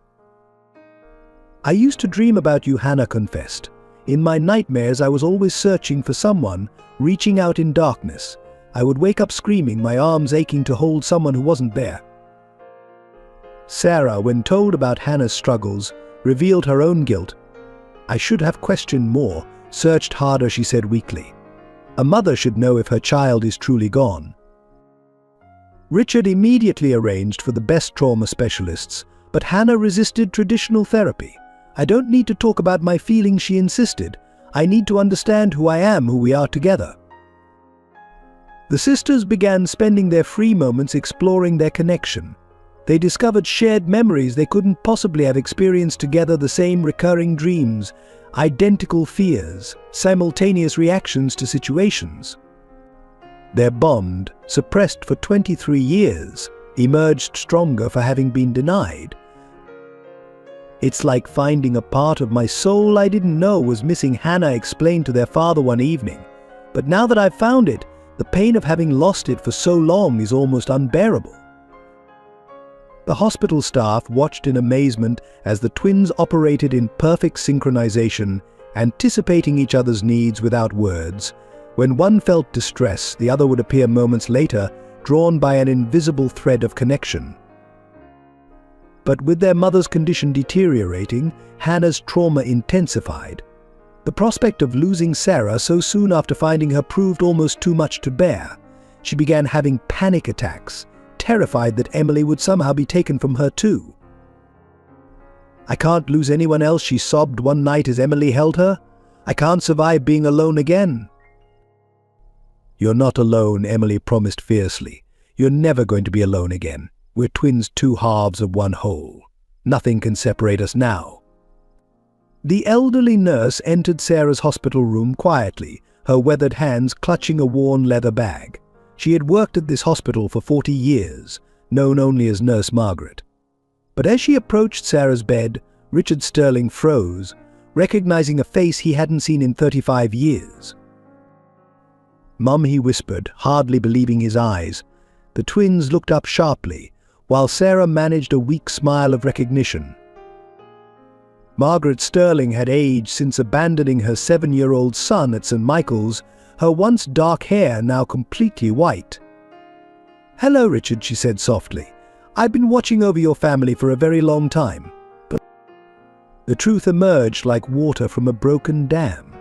"I used to dream about you," Hannah confessed. "In my nightmares I was always searching for someone, reaching out in darkness. I would wake up screaming, my arms aching to hold someone who wasn't there." Sarah, when told about Hannah's struggles, revealed her own guilt. "I should have questioned more, searched harder," she said weakly. "A mother should know if her child is truly gone." Richard immediately arranged for the best trauma specialists, but Hannah resisted traditional therapy. "I don't need to talk about my feelings," she insisted. "I need to understand who I am, who we are together." The sisters began spending their free moments exploring their connection. They discovered shared memories they couldn't possibly have experienced together, the same recurring dreams, identical fears, simultaneous reactions to situations. Their bond, suppressed for 23 years, emerged stronger for having been denied. "It's like finding a part of my soul I didn't know was missing," Hannah explained to their father one evening. "But now that I've found it, the pain of having lost it for so long is almost unbearable." The hospital staff watched in amazement as the twins operated in perfect synchronization, anticipating each other's needs without words. When one felt distress, the other would appear moments later, drawn by an invisible thread of connection. But with their mother's condition deteriorating, Hannah's trauma intensified. The prospect of losing Sarah so soon after finding her proved almost too much to bear. She began having panic attacks, terrified that Emily would somehow be taken from her too. "I can't lose anyone else," she sobbed one night as Emily held her. "I can't survive being alone again." "You're not alone," Emily promised fiercely. "You're never going to be alone again. We're twins, two halves of one whole. Nothing can separate us now." The elderly nurse entered Sarah's hospital room quietly, her weathered hands clutching a worn leather bag. She had worked at this hospital for 40 years, known only as Nurse Margaret. But as she approached Sarah's bed, Richard Sterling froze, recognizing a face he hadn't seen in 35 years. "Mum," he whispered, hardly believing his eyes. The twins looked up sharply, while Sarah managed a weak smile of recognition. Margaret Sterling had aged since abandoning her 7-year-old son at St. Michael's, her once dark hair now completely white. "Hello, Richard," she said softly. "I've been watching over your family for a very long time." But the truth emerged like water from a broken dam.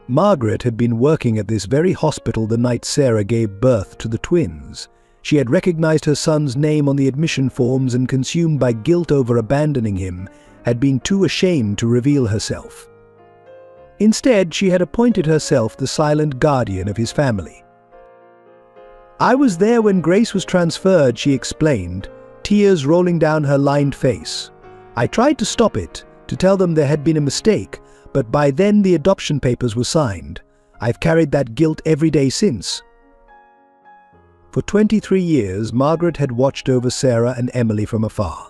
Margaret had been working at this very hospital the night Sarah gave birth to the twins. She had recognized her son's name on the admission forms and, consumed by guilt over abandoning him, had been too ashamed to reveal herself. Instead, she had appointed herself the silent guardian of his family. "I was there when Grace was transferred," she explained, tears rolling down her lined face. "I tried to stop it, to tell them there had been a mistake, but by then the adoption papers were signed. I've carried that guilt every day since." For 23 years, Margaret had watched over Sarah and Emily from afar.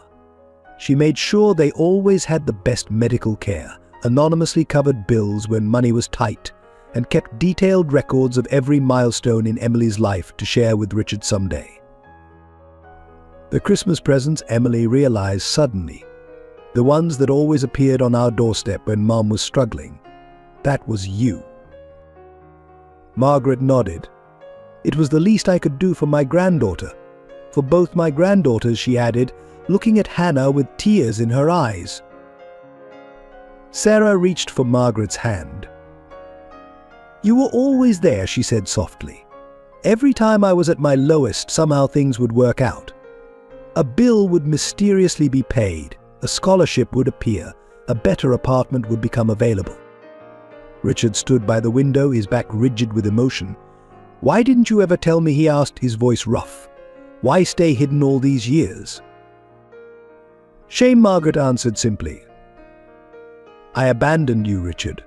She made sure they always had the best medical care, anonymously covered bills when money was tight, and kept detailed records of every milestone in Emily's life to share with Richard someday. The Christmas presents, Emily realized suddenly, the ones that always appeared on our doorstep when Mom was struggling, that was you. Margaret nodded. "It was the least I could do for my granddaughter. For both my granddaughters," she added, looking at Hannah with tears in her eyes. Sarah reached for Margaret's hand. "You were always there," she said softly. "Every time I was at my lowest, somehow things would work out. A bill would mysteriously be paid, a scholarship would appear, a better apartment would become available." Richard stood by the window, his back rigid with emotion. "Why didn't you ever tell me?" he asked, his voice rough. "Why stay hidden all these years?" "Shame," Margaret answered simply. "I abandoned you, Richard.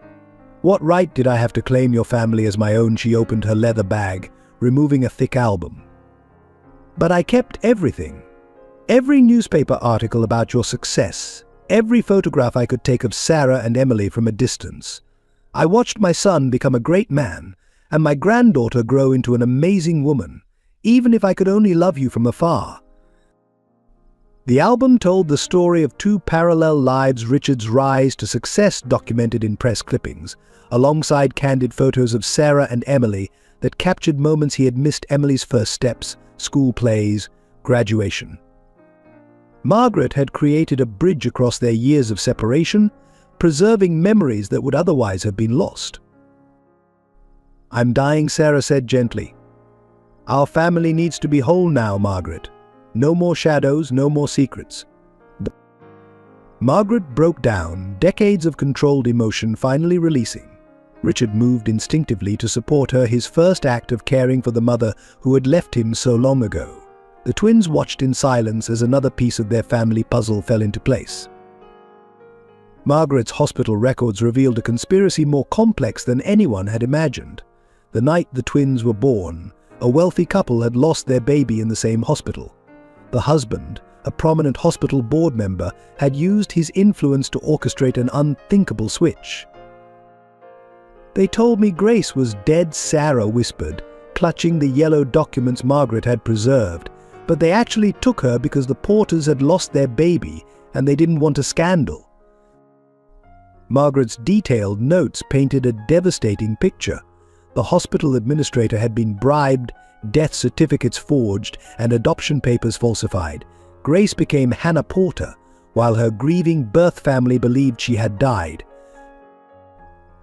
What right did I have to claim your family as my own?" She opened her leather bag, removing a thick album. "But I kept everything. Every newspaper article about your success, every photograph I could take of Sarah and Emily from a distance. I watched my son become a great man, and my granddaughter grow into an amazing woman, even if I could only love you from afar." The album told the story of two parallel lives: Richard's rise to success documented in press clippings, alongside candid photos of Sarah and Emily that captured moments he had missed: Emily's first steps, school plays, graduation. Margaret had created a bridge across their years of separation, preserving memories that would otherwise have been lost. "I'm dying," Sarah said gently. "Our family needs to be whole now, Margaret. No more shadows, no more secrets." Margaret broke down, decades of controlled emotion finally releasing. Richard moved instinctively to support her, his first act of caring for the mother who had left him so long ago. The twins watched in silence as another piece of their family puzzle fell into place. Margaret's hospital records revealed a conspiracy more complex than anyone had imagined. The night the twins were born, a wealthy couple had lost their baby in the same hospital. The husband, a prominent hospital board member, had used his influence to orchestrate an unthinkable switch. "They told me Grace was dead," Sarah whispered, clutching the yellow documents Margaret had preserved. "But they actually took her because the Porters had lost their baby and they didn't want a scandal." Margaret's detailed notes painted a devastating picture. The hospital administrator had been bribed, death certificates forged, and adoption papers falsified. Grace became Hannah Porter, while her grieving birth family believed she had died.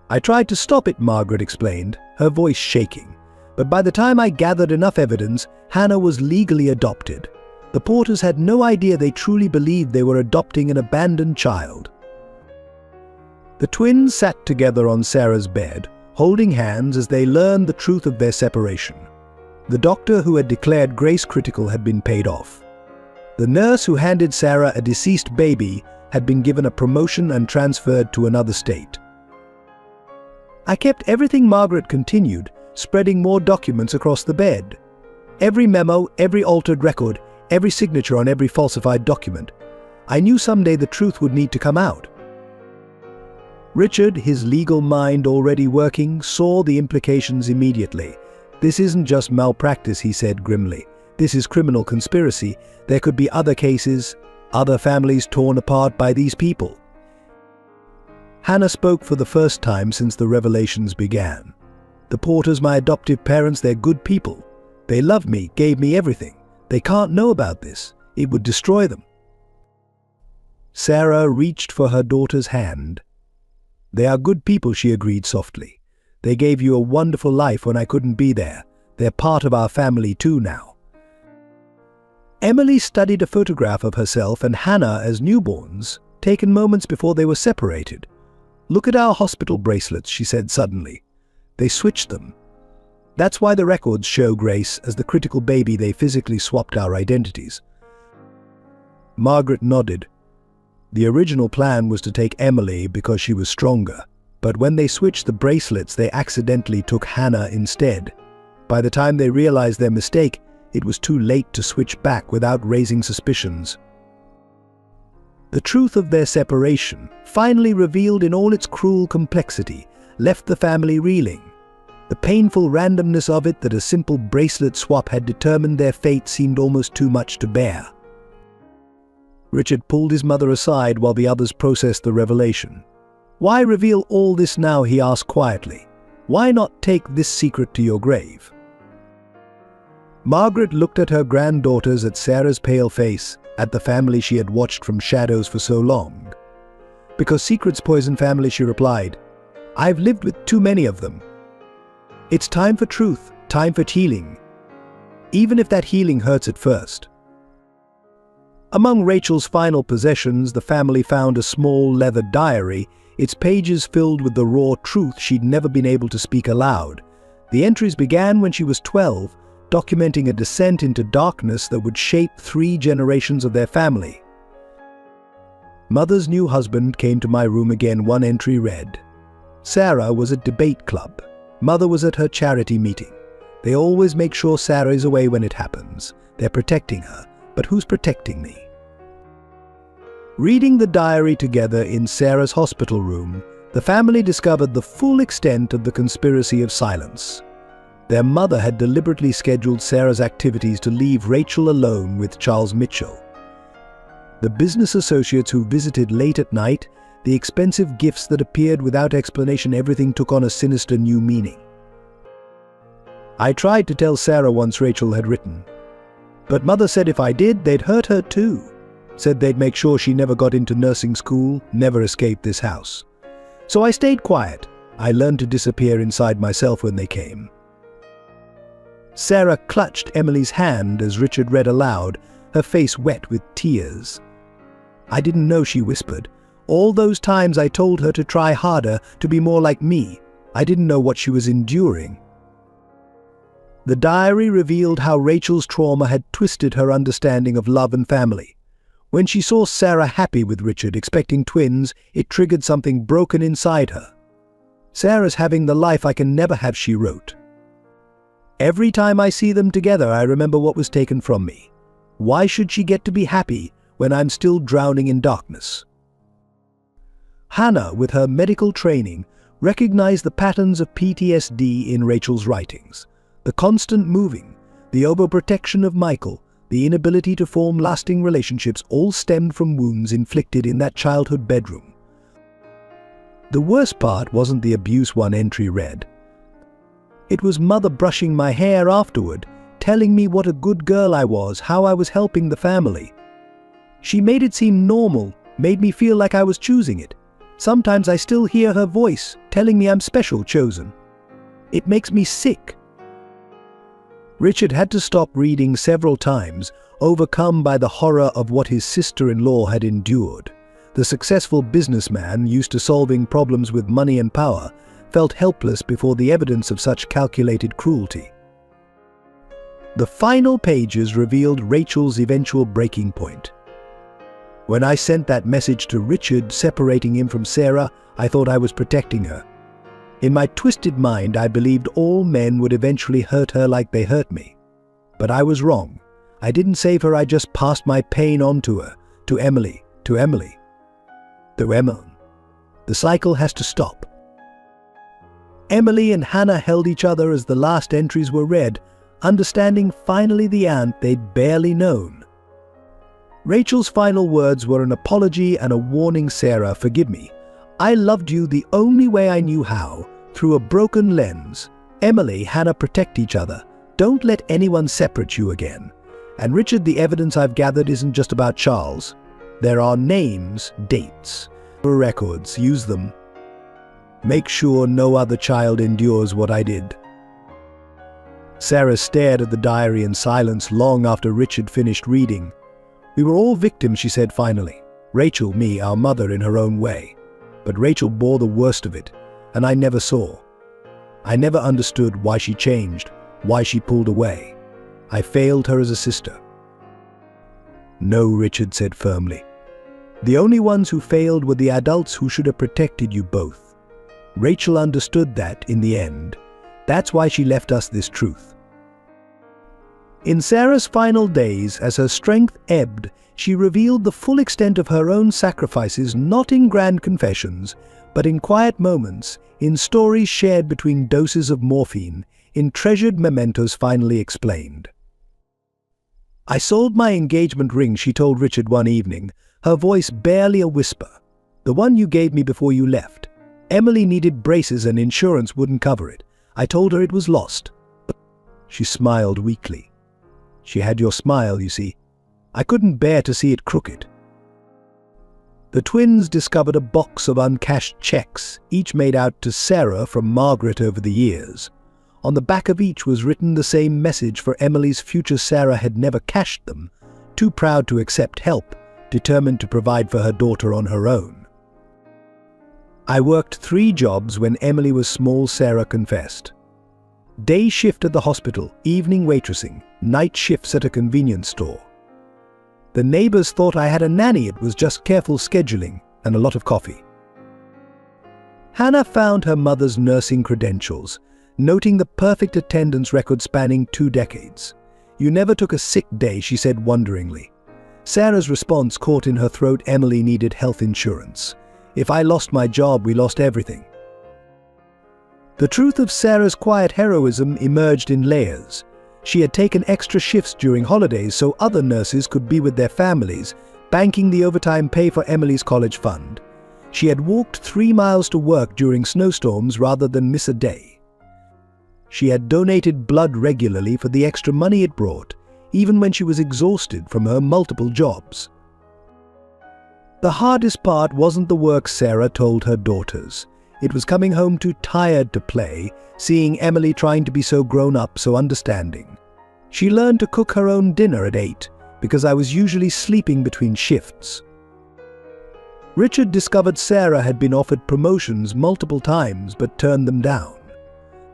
"I tried to stop it," Margaret explained, her voice shaking. "But by the time I gathered enough evidence, Hannah was legally adopted. The Porters had no idea they truly believed they were adopting an abandoned child." The twins sat together on Sarah's bed, holding hands as they learned the truth of their separation. The doctor who had declared Grace critical had been paid off. The nurse who handed Sarah a deceased baby had been given a promotion and transferred to another state. "I kept everything," Margaret continued, spreading more documents across the bed. "Every memo, every altered record, every signature on every falsified document. I knew someday the truth would need to come out." Richard, his legal mind already working, saw the implications immediately. "This isn't just malpractice," he said grimly. "This is criminal conspiracy. There could be other cases, other families torn apart by these people." Hannah spoke for the first time since the revelations began. "The Porters, my adoptive parents, they're good people. They love me, gave me everything. They can't know about this. It would destroy them." Sarah reached for her daughter's hand. "They are good people," she agreed softly. "They gave you a wonderful life when I couldn't be there. They're part of our family too now." Emily studied a photograph of herself and Hannah as newborns, taken moments before they were separated. "Look at our hospital bracelets," she said suddenly. "They switched them. That's why the records show Grace as the critical baby. They physically swapped our identities." Margaret nodded. The original plan was to take Emily because she was stronger, but when they switched the bracelets, they accidentally took Hannah instead. By the time they realized their mistake, it was too late to switch back without raising suspicions. The truth of their separation, finally revealed in all its cruel complexity, left the family reeling. The painful randomness of it, that a simple bracelet swap had determined their fate, seemed almost too much to bear. Richard pulled his mother aside while the others processed the revelation. "Why reveal all this now?" he asked quietly. "Why not take this secret to your grave?" Margaret looked at her granddaughters, at Sarah's pale face, at the family she had watched from shadows for so long. "Because secrets poison family," she replied. "I've lived with too many of them. It's time for truth, time for healing, even if that healing hurts at first." Among Rachel's final possessions, the family found a small leather diary, its pages filled with the raw truth she'd never been able to speak aloud. The entries began when she was 12, documenting a descent into darkness that would shape 3 generations of their family. "Mother's new husband came to my room again," one entry read. "Sarah was at debate club. Mother was at her charity meeting. They always make sure Sarah is away when it happens. They're protecting her, but who's protecting me?" Reading the diary together in Sarah's hospital room, the family discovered the full extent of the conspiracy of silence. Their mother had deliberately scheduled Sarah's activities to leave Rachel alone with Charles Mitchell. The business associates who visited late at night, the expensive gifts that appeared without explanation, everything took on a sinister new meaning. "I tried to tell Sarah once," Rachel had written. "But Mother said if I did, they'd hurt her too. Said they'd make sure she never got into nursing school, never escaped this house. So I stayed quiet. I learned to disappear inside myself when they came." Sarah clutched Emily's hand as Richard read aloud, her face wet with tears. "I didn't know," she whispered. "All those times I told her to try harder, to be more like me. I didn't know what she was enduring." The diary revealed how Rachel's trauma had twisted her understanding of love and family. When she saw Sarah happy with Richard, expecting twins, it triggered something broken inside her. "Sarah's having the life I can never have," she wrote. "Every time I see them together, I remember what was taken from me. Why should she get to be happy when I'm still drowning in darkness?" Hannah, with her medical training, recognized the patterns of PTSD in Rachel's writings. The constant moving, the overprotection of Michael, the inability to form lasting relationships, all stemmed from wounds inflicted in that childhood bedroom. The worst part wasn't the abuse, one entry read. "It was Mother brushing my hair afterward, telling me what a good girl I was, how I was helping the family. She made it seem normal, made me feel like I was choosing it. Sometimes I still hear her voice, telling me I'm special, chosen. It makes me sick." Richard had to stop reading several times, overcome by the horror of what his sister-in-law had endured. The successful businessman, used to solving problems with money and power, felt helpless before the evidence of such calculated cruelty. The final pages revealed Rachel's eventual breaking point. "When I sent that message to Richard, separating him from Sarah, I thought I was protecting her. In my twisted mind, I believed all men would eventually hurt her like they hurt me. But I was wrong. I didn't save her, I just passed my pain on to her, to Emily, to Emily. To Emily. The cycle has to stop." Emily and Hannah held each other as the last entries were read, understanding finally the aunt they'd barely known. Rachel's final words were an apology and a warning. "Sarah, forgive me. I loved you the only way I knew how, through a broken lens. Emily, Hannah, protect each other. Don't let anyone separate you again. And Richard, the evidence I've gathered isn't just about Charles. There are names, dates, records. Use them. Make sure no other child endures what I did. Sarah stared at the diary in silence long after Richard finished reading. We were all victims, she said finally. Rachel, me, our mother in her own way. But Rachel bore the worst of it, and I never saw. I never understood why she changed, why she pulled away. I failed her as a sister. No, Richard said firmly. The only ones who failed were the adults who should have protected you both. Rachel understood that in the end. That's why she left us this truth. In Sarah's final days, as her strength ebbed, she revealed the full extent of her own sacrifices, not in grand confessions, but in quiet moments, in stories shared between doses of morphine, in treasured mementos finally explained. I sold my engagement ring, she told Richard one evening, her voice barely a whisper. The one you gave me before you left. Emily needed braces and insurance wouldn't cover it. I told her it was lost. She smiled weakly. She had your smile, you see. I couldn't bear to see it crooked. The twins discovered a box of uncashed checks, each made out to Sarah from Margaret over the years. On the back of each was written the same message for Emily's future. Sarah had never cashed them, too proud to accept help, determined to provide for her daughter on her own. I worked 3 jobs when Emily was small, Sarah confessed. Day shift at the hospital, evening waitressing, night shifts at a convenience store. The neighbors thought I had a nanny. It was just careful scheduling and a lot of coffee. Hannah found her mother's nursing credentials, noting the perfect attendance record spanning 2 decades. You never took a sick day, she said wonderingly. Sarah's response caught in her throat. Emily needed health insurance. If I lost my job, we lost everything. The truth of Sarah's quiet heroism emerged in layers. She had taken extra shifts during holidays so other nurses could be with their families, banking the overtime pay for Emily's college fund. She had walked 3 miles to work during snowstorms rather than miss a day. She had donated blood regularly for the extra money it brought, even when she was exhausted from her multiple jobs. The hardest part wasn't the work, Sarah told her daughters. It was coming home too tired to play, seeing Emily trying to be so grown up, so understanding. She learned to cook her own dinner at 8, because I was usually sleeping between shifts. Richard discovered Sarah had been offered promotions multiple times but turned them down.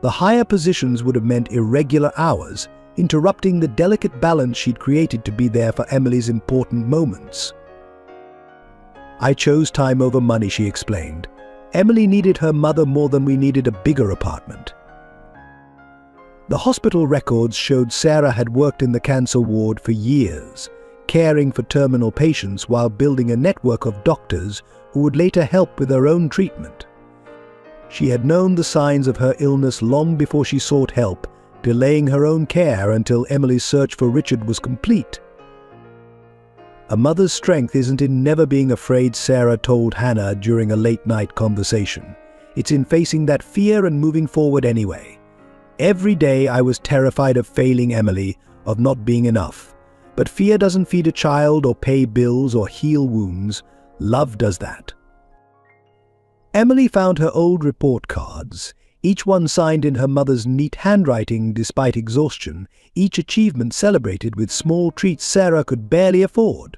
The higher positions would have meant irregular hours, interrupting the delicate balance she'd created to be there for Emily's important moments. I chose time over money, she explained. Emily needed her mother more than we needed a bigger apartment. The hospital records showed Sarah had worked in the cancer ward for years, caring for terminal patients while building a network of doctors who would later help with her own treatment. She had known the signs of her illness long before she sought help, delaying her own care until Emily's search for Richard was complete. A mother's strength isn't in never being afraid, Sarah told Hannah during a late-night conversation. It's in facing that fear and moving forward anyway. Every day I was terrified of failing Emily, of not being enough. But fear doesn't feed a child or pay bills or heal wounds. Love does that. Emily found her old report cards, each one signed in her mother's neat handwriting despite exhaustion, each achievement celebrated with small treats Sarah could barely afford.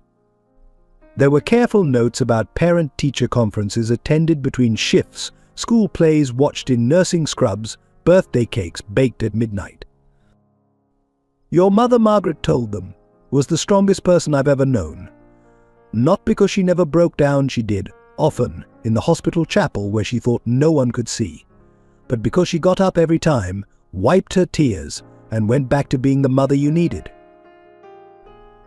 There were careful notes about parent-teacher conferences attended between shifts, school plays watched in nursing scrubs, birthday cakes baked at midnight. Your mother, Margaret told them, was the strongest person I've ever known. Not because she never broke down, she did, often, in the hospital chapel where she thought no one could see, but because she got up every time, wiped her tears, and went back to being the mother you needed.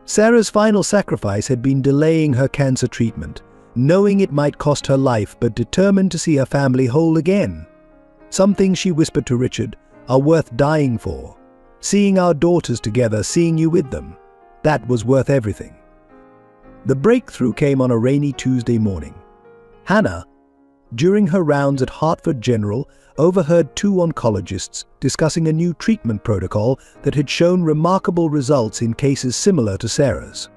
Sarah's final sacrifice had been delaying her cancer treatment, knowing it might cost her life but determined to see her family whole again. Some things, she whispered to Richard, are worth dying for. Seeing our daughters together, seeing you with them, that was worth everything. The breakthrough came on a rainy Tuesday morning. Hannah, During her rounds at Hartford General, overheard two oncologists discussing a new treatment protocol that had shown remarkable results in cases similar to Sarah's.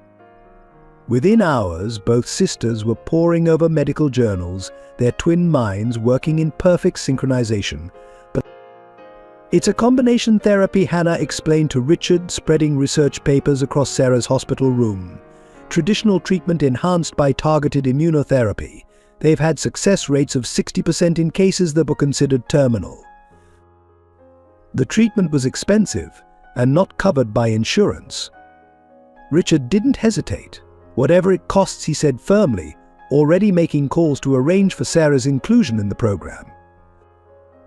Within hours, both sisters were poring over medical journals, their twin minds working in perfect synchronization. But it's a combination therapy, Hannah explained to Richard, spreading research papers across Sarah's hospital room. Traditional treatment enhanced by targeted immunotherapy. They've had success rates of 60% in cases that were considered terminal. The treatment was expensive and not covered by insurance. Richard didn't hesitate. Whatever it costs, he said firmly, already making calls to arrange for Sarah's inclusion in the program.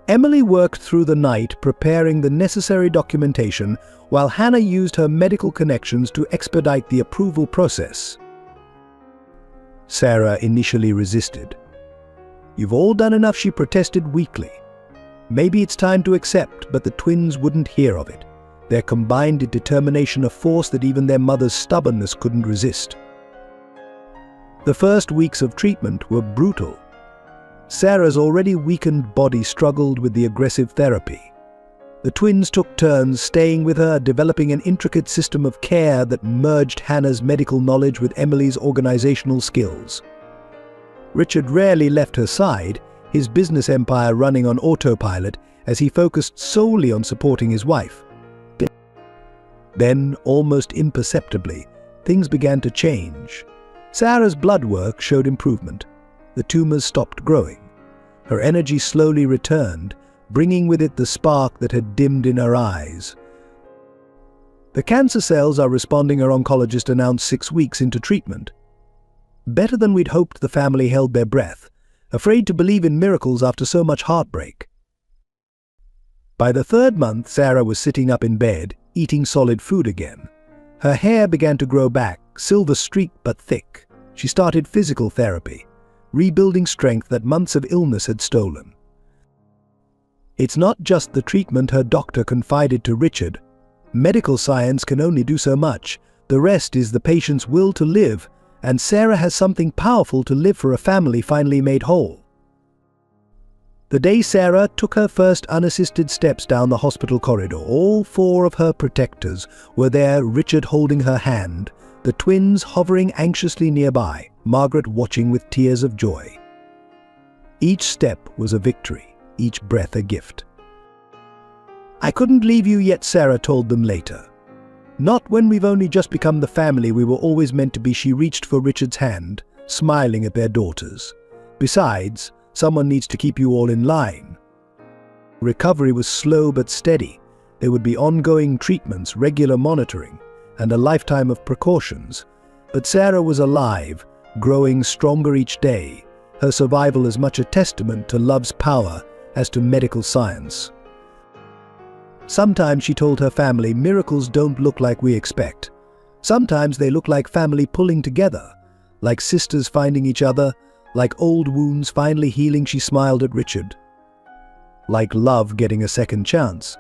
Emily worked through the night preparing the necessary documentation while Hannah used her medical connections to expedite the approval process. Sarah initially resisted. "You've all done enough," she protested weakly. Maybe it's time to accept, but the twins wouldn't hear of it. Their combined determination a force that even their mother's stubbornness couldn't resist. The first weeks of treatment were brutal. Sarah's already weakened body struggled with the aggressive therapy. The twins took turns staying with her, developing an intricate system of care that merged Hannah's medical knowledge with Emily's organizational skills. Richard rarely left her side, his business empire running on autopilot as he focused solely on supporting his wife. Then, almost imperceptibly, things began to change. Sarah's blood work showed improvement. The tumors stopped growing. Her energy slowly returned, bringing with it the spark that had dimmed in her eyes. "The cancer cells are responding," her oncologist announced 6 weeks into treatment. Better than we'd hoped. The family held their breath, afraid to believe in miracles after so much heartbreak. By the 3rd month, Sarah was sitting up in bed, eating solid food again. Her hair began to grow back, silver-streaked but thick. She started physical therapy, rebuilding strength that months of illness had stolen. "It's not just the treatment," her doctor confided to Richard. "Medical science can only do so much. The rest is the patient's will to live, and Sarah has something powerful to live for, a family finally made whole." The day Sarah took her first unassisted steps down the hospital corridor, all 4 of her protectors were there, Richard holding her hand, the twins hovering anxiously nearby, Margaret watching with tears of joy. Each step was a victory, each breath a gift. "I couldn't leave you yet," Sarah told them later. "Not when we've only just become the family we were always meant to be." She reached for Richard's hand, smiling at their daughters. "Besides, someone needs to keep you all in line." Recovery was slow but steady. There would be ongoing treatments, regular monitoring, and a lifetime of precautions. But Sarah was alive, growing stronger each day, her survival as much a testament to love's power as to medical science. Sometimes, she told her family, miracles don't look like we expect. Sometimes they look like family pulling together, like sisters finding each other, like old wounds finally healing. She smiled at Richard. Like love getting a second chance.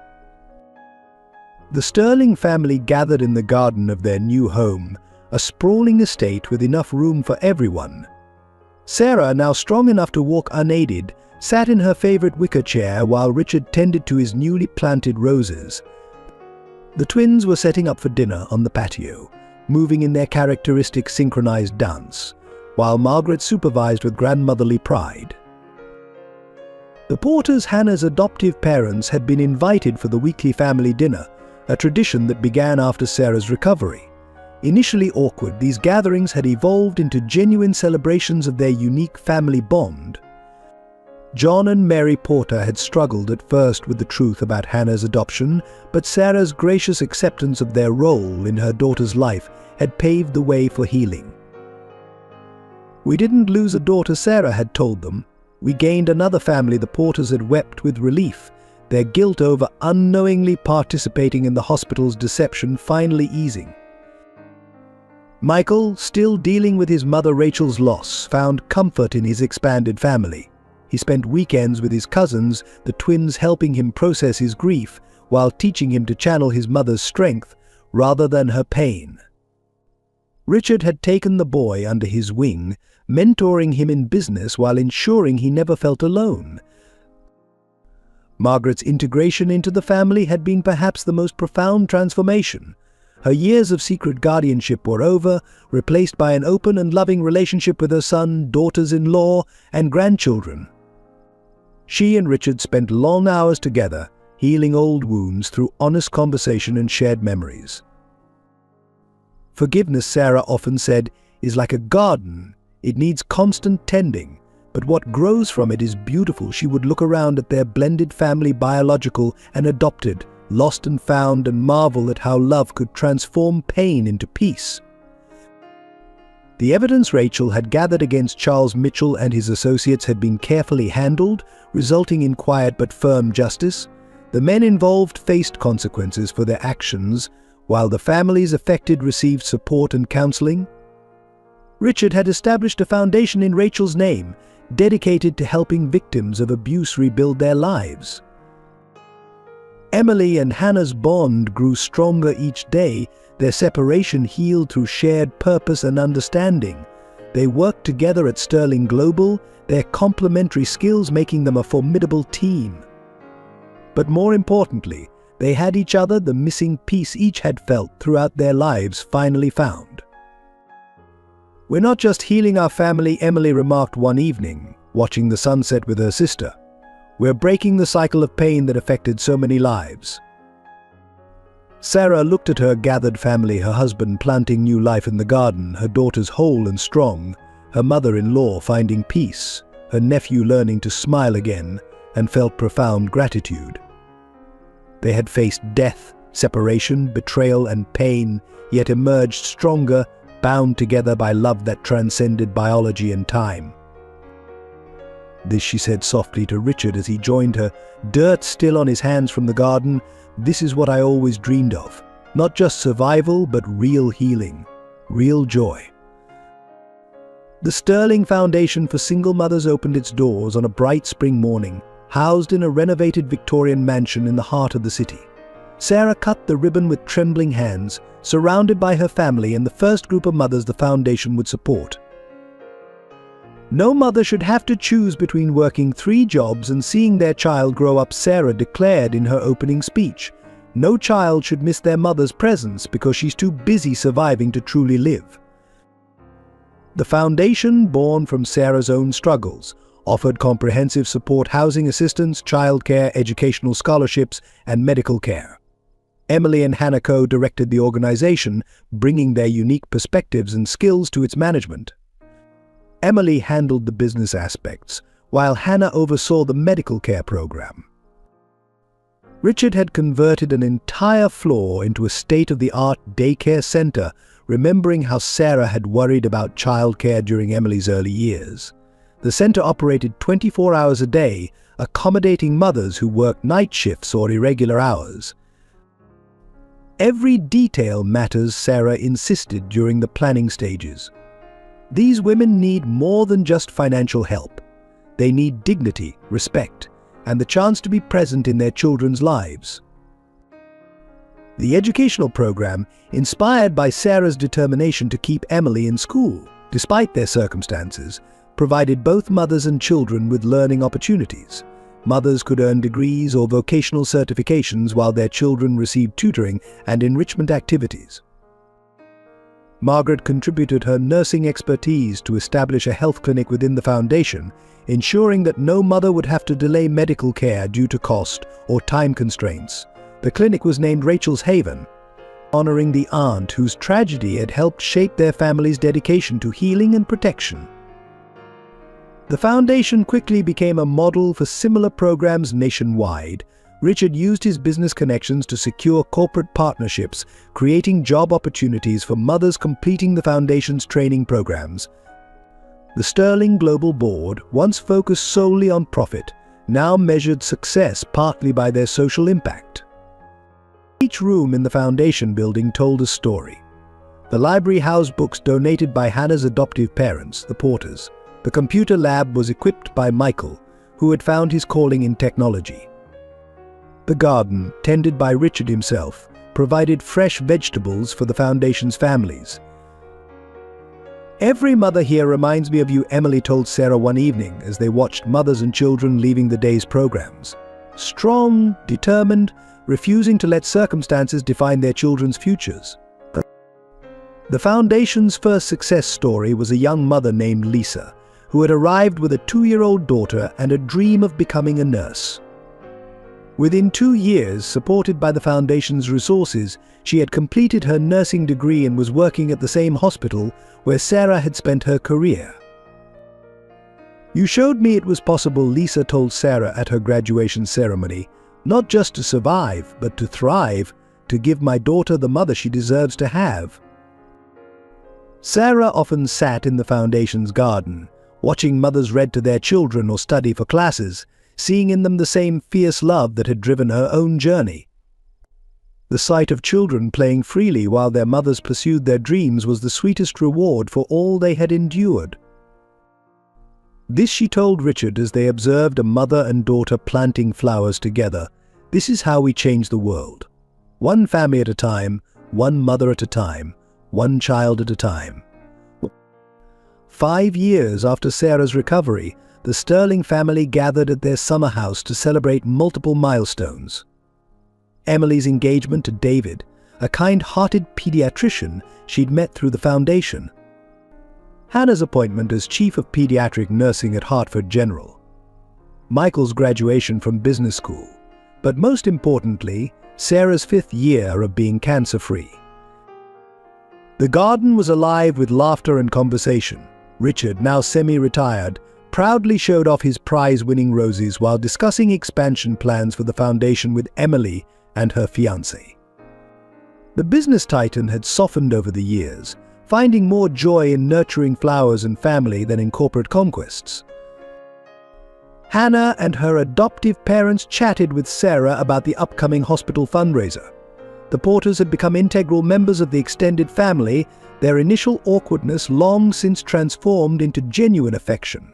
The Sterling family gathered in the garden of their new home, a sprawling estate with enough room for everyone. Sarah, now strong enough to walk unaided, sat in her favorite wicker chair while Richard tended to his newly planted roses. The twins were setting up for dinner on the patio, moving in their characteristic synchronized dance, while Margaret supervised with grandmotherly pride. The Porters, Hannah's adoptive parents, had been invited for the weekly family dinner, a tradition that began after Sarah's recovery. Initially awkward, these gatherings had evolved into genuine celebrations of their unique family bond. John and Mary Porter had struggled at first with the truth about Hannah's adoption, but Sarah's gracious acceptance of their role in her daughter's life had paved the way for healing. "We didn't lose a daughter," Sarah had told them. "We gained another family." The Porters had wept with relief, their guilt over unknowingly participating in the hospital's deception finally easing. Michael, still dealing with his mother Rachel's loss, found comfort in his expanded family. He spent weekends with his cousins, the twins helping him process his grief while teaching him to channel his mother's strength rather than her pain. Richard had taken the boy under his wing, mentoring him in business while ensuring he never felt alone. Margaret's integration into the family had been perhaps the most profound transformation. Her years of secret guardianship were over, replaced by an open and loving relationship with her son, daughters-in-law, and grandchildren. She and Richard spent long hours together, healing old wounds through honest conversation and shared memories. Forgiveness, Sarah often said, is like a garden. It needs constant tending, but what grows from it is beautiful. She would look around at their blended family, biological and adopted, lost and found, and marvel at how love could transform pain into peace. The evidence Rachel had gathered against Charles Mitchell and his associates had been carefully handled, resulting in quiet but firm justice. The men involved faced consequences for their actions, while the families affected received support and counseling. Richard had established a foundation in Rachel's name, dedicated to helping victims of abuse rebuild their lives. Emily and Hannah's bond grew stronger each day, their separation healed through shared purpose and understanding. They worked together at Sterling Global, their complementary skills making them a formidable team. But more importantly, they had each other. The missing piece each had felt throughout their lives finally found. "We're not just healing our family," Emily remarked one evening, watching the sunset with her sister. "We're breaking the cycle of pain that affected so many lives." Sarah looked at her gathered family, her husband planting new life in the garden, her daughters whole and strong, her mother-in-law finding peace, her nephew learning to smile again, and felt profound gratitude. They had faced death, separation, betrayal, and pain, yet emerged stronger, bound together by love that transcended biology and time. This she said softly to Richard as he joined her, dirt still on his hands from the garden. "This is what I always dreamed of. Not just survival, but real healing, real joy." The Sterling Foundation for Single Mothers opened its doors on a bright spring morning, housed in a renovated Victorian mansion in the heart of the city. Sarah cut the ribbon with trembling hands, surrounded by her family and the first group of mothers the foundation would support. No mother should have to choose between working 3 jobs and seeing their child grow up, Sarah declared in her opening speech. No child should miss their mother's presence because she's too busy surviving to truly live. The foundation, born from Sarah's own struggles, offered comprehensive support, housing assistance, childcare, educational scholarships, and medical care. Emily and Hannah co-directed the organization, bringing their unique perspectives and skills to its management. Emily handled the business aspects, while Hannah oversaw the medical care program. Richard had converted an entire floor into a state-of-the-art daycare center, remembering how Sarah had worried about childcare during Emily's early years. The center operated 24 hours a day, accommodating mothers who worked night shifts or irregular hours. Every detail matters, Sarah insisted during the planning stages. These women need more than just financial help. They need dignity, respect, and the chance to be present in their children's lives. The educational program, inspired by Sarah's determination to keep Emily in school, despite their circumstances, provided both mothers and children with learning opportunities. Mothers could earn degrees or vocational certifications while their children received tutoring and enrichment activities. Margaret contributed her nursing expertise to establish a health clinic within the foundation, ensuring that no mother would have to delay medical care due to cost or time constraints. The clinic was named Rachel's Haven, honoring the aunt whose tragedy had helped shape their family's dedication to healing and protection. The foundation quickly became a model for similar programs nationwide. Richard used his business connections to secure corporate partnerships, creating job opportunities for mothers completing the foundation's training programs. The Sterling Global Board, once focused solely on profit, now measured success partly by their social impact. Each room in the foundation building told a story. The library housed books donated by Hannah's adoptive parents, the Porters. The computer lab was equipped by Michael, who had found his calling in technology. The garden, tended by Richard himself, provided fresh vegetables for the foundation's families. "Every mother here reminds me of you," Emily told Sarah one evening as they watched mothers and children leaving the day's programs. Strong, determined, refusing to let circumstances define their children's futures. The Foundation's first success story was a young mother named Lisa, who had arrived with a 2-year-old daughter and a dream of becoming a nurse. Within 2 years, supported by the Foundation's resources, she had completed her nursing degree and was working at the same hospital where Sarah had spent her career. "You showed me it was possible," Lisa told Sarah at her graduation ceremony, "not just to survive, but to thrive, to give my daughter the mother she deserves to have." Sarah often sat in the Foundation's garden, watching mothers read to their children or study for classes, seeing in them the same fierce love that had driven her own journey. The sight of children playing freely while their mothers pursued their dreams was the sweetest reward for all they had endured. This she told Richard as they observed a mother and daughter planting flowers together. "This is how we change the world. One family at a time, one mother at a time, one child at a time." 5 years after Sarah's recovery, the Sterling family gathered at their summer house to celebrate multiple milestones. Emily's engagement to David, a kind-hearted pediatrician she'd met through the Foundation. Hannah's appointment as Chief of Pediatric Nursing at Hartford General. Michael's graduation from business school. But most importantly, Sarah's 5th year of being cancer-free. The garden was alive with laughter and conversation. Richard, now semi-retired, proudly showed off his prize-winning roses while discussing expansion plans for the Foundation with Emily and her fiancé. The business titan had softened over the years, finding more joy in nurturing flowers and family than in corporate conquests. Hannah and her adoptive parents chatted with Sarah about the upcoming hospital fundraiser. The Porters had become integral members of the extended family, their initial awkwardness long since transformed into genuine affection.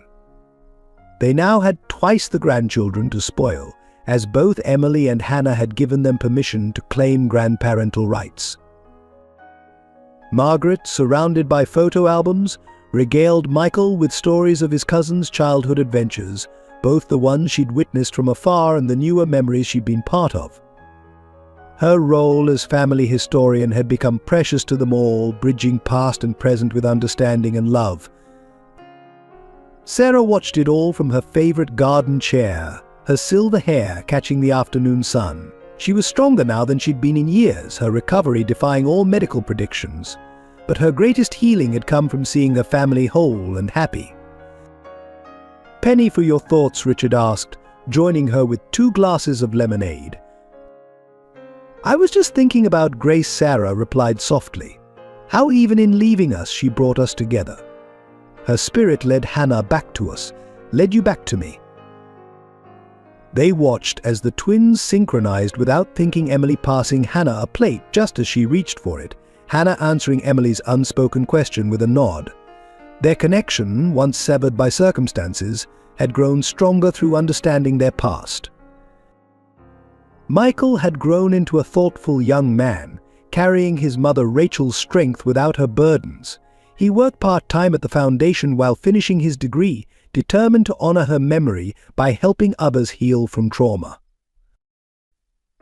They now had twice the grandchildren to spoil, as both Emily and Hannah had given them permission to claim grandparental rights. Margaret, surrounded by photo albums, regaled Michael with stories of his cousin's childhood adventures, both the ones she'd witnessed from afar and the newer memories she'd been part of. Her role as family historian had become precious to them all, bridging past and present with understanding and love. Sarah watched it all from her favorite garden chair, her silver hair catching the afternoon sun. She was stronger now than she'd been in years, her recovery defying all medical predictions. But her greatest healing had come from seeing her family whole and happy. "Penny for your thoughts," Richard asked, joining her with 2 glasses of lemonade. "I was just thinking about Grace," Sarah replied softly. "How even in leaving us she brought us together. Her spirit led Hannah back to us, led you back to me." They watched as the twins synchronized without thinking, Emily passing Hannah a plate just as she reached for it, Hannah answering Emily's unspoken question with a nod. Their connection, once severed by circumstances, had grown stronger through understanding their past. Michael had grown into a thoughtful young man, carrying his mother Rachel's strength without her burdens. He worked part-time at the Foundation while finishing his degree, determined to honor her memory by helping others heal from trauma.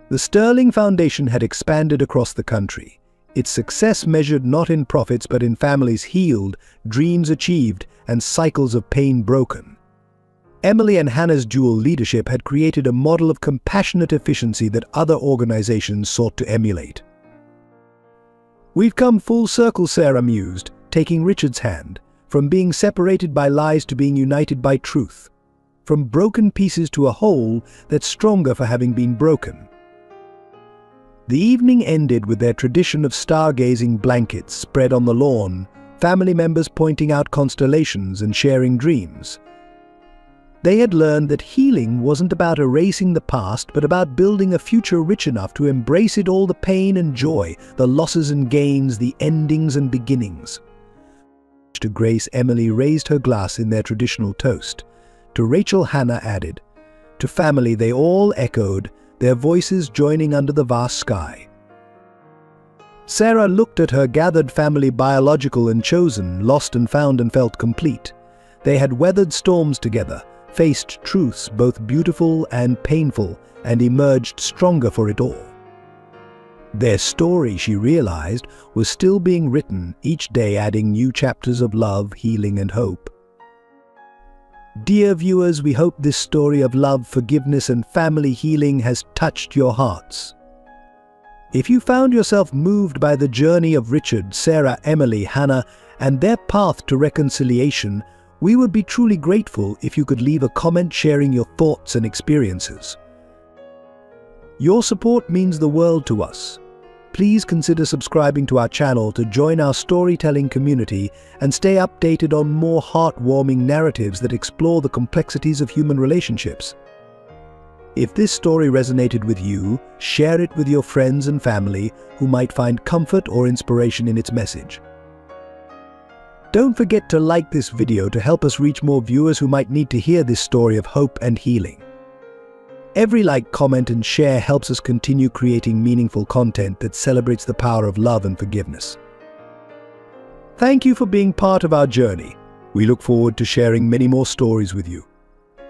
The Sterling Foundation had expanded across the country, its success measured not in profits but in families healed, dreams achieved, and cycles of pain broken. Emily and Hannah's dual leadership had created a model of compassionate efficiency that other organizations sought to emulate. "We've come full circle," Sarah mused, taking Richard's hand, from being separated by lies to being united by truth, from broken pieces to a whole that's stronger for having been broken. The evening ended with their tradition of stargazing blankets spread on the lawn, family members pointing out constellations and sharing dreams. They had learned that healing wasn't about erasing the past, but about building a future rich enough to embrace it all, the pain and joy, the losses and gains, the endings and beginnings. To Grace, Emily raised her glass in their traditional toast. To Rachel, Hannah added. To family, they all echoed, their voices joining under the vast sky. Sarah looked at her gathered family, biological and chosen, lost and found, and felt complete. They had weathered storms together, faced truths both beautiful and painful, and emerged stronger for it all. Their story, she realized, was still being written, each day adding new chapters of love, healing, and hope. Dear viewers, we hope this story of love, forgiveness, and family healing has touched your hearts. If you found yourself moved by the journey of Richard, Sarah, Emily, Hannah, and their path to reconciliation, we would be truly grateful if you could leave a comment sharing your thoughts and experiences. Your support means the world to us. Please consider subscribing to our channel to join our storytelling community and stay updated on more heartwarming narratives that explore the complexities of human relationships. If this story resonated with you, share it with your friends and family who might find comfort or inspiration in its message. Don't forget to like this video to help us reach more viewers who might need to hear this story of hope and healing. Every like, comment, and share helps us continue creating meaningful content that celebrates the power of love and forgiveness. Thank you for being part of our journey. We look forward to sharing many more stories with you.